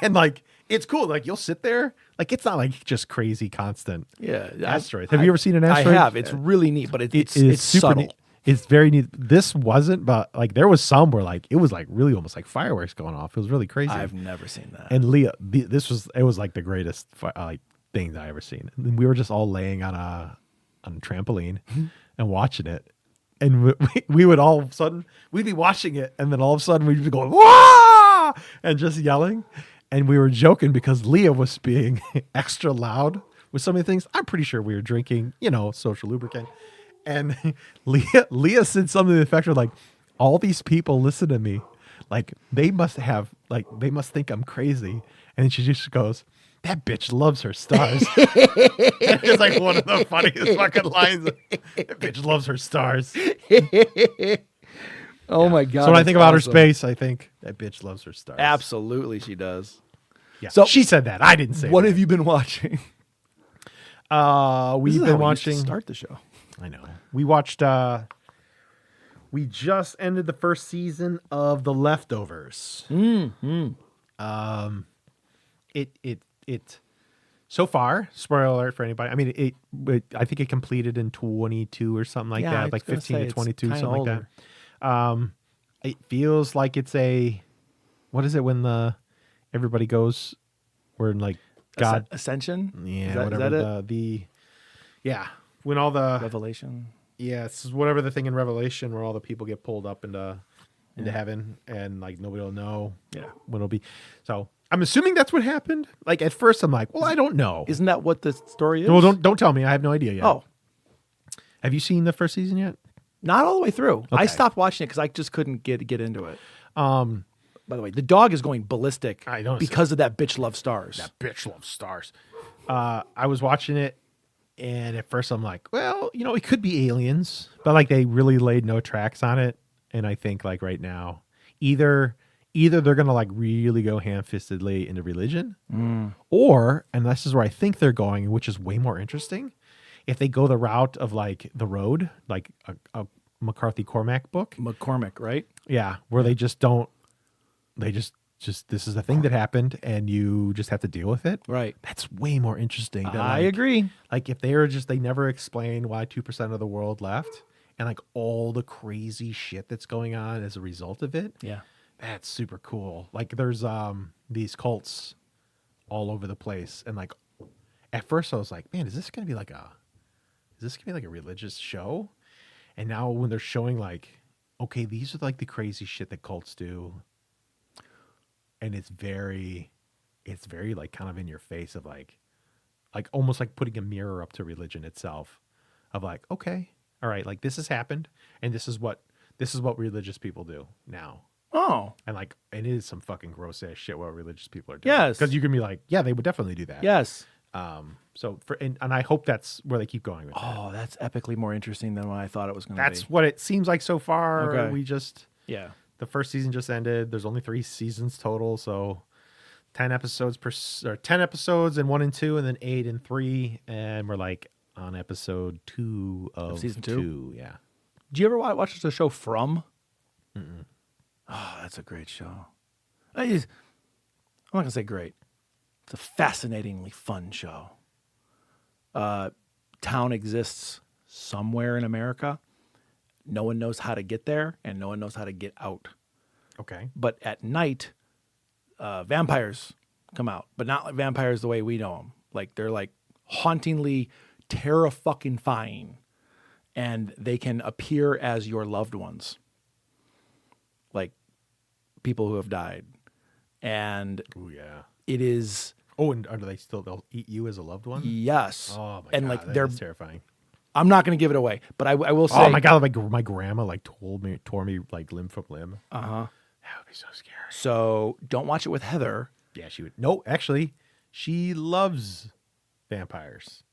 and like it's cool. Like you'll sit there, like it's not like just crazy constant. Yeah. Asteroids. Have you ever seen an asteroid? I have. It's really neat, but it's is super subtle. neat. It's very neat. This wasn't, but like there was some where like it was like really almost like fireworks going off. It was really crazy. I've never seen that. And Leah, it was like the greatest like thing that I ever seen. And we were just all laying on a trampoline and watching it. And we would all of a sudden we'd be watching it, and then all of a sudden we'd be going "Wah!" and just yelling. And we were joking because Leah was being extra loud with some of the things. I'm pretty sure we were drinking, social lubricant. And Leah said something to the effect of like, all these people listen to me. Like they must think I'm crazy. And then she just goes, that bitch loves her stars. It's like one of the funniest fucking lines. That bitch loves her stars. Oh my God. So when I that's think about her awesome. space, I think that bitch loves her stars. Absolutely, she does. Yeah. So- she said that. I didn't say What that. have you been watching? We've This is been how we used to watching. start the show. I know. We watched. We just ended the first season of The Leftovers. It. So far, spoiler alert for anybody. I mean, I think it completed in 22 or something like Yeah, I that, was like gonna 15 say, to it's 22, kinda something older. like that. It feels like it's a. What is it when everybody goes? We're in like God. Ascension? Yeah, Is that whatever it? yeah, when all the Revelation. yeah, it's whatever the thing in Revelation where all the people get pulled up into heaven, and like nobody will know when it'll be. So I'm assuming that's what happened. Like at first I'm like, well, I don't know. Isn't that what the story is? Well, don't tell me. I have no idea yet. Oh, Have you seen the first season yet? not all the way through. I Okay. stopped watching it because I just couldn't get into it. By the way, the dog is going ballistic I noticed because of that bitch love stars. That bitch loves stars. I was watching it, and at first I'm like, well, it could be aliens, but like they really laid no tracks on it. And I think like right now, either they're gonna like really go ham-fistedly into religion, or, and this is where I think they're going, which is way more interesting, if they go the route of like The Road, like a McCarthy Cormack book, McCormick, right? yeah, where they just don't, they just this is the thing that happened, and you just have to deal with it. Right. That's way more interesting. Than I like, agree. Like if they never explain why 2% of the world left, and like all the crazy shit that's going on as a result of it. Yeah. That's super cool. Like there's these cults all over the place, and like at first I was like, man, is this gonna be like a religious show? And now when they're showing like, okay, these are like the crazy shit that cults do, and it's very like kind of in your face of like almost like putting a mirror up to religion itself, of like, okay, all right, like this has happened, and this is what religious people do now. Oh, And like, it is some fucking gross ass shit what religious people are doing. Yes. Because you can be like, yeah, they would definitely do that. yes. So and I hope that's where they keep going with that. Oh, that's epically more interesting than what I thought it was going to be. That's what it seems like so far. Okay. The first season just ended. There's only 3 seasons total, so 10 episodes or 10 episodes in 1 and 2, and then 8 and 3, and we're like on episode 2 of season 2? 2. Yeah. Do you ever watch the show From? Oh, that's a great show. I'm not going to say great. It's a fascinatingly fun show. Town exists somewhere in America. No one knows how to get there, and no one knows how to get out. Okay. But at night, vampires come out, but not like vampires the way we know them. Like they're like hauntingly terrifying, and they can appear as your loved ones, like people who have died. And Oh yeah. it is Oh, and are they still? They'll eat you as a loved one. yes, Oh my and god, like that they're. is terrifying. I'm not going to give it away, but I will say. Oh my god, my grandma like tore me like limb from limb. Uh huh. That would be so scary. So don't watch it with Heather. Yeah, she would. No, actually, she loves vampires.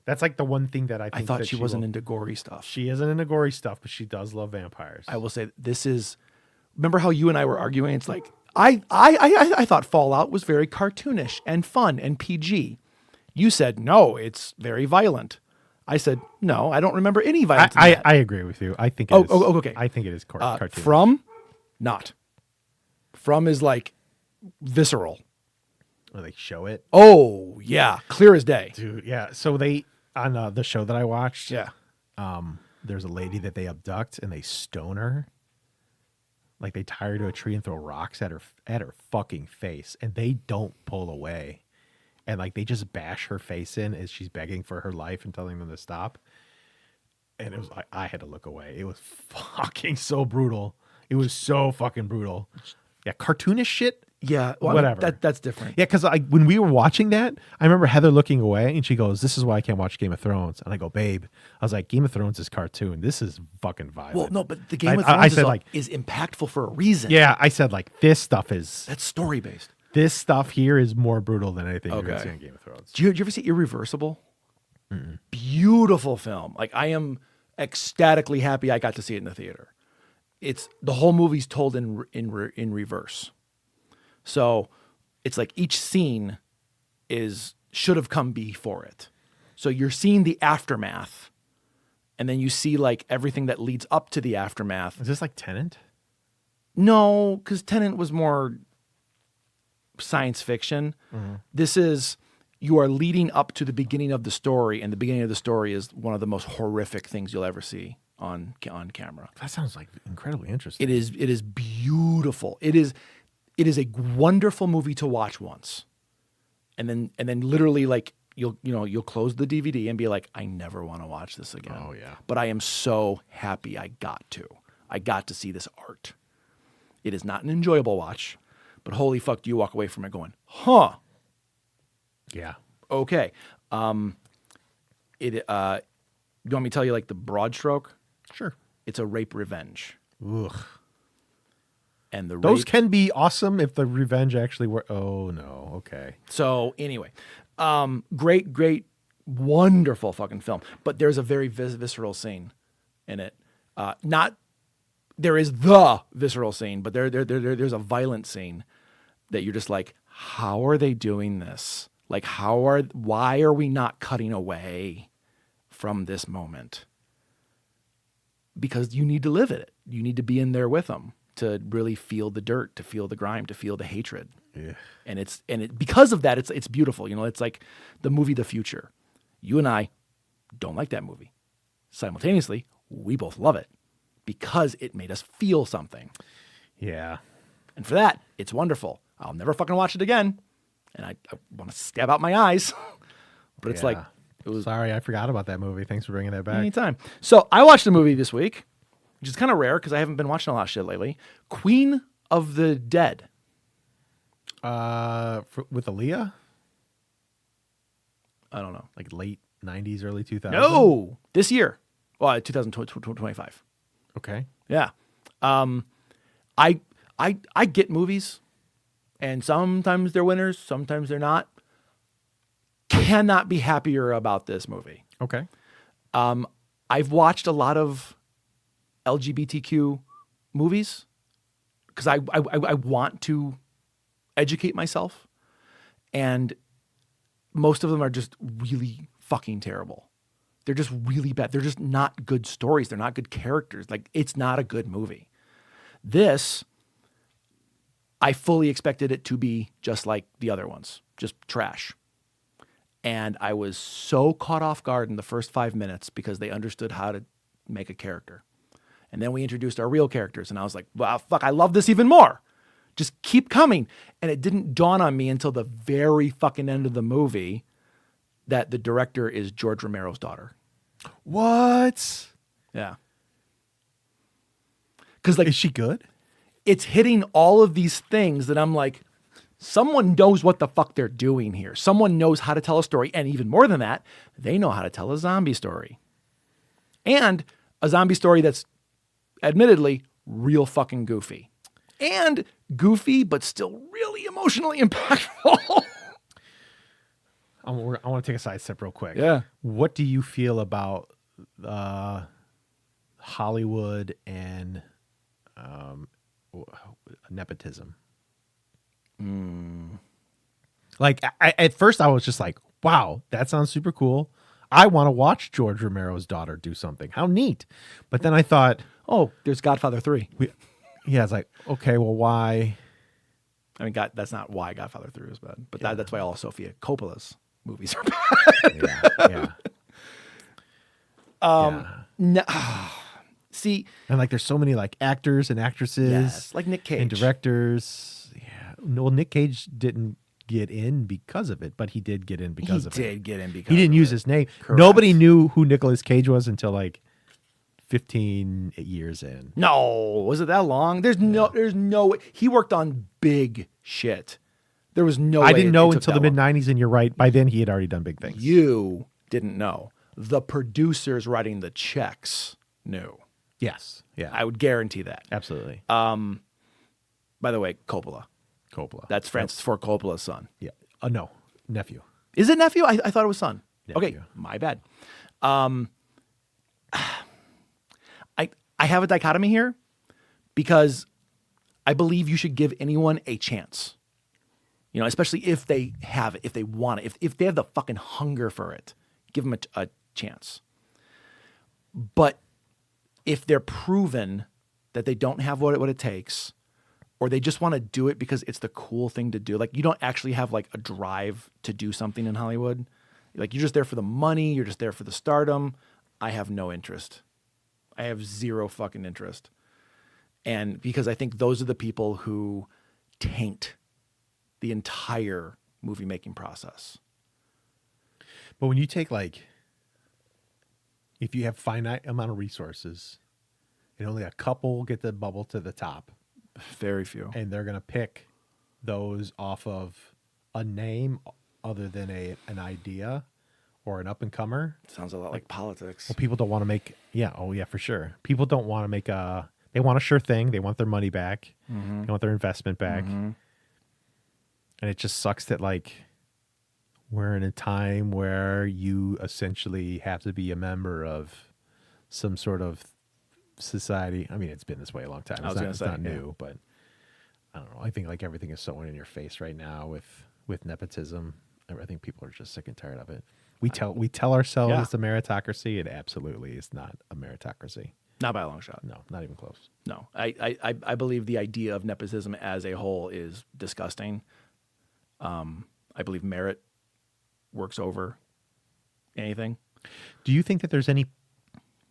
That's like the one thing that I think I thought that she wasn't will- into gory stuff. She isn't into gory stuff, but she does love vampires. I will say this is. Remember how you and I were arguing? It's like I thought Fallout was very cartoonish and fun and PG. You said no, it's very violent. I said no, I don't remember any violence. in that. I agree with you. I think. Okay. I think it is cartoon. From, not. From is like visceral. Or they show it, Oh yeah, clear as day. dude. Yeah. So they on the show that I watched. Yeah. There's a lady that they abduct and they stone her. Like they tie her to a tree and throw rocks at her fucking face, and they don't pull away, and like they just bash her face in as she's begging for her life and telling them to stop. And it was I had to look away. It was fucking so brutal. It was so fucking brutal. Yeah, cartoonish shit. Yeah. Well, Whatever. That's different. Yeah, because when we were watching that, I remember Heather looking away and she goes, "This is why I can't watch Game of Thrones." And I go, "Babe," I was like, "Game of Thrones is cartoon. This is fucking violent." Well, no, but the Game of I Thrones said, like, is impactful for a reason. yeah, I said like this stuff is That's story based. this stuff here is more brutal than anything you're gonna Okay. see on Game of Thrones. Did you ever see Irreversible? Beautiful film. Like I am ecstatically happy I got to see it in the theater. It's the whole movie's told in reverse. So it's like each scene should have come before it. So you're seeing the aftermath, and then you see like everything that leads up to the aftermath. Is this like Tenant? No, because Tenet was more science fiction. This is you are leading up to the beginning of the story, and the beginning of the story is one of the most horrific things you'll ever see on camera. That sounds like incredibly interesting. It is beautiful. It is a wonderful movie to watch once, and then literally like you'll close the DVD and be like, I never want to watch this again. Oh, yeah. But I am so happy I got to see this art. It is not an enjoyable watch, but holy fuck, do you walk away from it going, huh? Yeah. Okay. You want me to tell you like the broad stroke? Sure. It's a rape revenge. Ugh. And the Those rape, can be awesome if the revenge actually were. Oh no. Okay. so anyway, great, wonderful fucking film. But there's a very visceral scene in it. There is the visceral scene, but there's a violent scene that you're just like, how are they doing this? Like, why are we not cutting away from this moment? Because you need to live it. You need to be in there with them to really feel the dirt, to feel the grime, to feel the hatred. Yeah. And because of that, it's beautiful. You know, it's like the movie The Future. You and I don't like that movie. Simultaneously, we both love it because it made us feel something. Yeah. And for that, it's wonderful. I'll never fucking watch it again. And I want to stab out my eyes. But it's like, Yeah. it was Sorry, I forgot about that movie. Thanks for bringing that back. anytime. So I watched a movie this week, which is kind of rare because I haven't been watching a lot of shit lately. Queen of the Dead. With Aaliyah, I don't know. like late '90s, early 2000s. No, this year. Well, 2025. Okay. Yeah. I get movies, and sometimes they're winners, sometimes they're not. Cannot be happier about this movie. Okay. I've watched a lot of LGBTQ movies because I want to educate myself, and most of them are just really fucking terrible. They're just really bad. They're just not good stories. They're not good characters. Like, it's not a good movie. This I fully expected it to be just like the other ones, just trash. And I was so caught off guard in the first 5 minutes because they understood how to make a character. And then we introduced our real characters, and I was like, wow, fuck, I love this even more. Just keep coming. And it didn't dawn on me until the very fucking end of the movie that the director is George Romero's daughter. What? Yeah. Because, like, Is she good? it's hitting all of these things that I'm like, someone knows what the fuck they're doing here. Someone knows how to tell a story. And even more than that, they know how to tell a zombie story. And a zombie story that's admittedly real fucking goofy. And goofy, but still really emotionally impactful. I want to take a side step real quick. Yeah. What do you feel about Hollywood and nepotism? Like, at first I was just like, wow, that sounds super cool. I want to watch George Romero's daughter do something. How neat. But then I thought, Oh, there's Godfather 3. yeah, it's like, okay, well, why? I mean, that's not why Godfather 3 was bad. But that's why all Sofia Coppola's movies are bad. Yeah. No, see, And like, there's so many like actors and actresses, yes, like Nick Cage. and directors. Yeah. Well, Nick Cage didn't get in because of it, but he did get in because of it. He did get in because He didn't of use it. his name. Correct. Nobody knew who Nicolas Cage was until like 15 years in. No, was it that long? There's no way. He worked on big shit. There was no way I didn't it know took until the that mid long. 90s, and you're right. By then, he had already done big things. You didn't know. The producers writing the checks knew. Yes. Yeah. I would guarantee that. Absolutely. By the way, Coppola. Coppola. That's Francis Ford Coppola's son. Yeah. No, nephew. Is it nephew? I thought it was son. Okay, Nephew. my bad. I have a dichotomy here because I believe you should give anyone a chance. You know, especially if they have it, if they want it, if they have the fucking hunger for it, give them a chance. But if they're proven that they don't have what it takes, or they just want to do it because it's the cool thing to do, like you don't actually have like a drive to do something in Hollywood, like you're just there for the money, you're just there for the stardom. I have no interest. I have zero fucking interest. And because I think those are the people who taint the entire movie making process. But when you take like, if you have finite amount of resources and only a couple get the bubble to the top, Very few. and they're going to pick those off of a name other than an idea or an up and comer. Sounds a lot like politics. Well, people don't want to make, for sure. People don't want to make they want a sure thing. They want their money back. Mm-hmm. They want their investment back. And it just sucks that like we're in a time where you essentially have to be a member of some sort of society. I mean, it's been this way a long time. It's not new, but I don't know. I think like everything is so in your face right now with nepotism. I think people are just sick and tired of it. We tell ourselves Yeah. it's a meritocracy. It absolutely is not a meritocracy. Not by a long shot. No, not even close. No. I believe the idea of nepotism as a whole is disgusting. I believe merit works over anything. Do you think that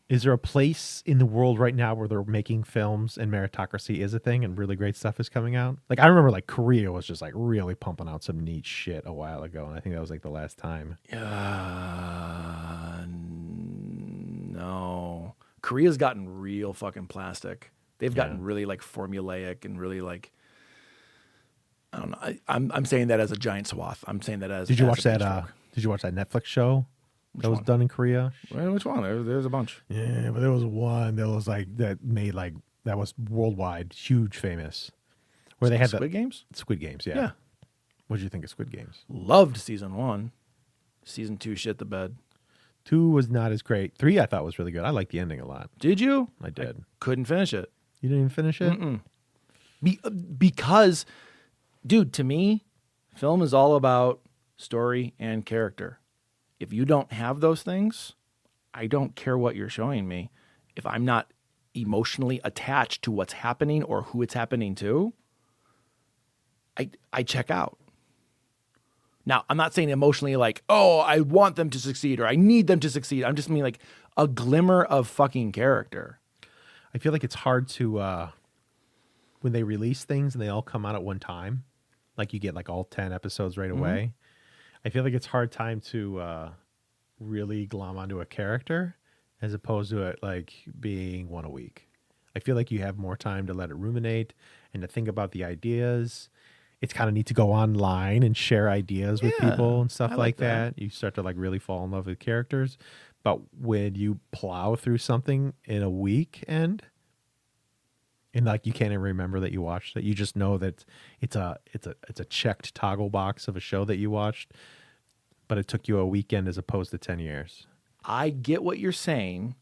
is there a place in the world right now where they're making films and meritocracy is a thing and really great stuff is coming out? Like I remember like Korea was just like really pumping out some neat shit a while ago. And I think that was like the last time. No. Korea's gotten real fucking plastic. They've gotten really like formulaic and really like, I don't know. I'm saying that as a giant swath. I'm saying that as. Did you as watch a big that? stroke. Did you watch that Netflix show that was one? done in Korea? Well, which one? There's a bunch. Yeah, but there was one that was like that was worldwide, huge, famous, where they had Squid Games? Squid Games. Yeah. Yeah. What did you think of Squid Games? Loved season 1. Season 2 shit the bed. 2 was not as great. 3 I thought was really good. I liked the ending a lot. Did you? I did. Couldn't finish it. You didn't even finish it? Because, dude, to me, film is all about story and character. If you don't have those things, I don't care what you're showing me. If I'm not emotionally attached to what's happening or who it's happening to, I check out. Now, I'm not saying emotionally like, oh, I want them to succeed or I need them to succeed. I'm just meaning like a glimmer of fucking character. I feel like it's hard to when they release things and they all come out at one time, like you get like all 10 episodes right away. I feel like it's hard time to really glom onto a character as opposed to it like being one a week. I feel like you have more time to let it ruminate and to think about the ideas. It's kind of neat to go online and share ideas with people and stuff I like like that. that. You start to like really fall in love with characters. But when you plow through something in a weekend and like you can't even remember that you watched it, you just know that it's a checked toggle box of a show that you watched, but it took you a weekend as opposed to 10 years. I get what you're saying,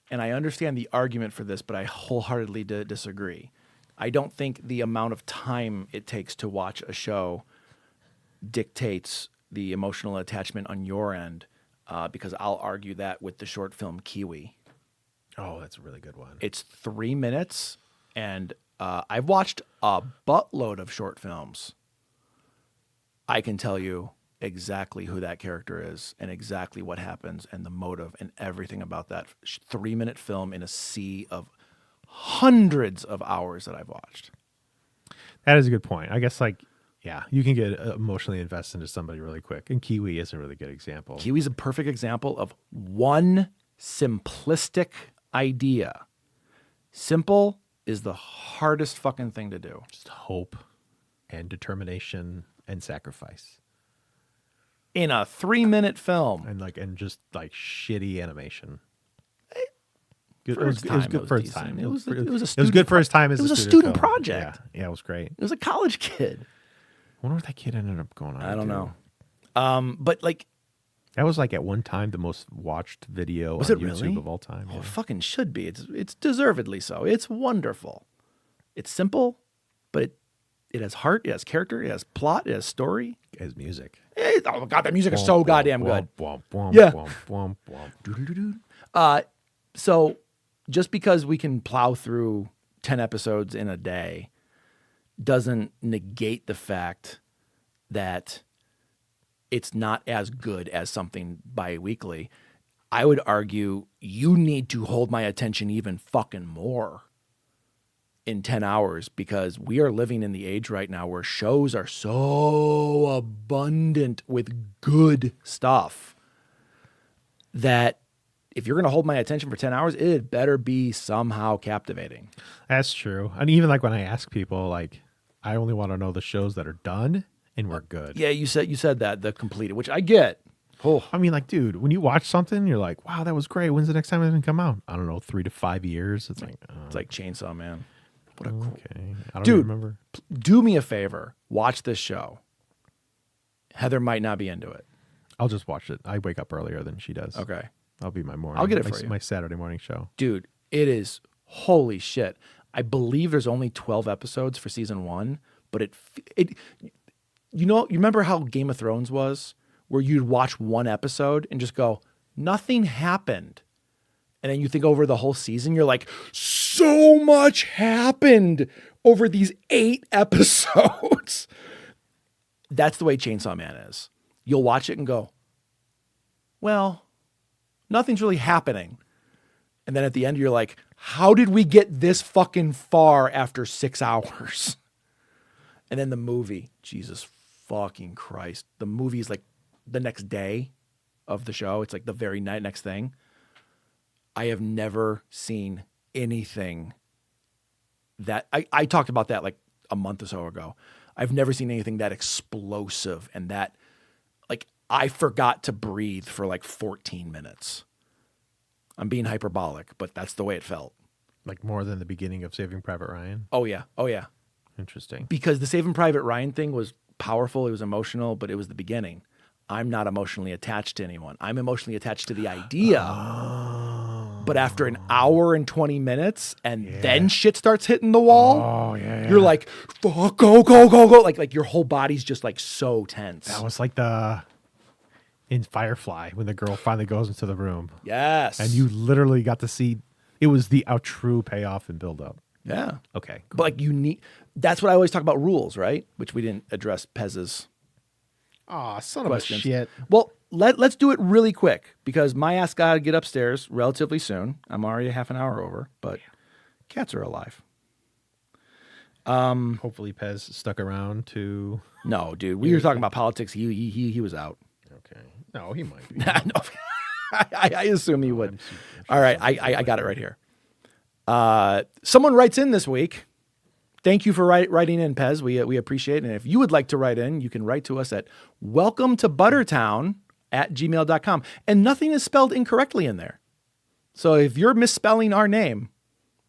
and I understand the argument for this, but I wholeheartedly disagree. I don't think the amount of time it takes to watch a show dictates the emotional attachment on your end, because I'll argue that with the short film Kiwi. Oh, that's a really good one. It's 3 minutes, and I've watched a buttload of short films. I can tell you exactly who that character is and exactly what happens and the motive and everything about that 3-minute film in a sea of hundreds of hours that I've watched. That is a good point. I guess like, yeah, you can get emotionally invested into somebody really quick. And Kiwi is a really good example. Kiwi's a perfect example of one simplistic idea. Simple is the hardest fucking thing to do. Just hope and determination and sacrifice. In a 3-minute film. And just like shitty animation. Good, For it was its time, good it for was its time. decent. It was a it was student good for its time as it was a student student film. project. Yeah, it was great. It was a college kid. I wonder what that kid ended up going on. I don't to. know. But like, That was like at one time the most watched video was on it YouTube really? of all time. Oh, Yeah. it fucking should be. It's deservedly so. It's wonderful. It's simple, but it has heart, it has character, it has plot, it has story. As music. Oh god, that music is so goddamn good. Yeah. So just because we can plow through 10 episodes in a day doesn't negate the fact that it's not as good as something bi-weekly. I would argue you need to hold my attention even fucking more in 10 hours because we are living in the age right now where shows are so abundant with good stuff that if you're going to hold my attention for 10 hours, it better be somehow captivating. That's true. And even like when I ask people, like, I only want to know the shows that are done and were good. Yeah, you said that, the completed, which I get. Oh, I mean, like, dude, when you watch something, you're like, wow, that was great. When's the next time it's going to come out? I don't know, 3 to 5 years. It's like Chainsaw Man. What a cool. okay. I don't Dude, even remember. Do me a favor. Watch this show. Heather might not be into it. I'll just watch it. I wake up earlier than she does. Okay. I'll be my morning. I'll get it for you. My Saturday morning show. Dude, it is holy shit. I believe there's only 12 episodes for season 1, but you remember how Game of Thrones was? Where you'd watch one episode and just go, nothing happened. And then you think over the whole season, you're like, so much happened over these 8 episodes. That's the way Chainsaw Man is. You'll watch it and go, well, nothing's really happening. And then at the end, you're like, how did we get this fucking far after 6 hours? And then the movie, Jesus fucking Christ. The movie is like the next day of the show. It's like the very next thing. I have never seen anything that I talked about that like a month or so ago. I've never seen anything that explosive and that like I forgot to breathe for like 14 minutes. I'm being hyperbolic, but that's the way it felt. Like more than the beginning of Saving Private Ryan. Oh yeah. Oh yeah. Interesting. Because the Saving Private Ryan thing was powerful. It was emotional, but it was the beginning. I'm not emotionally attached to anyone. I'm emotionally attached to the idea. But after an hour and 20 minutes and then shit starts hitting the wall, you're like, fuck, go. Like your whole body's just like so tense. That was like in Firefly when the girl finally goes into the room. Yes. And you literally got to see, it was the true payoff and build up. Yeah. Okay. But like you need, that's what I always talk about rules, right? Which we didn't address Pez's Aw, son questions. of a shit. Well, let's do it really quick because my ass got to get upstairs relatively soon. I'm already a half an hour over, but cats are alive. Hopefully Pez stuck around to. No, dude, we were talking about politics. He was out. Okay. No, he might be. No, I assume he would. All right, I got it right here. Someone writes in this week. Thank you for writing in, Pez. We appreciate it. And if you would like to write in, you can write to us at welcometobuttertown@gmail.com. And nothing is spelled incorrectly in there. So if you're misspelling our name,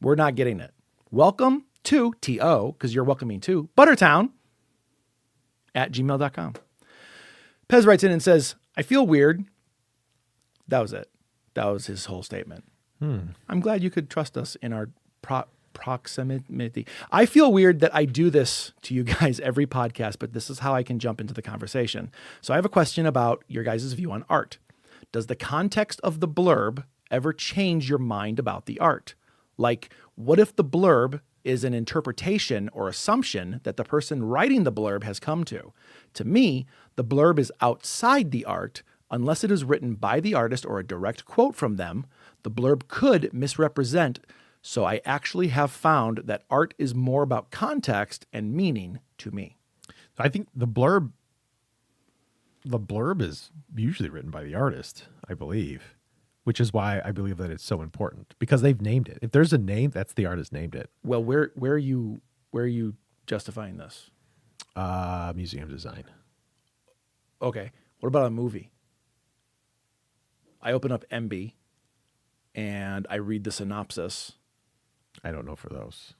we're not getting it. Welcome to T-O, because you're welcoming to buttertown@gmail.com. Pez writes in and says, I feel weird. That was it. That was his whole statement. I'm glad you could trust us in our proximity. I feel weird that I do this to you guys every podcast, but this is how I can jump into the conversation. So I have a question about your guys' view on art. Does the context of the blurb ever change your mind about the art? Like, what if the blurb is an interpretation or assumption that the person writing the blurb has come to? To me, the blurb is outside the art unless it is written by the artist or a direct quote from them. The blurb could misrepresent. So I actually have found that art is more about context and meaning to me. I think the blurb is usually written by the artist, I believe, which is why I believe that it's so important because they've named it. If there's a name, that's the artist named it. Well, where are you justifying this? Museum design. Okay. What about a movie? I open up MB and I read the synopsis. I don't know for those.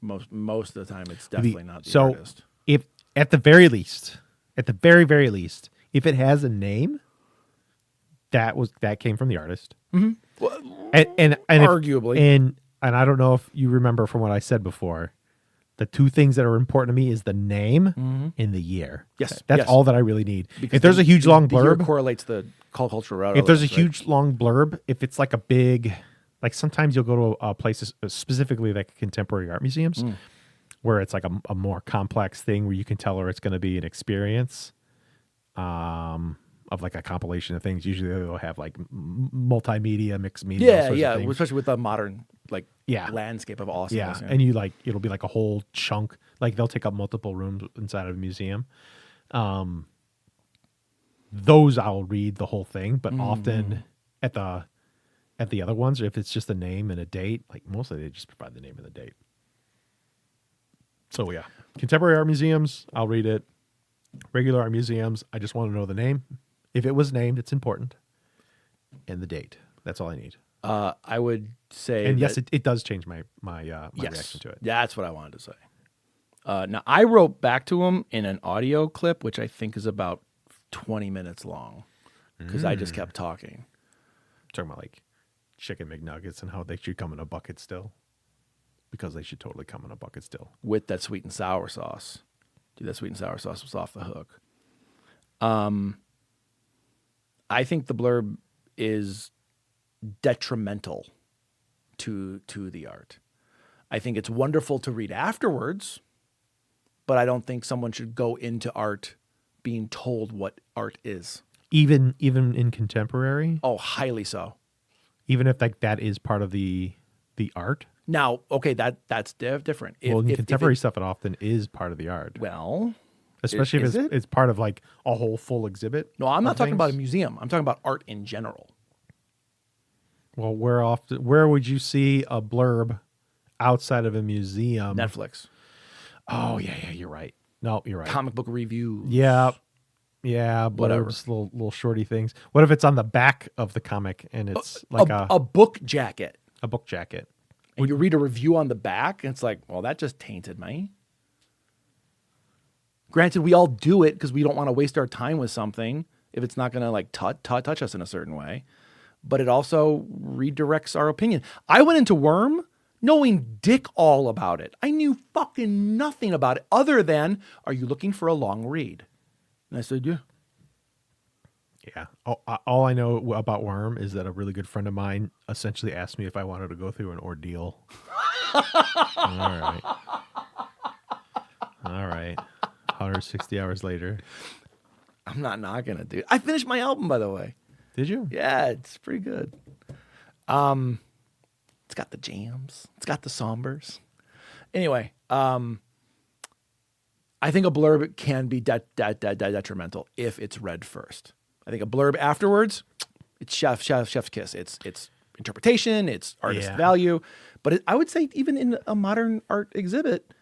Most of the time, it's definitely not the so artist. If at the very very least, if it has a name, that came from the artist. Mm-hmm. And Arguably. and I don't know if you remember from what I said before. The two things that are important to me is the name and the year. Yes, That's yes. all that I really need. Because if there's a huge long the year blurb, correlates the cultural relevance. if there's a right? huge long blurb, if it's like a big, like sometimes you'll go to places specifically like contemporary art museums, where it's like a more complex thing where you can tell her it's going to be an experience, of like a compilation of things. Usually they'll have like multimedia, mixed media. all sorts of things. especially with the modern Yeah. landscape of awesomeness. Yeah, and you like it'll be like a whole chunk. Like they'll take up multiple rooms inside of a museum. Those I'll read the whole thing, but often at the other ones, if it's just a name and a date, like mostly they just provide the name and the date. So yeah, contemporary art museums, I'll read it. Regular art museums, I just want to know the name. If it was named, it's important, and the date. That's all I need. I would say, And yes, that- it does change my yes, reaction to it. That's what I wanted to say. Now I wrote back to him in an audio clip, which I think is about 20 minutes long, because I just kept talking. Talking about like chicken McNuggets and how they should come in a bucket still, because they should totally come in a bucket still. With that sweet and sour sauce. Dude, that sweet and sour sauce was off the hook. I think the blurb is detrimental to the art. I think it's wonderful to read afterwards, but I don't think someone should go into art being told what art is. Even in contemporary, Oh, highly so. even if like that is part of the art. Now, okay, that's different. Well, in contemporary stuff, it often is part of the art, well, especially is if it? it's part of like a whole full exhibit. no, I'm not of talking about a things. museum. I'm talking about art in general. Well, where would you see a blurb outside of a museum? Netflix, Oh yeah, you're right. No, you're right. comic book reviews. Yeah, Whatever. blurbs, little shorty things. What if it's on the back of the comic and it's like a book jacket. a book jacket? And you read a review on the back, and it's like, well, that just tainted me. Granted, we all do it because we don't want to waste our time with something if it's not going to like touch us in a certain way. But it also redirects our opinion. I went into Worm knowing dick all about it. I knew fucking nothing about it other than, are you looking for a long read? And I said, yeah. Yeah. All I know about Worm is that a really good friend of mine essentially asked me if I wanted to go through an ordeal All right. All right. 160 hours later. I'm not gonna do it. I finished my album, by the way. Did you? Yeah, it's pretty good. It's got the jams. It's got the sombers. Anyway, I think a blurb can be detrimental if it's read first. I think a blurb afterwards, it's chef's kiss. It's interpretation, it's artist value. But I would say even in a modern art exhibit,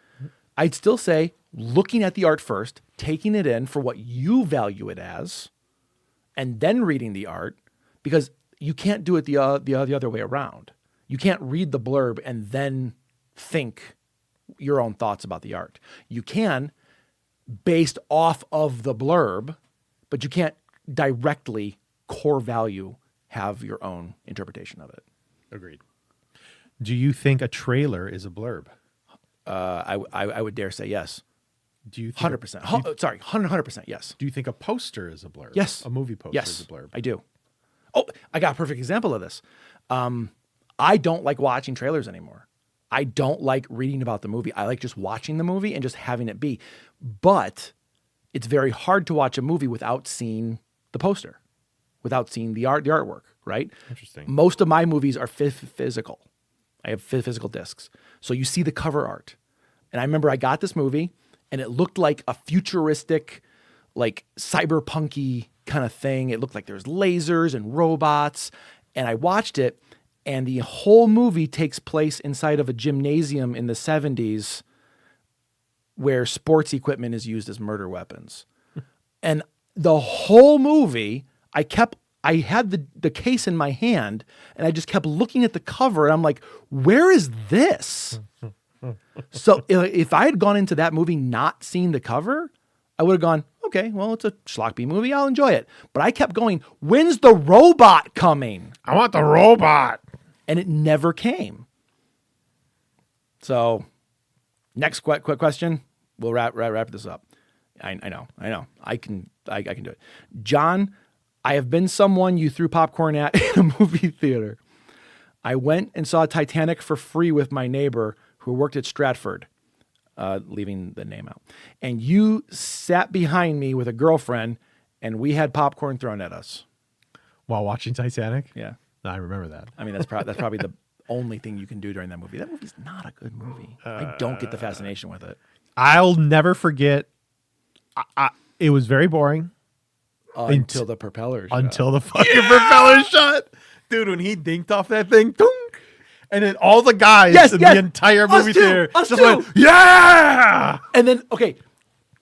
I'd still say looking at the art first, taking it in for what you value it as, and then reading the art, because you can't do it the other way around. You can't read the blurb and then think your own thoughts about the art. You can based off of the blurb, but you can't directly core value have your own interpretation of it. Agreed. Do you think a trailer is a blurb? I would dare say yes. Do you think 100%. Sorry, 100% yes. Do you think a poster is a blurb? Yes. A movie poster Yes, is a blurb. I do. Oh, I got a perfect example of this. I don't like watching trailers anymore. I don't like reading about the movie. I like just watching the movie and just having it be. But it's very hard to watch a movie without seeing the poster, without seeing the artwork, right? Interesting. Most of my movies are physical. I have physical discs. So you see the cover art. And I remember I got this movie and it looked like a futuristic, like cyberpunky kind of thing. It looked like there's lasers and robots. And I watched it, and the whole movie takes place inside of a gymnasium in the 70s where sports equipment is used as murder weapons. And the whole movie, I had the case in my hand, and I just kept looking at the cover, and I'm like, where is this? So if I had gone into that movie not seeing the cover, I would have gone, okay, well, it's a schlocky movie. I'll enjoy it. But I kept going, when's the robot coming? I want the robot. And it never came. So next quick question. We'll wrap this up. I know. I can do it. John, I have been someone you threw popcorn at in a movie theater. I went and saw Titanic for free with my neighbor who worked at Stratford, leaving the name out. And you sat behind me with a girlfriend, and we had popcorn thrown at us. While watching Titanic? Yeah. I remember that. I mean, that's probably the only thing you can do during that movie. That movie's not a good movie. I don't get the fascination with it. I'll never forget. It was very boring. Until the propellers. Until the fucking propeller shut. Dude, when he dinked off that thing, dunk, and then all the guys in the entire movie theater just went, yeah! And then, okay,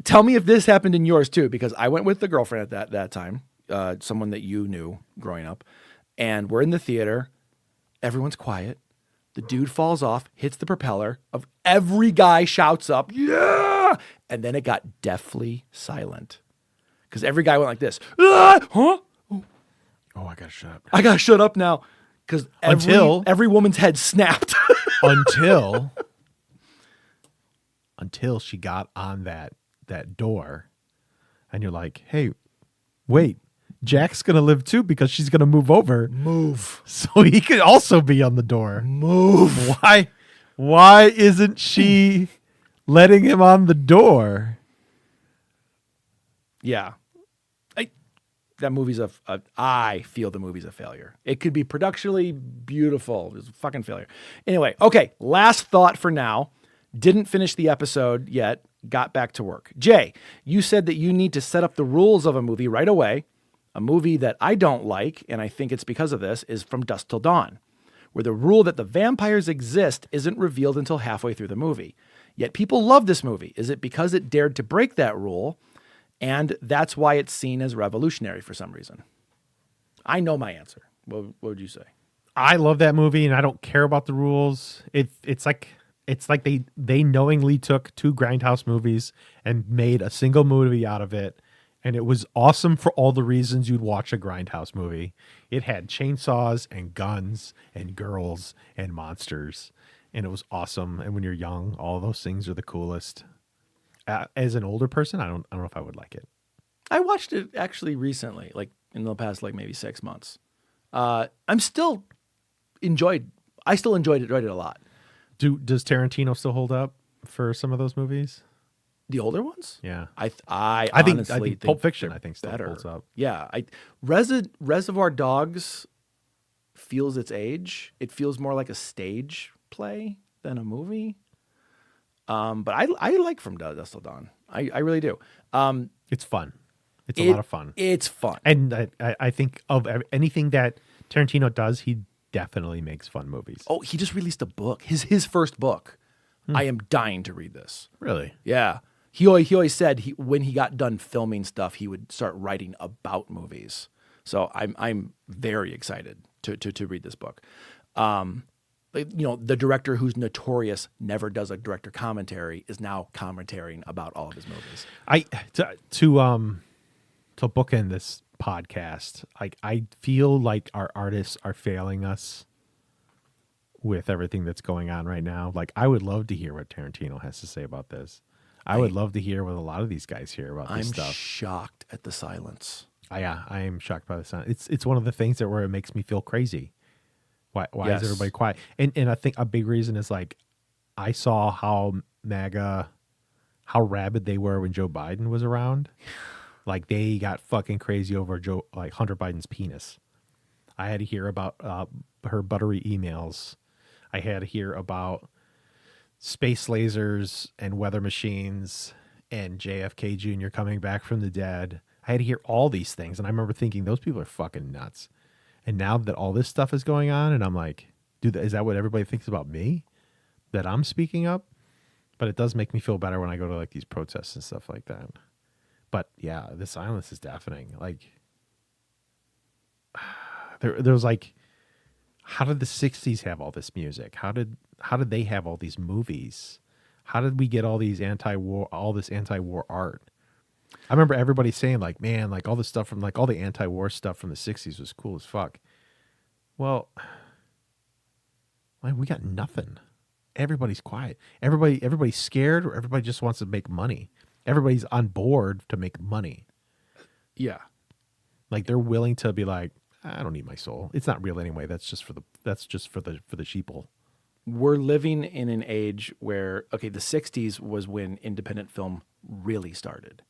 tell me if this happened in yours too, because I went with the girlfriend at that time, someone that you knew growing up, and we're in the theater. Everyone's quiet. The dude falls off, hits the propeller. Of every guy shouts up, yeah! And then it got deathly silent. Because every guy went like this. Ah! Huh? Oh, I gotta shut up. I gotta shut up now. Because every woman's head snapped. until she got on that door, and you're like, hey, wait, Jack's gonna live too because she's gonna move over. Move. So he could also be on the door. Move. Why isn't she letting him on the door? Yeah. That movie's I feel the movie's a failure. It could be productionally beautiful. It's a fucking failure. Anyway, okay, last thought for now. Didn't finish the episode yet. Got back to work. Jay, you said that you need to set up the rules of a movie right away. A movie that I don't like, and I think it's because of this, is From Dusk Till Dawn, where the rule that the vampires exist isn't revealed until halfway through the movie. Yet people love this movie. Is it because it dared to break that rule? And that's why it's seen as revolutionary for some reason. I know my answer. What would you say? I love that movie, and I don't care about the rules. It's like they knowingly took two Grindhouse movies and made a single movie out of it, and it was awesome for all the reasons you'd watch a Grindhouse movie. It had chainsaws and guns and girls and monsters, and it was awesome. And when you're young, all those things are the coolest. As an older person, I don't know if I would like it. I watched it actually recently, like in the past, like maybe 6 months. I still enjoyed it a lot. Does Tarantino still hold up for some of those movies? The older ones? Yeah. I I honestly think Pulp Fiction they're I think still better. holds up. Yeah, Reservoir Dogs feels its age. It feels more like a stage play than a movie. But I like From Dusk Till Dawn. I really do. It's fun. It's a lot of fun. It's fun. And I think of anything that Tarantino does, he definitely makes fun movies. Oh, he just released a book. His first book. I am dying to read this. Really? Yeah. He always said when he got done filming stuff, he would start writing about movies. So I'm very excited to read this book. The director who's notorious never does a director commentary is now commentating about all of his movies. To bookend this podcast, I feel like our artists are failing us with everything that's going on right now. Like, I would love to hear what Tarantino has to say about this. I would love to hear what a lot of these guys hear about this stuff. I'm shocked at the silence. I am shocked by the sound. It's one of the things where it makes me feel crazy. Why Yes. is everybody quiet? And I think a big reason is like I saw how rabid they were when Joe Biden was around. Like, they got fucking crazy over Hunter Biden's penis. I had to hear about her buttery emails. I had to hear about space lasers and weather machines and JFK Jr. coming back from the dead. I had to hear all these things, and I remember thinking, those people are fucking nuts. And now that all this stuff is going on, and I'm like, dude, is that what everybody thinks about me? That I'm speaking up? But it does make me feel better when I go to like these protests and stuff like that. But yeah, the silence is deafening. Like, there was like, how did the 60s have all this music? How did they have all these movies? How did we get all this anti-war art? I remember everybody saying like, man, like all this stuff from like all the anti-war stuff from the 60s was cool as fuck. Well, like, we got nothing. Everybody's quiet. Everybody's scared, or everybody just wants to make money. Everybody's on board to make money. Yeah. Like, they're willing to be like, I don't need my soul. It's not real anyway. That's just for the sheeple. We're living in an age where, okay, the 60s was when independent film really started.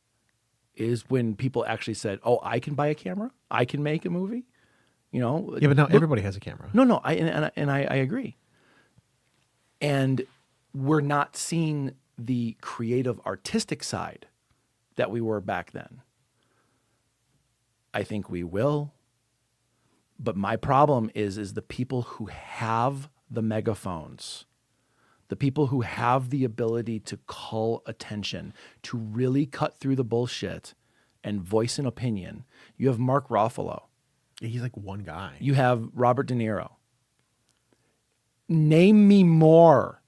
Is when people actually said, oh, I can buy a camera. I can make a movie. Yeah, but now everybody has a camera. No, I agree. And we're not seeing the creative artistic side that we were back then. I think we will. But my problem is the people who have the megaphones, the people who have the ability to call attention, to really cut through the bullshit and voice an opinion. You have Mark Ruffalo. He's like one guy. You have Robert De Niro. Name me more.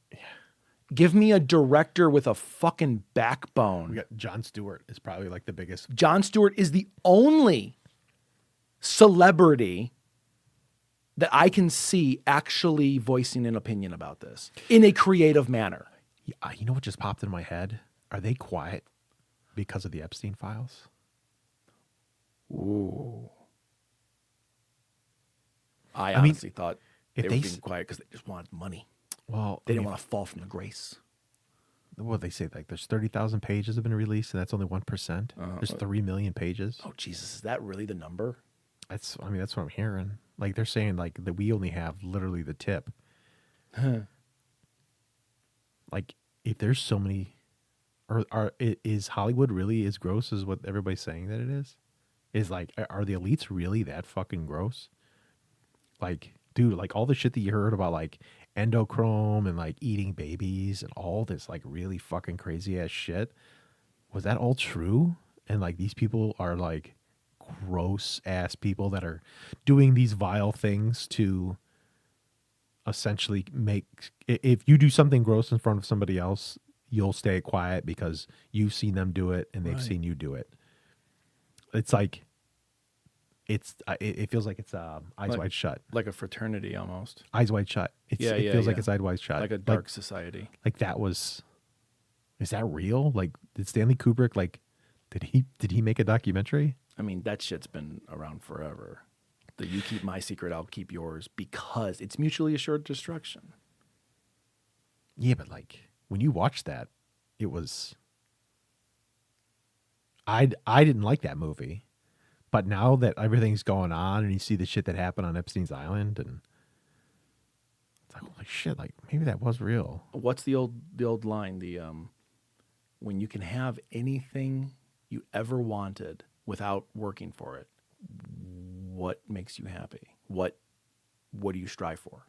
Give me a director with a fucking backbone. We got Jon Stewart is probably like the biggest. Jon Stewart is the only celebrity that I can see actually voicing an opinion about this in a creative manner. You know what just popped in my head? Are they quiet because of the Epstein files? Ooh. I honestly thought they were being quiet because they just wanted money. Well, They didn't want to fall from the grace. What they say, like there's 30,000 pages have been released, and that's only 1%. There's 3 million pages. Oh, Jesus, is that really the number? That's what I'm hearing. Like, they're saying like that we only have literally the tip. Like, if there's so many, is Hollywood really as gross as what everybody's saying that it is? Is like, are the elites really that fucking gross? Like, dude, like all the shit that you heard about like endochrome and like eating babies and all this like really fucking crazy ass shit, was that all true? And like these people are like gross ass people that are doing these vile things to essentially make, if you do something gross in front of somebody else, you'll stay quiet because you've seen them do it and they've seen you do it. It's like, it feels like it's eyes wide shut. Like a fraternity almost. Eyes wide shut. It feels like it's eyes wide shut. Like a dark society. Like is that real? Like, did Stanley Kubrick, like, did he make a documentary? I mean, that shit's been around forever. The you keep my secret, I'll keep yours, because it's mutually assured destruction. Yeah, but like when you watch that, it was. I didn't like that movie, but now that everything's going on and you see the shit that happened on Epstein's Island, and it's like holy shit, like maybe that was real. What's the old line? When you can have anything you ever wanted without working for it, what makes you happy? What do you strive for?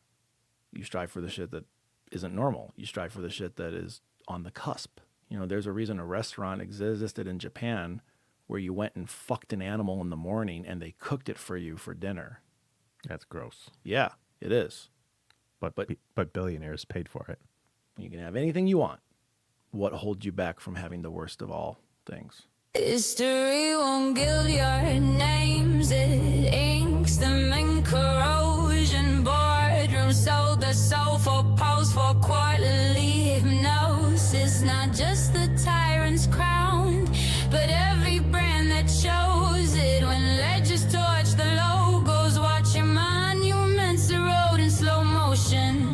You strive for the shit that isn't normal. You strive for the shit that is on the cusp. You know, there's a reason a restaurant existed in Japan where you went and fucked an animal in the morning and they cooked it for you for dinner. That's gross. Yeah, it is. But billionaires paid for it. You can have anything you want. What holds you back from having the worst of all things? History won't gild your names, it inks them in corrosion. Boardroom sold the soul for pose for quarterly hypnosis. Not just the tyrant's crown, but every brand that shows it. When legends torch the logos, watch your monuments erode in slow motion.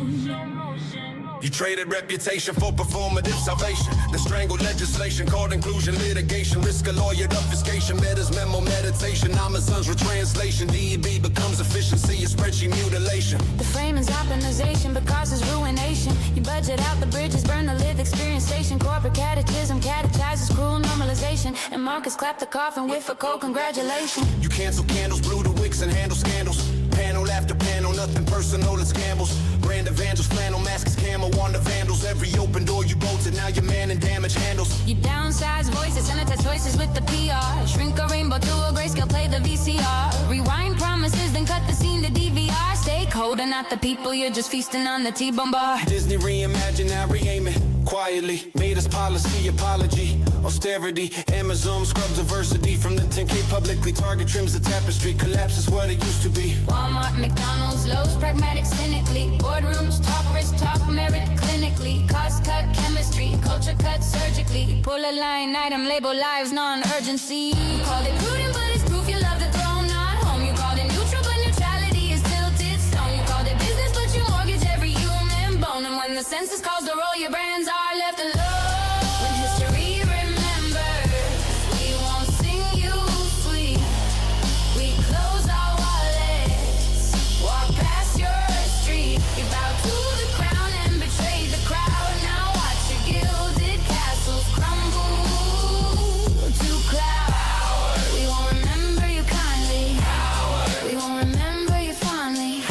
You traded reputation for performative salvation. The strangled legislation called inclusion litigation. Risk a lawyer obfuscation. Meta's memo meditation. Amazon's retranslation. DEB becomes efficiency. A spreadsheet mutilation. The framing's optimization but causes ruination. You budget out the bridges, burn the live experience station. Corporate catechism catechizes cruel normalization. And markets clap the coffin with a cold congratulation. You cancel candles, blew the wicks and handle scandals. Panel after panel, nothing personal, it's gambles. Brand evangels, flannel masks, camel on the vandals. Every open door you bolted, now you're man and damage handles. You downsize voices, sanitize choices with the PR. Shrink a rainbow to a grayscale, play the VCR. Rewind promises, then cut the scene to DVR. Stay cold and not the people, you're just feasting on the T-bone bar. Disney reimagined, now re-aiming quietly. Made us policy, apology, austerity. Amazon scrubs adversity from the 10K publicly. Target trims the tapestry, collapses what it used to be. Walmart, McDonald's, Lowe's, pragmatic cynically. Boardrooms, talk risk, talk merit clinically. Cost cut chemistry, culture cut surgically. Pull a line item, label lives, non-urgency. You called it prudent, but it's proof you love the throne, not home. You called it neutral, but neutrality is tilted stone. You called it business, but you mortgage every human bone. And when the census calls to roll, your brands are left alone. When history remembers, we won't sing you sweet. We close our wallets, walk past your street. You bow to the crown and betray the crowd. Now watch your gilded castles crumble to cloud. We won't remember you kindly. We won't remember you fondly.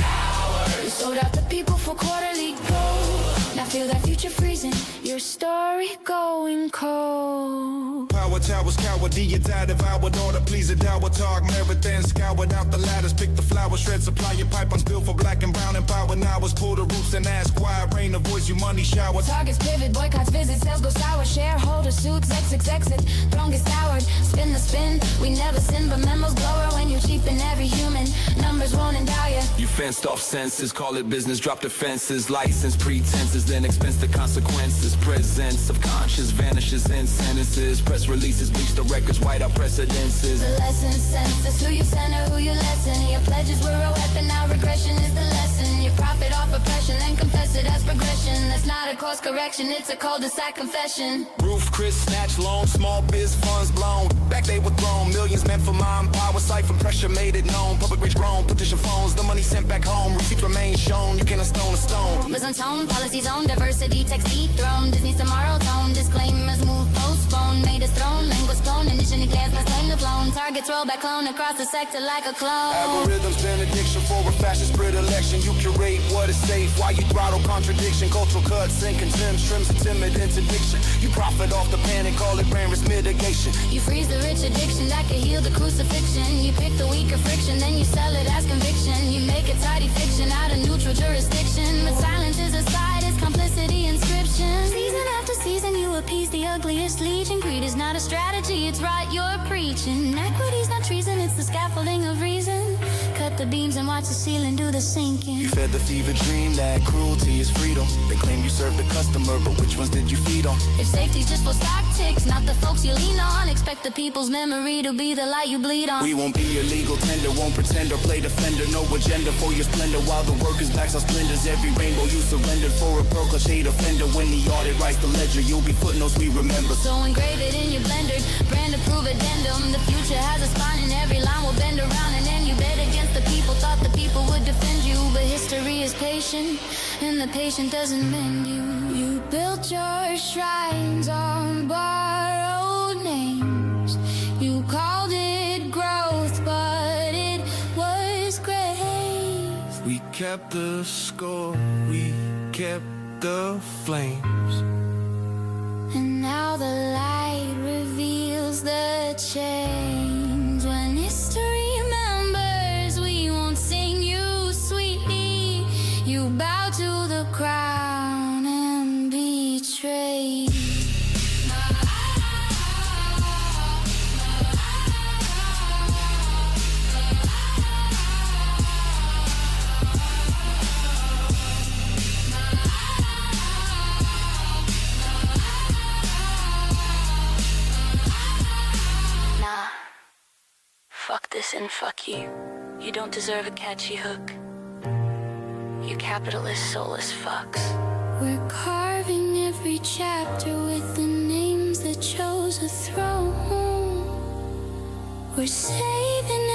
You sold out the people for quarterly gold. Now feel that future freezing, your story going cold. Power towers, cowardly, you die devoured. Order, please, a dower talk. Marathon scoured out the ladders. Pick the flowers, shred, supply your pipe. Unspilled for black and brown and power. Now it's pull the roots and ask why. Rain, avoids you money shower. Targets pivot, boycotts visit, sales go sour. Shareholder suits, exit. Throne gets soured, spin the spin. We never sin, but memos blower when you cheapen every human. Numbers won't endow ya. You fenced off senses, call it business, drop defenses. License pretenses, then expense the consequences. Presence of conscience vanishes in sentences. Press releases, bleach the records, white out precedences. The lesson census, who you center, who you lesson. Your pledges were a weapon, now regression is the lesson. You profit off oppression, then confess it as progression. That's not a course correction, it's a cul-de-sac confession. Roof, Chris, snatch loan, small biz funds blown. Back they were thrown, millions meant for mine. Power, siphon, pressure made it known. Public rich grown, petition phones, the money sent back home. Receipts remain shown, you can't stone a stone. Was on tone, policies on diversity, text dethroned. Disney's tomorrow tone, disclaimers move, postpone. Made us throne, language clone, initially glance, last claim the flown. Targets roll back, clone across the sector like a clone. Algorithms, benediction for a fascist predilection. You curate what is safe, why you throttle contradiction. Cultural cuts and contempt, trims a timid interdiction. You profit off the panic, call it brand risk mitigation. You freeze the rich addiction that could heal the crucifixion. You pick the weaker friction, then you sell it as conviction. You make a tidy fiction out of neutral jurisdiction. But silence is a side, it's complicity inscription. Season after season, you appease the ugliest legion. Greed is not a strategy, it's right you're preaching. Equity's not treason, it's the scaffolding of reason. Cut the beams and watch the ceiling do the sinking. You fed the fever dream that cruelty is freedom. They claim you served the customer, but which ones did you feed on? If safety's just for stock ticks, not the folks you lean on, expect the people's memory to be the light you bleed on. We won't be your legal tender, won't pretend or play defender. No agenda for your splendor, while the workers' backs are splendors. Every rainbow you surrendered for a pearl clutch hate offender. When the audit writes the ledger, you'll be footnotes we remember. So engrave it in your blender, brand approved addendum. The future has a spine and every line will bend around. And then you bet against the people, thought the people would defend you. But history is patient, and the patient doesn't mend you. You built your shrines on borrowed names. You called it growth, but it was grave. We kept the score, we kept the flames. And now the light reveals the change. When history remembers, we won't sing you sweetly. You bow to the crown and betray. Nah, fuck this and fuck you. You don't deserve a catchy hook. You capitalist soulless fucks. We're carving every chapter with the names that chose a throne. We're saving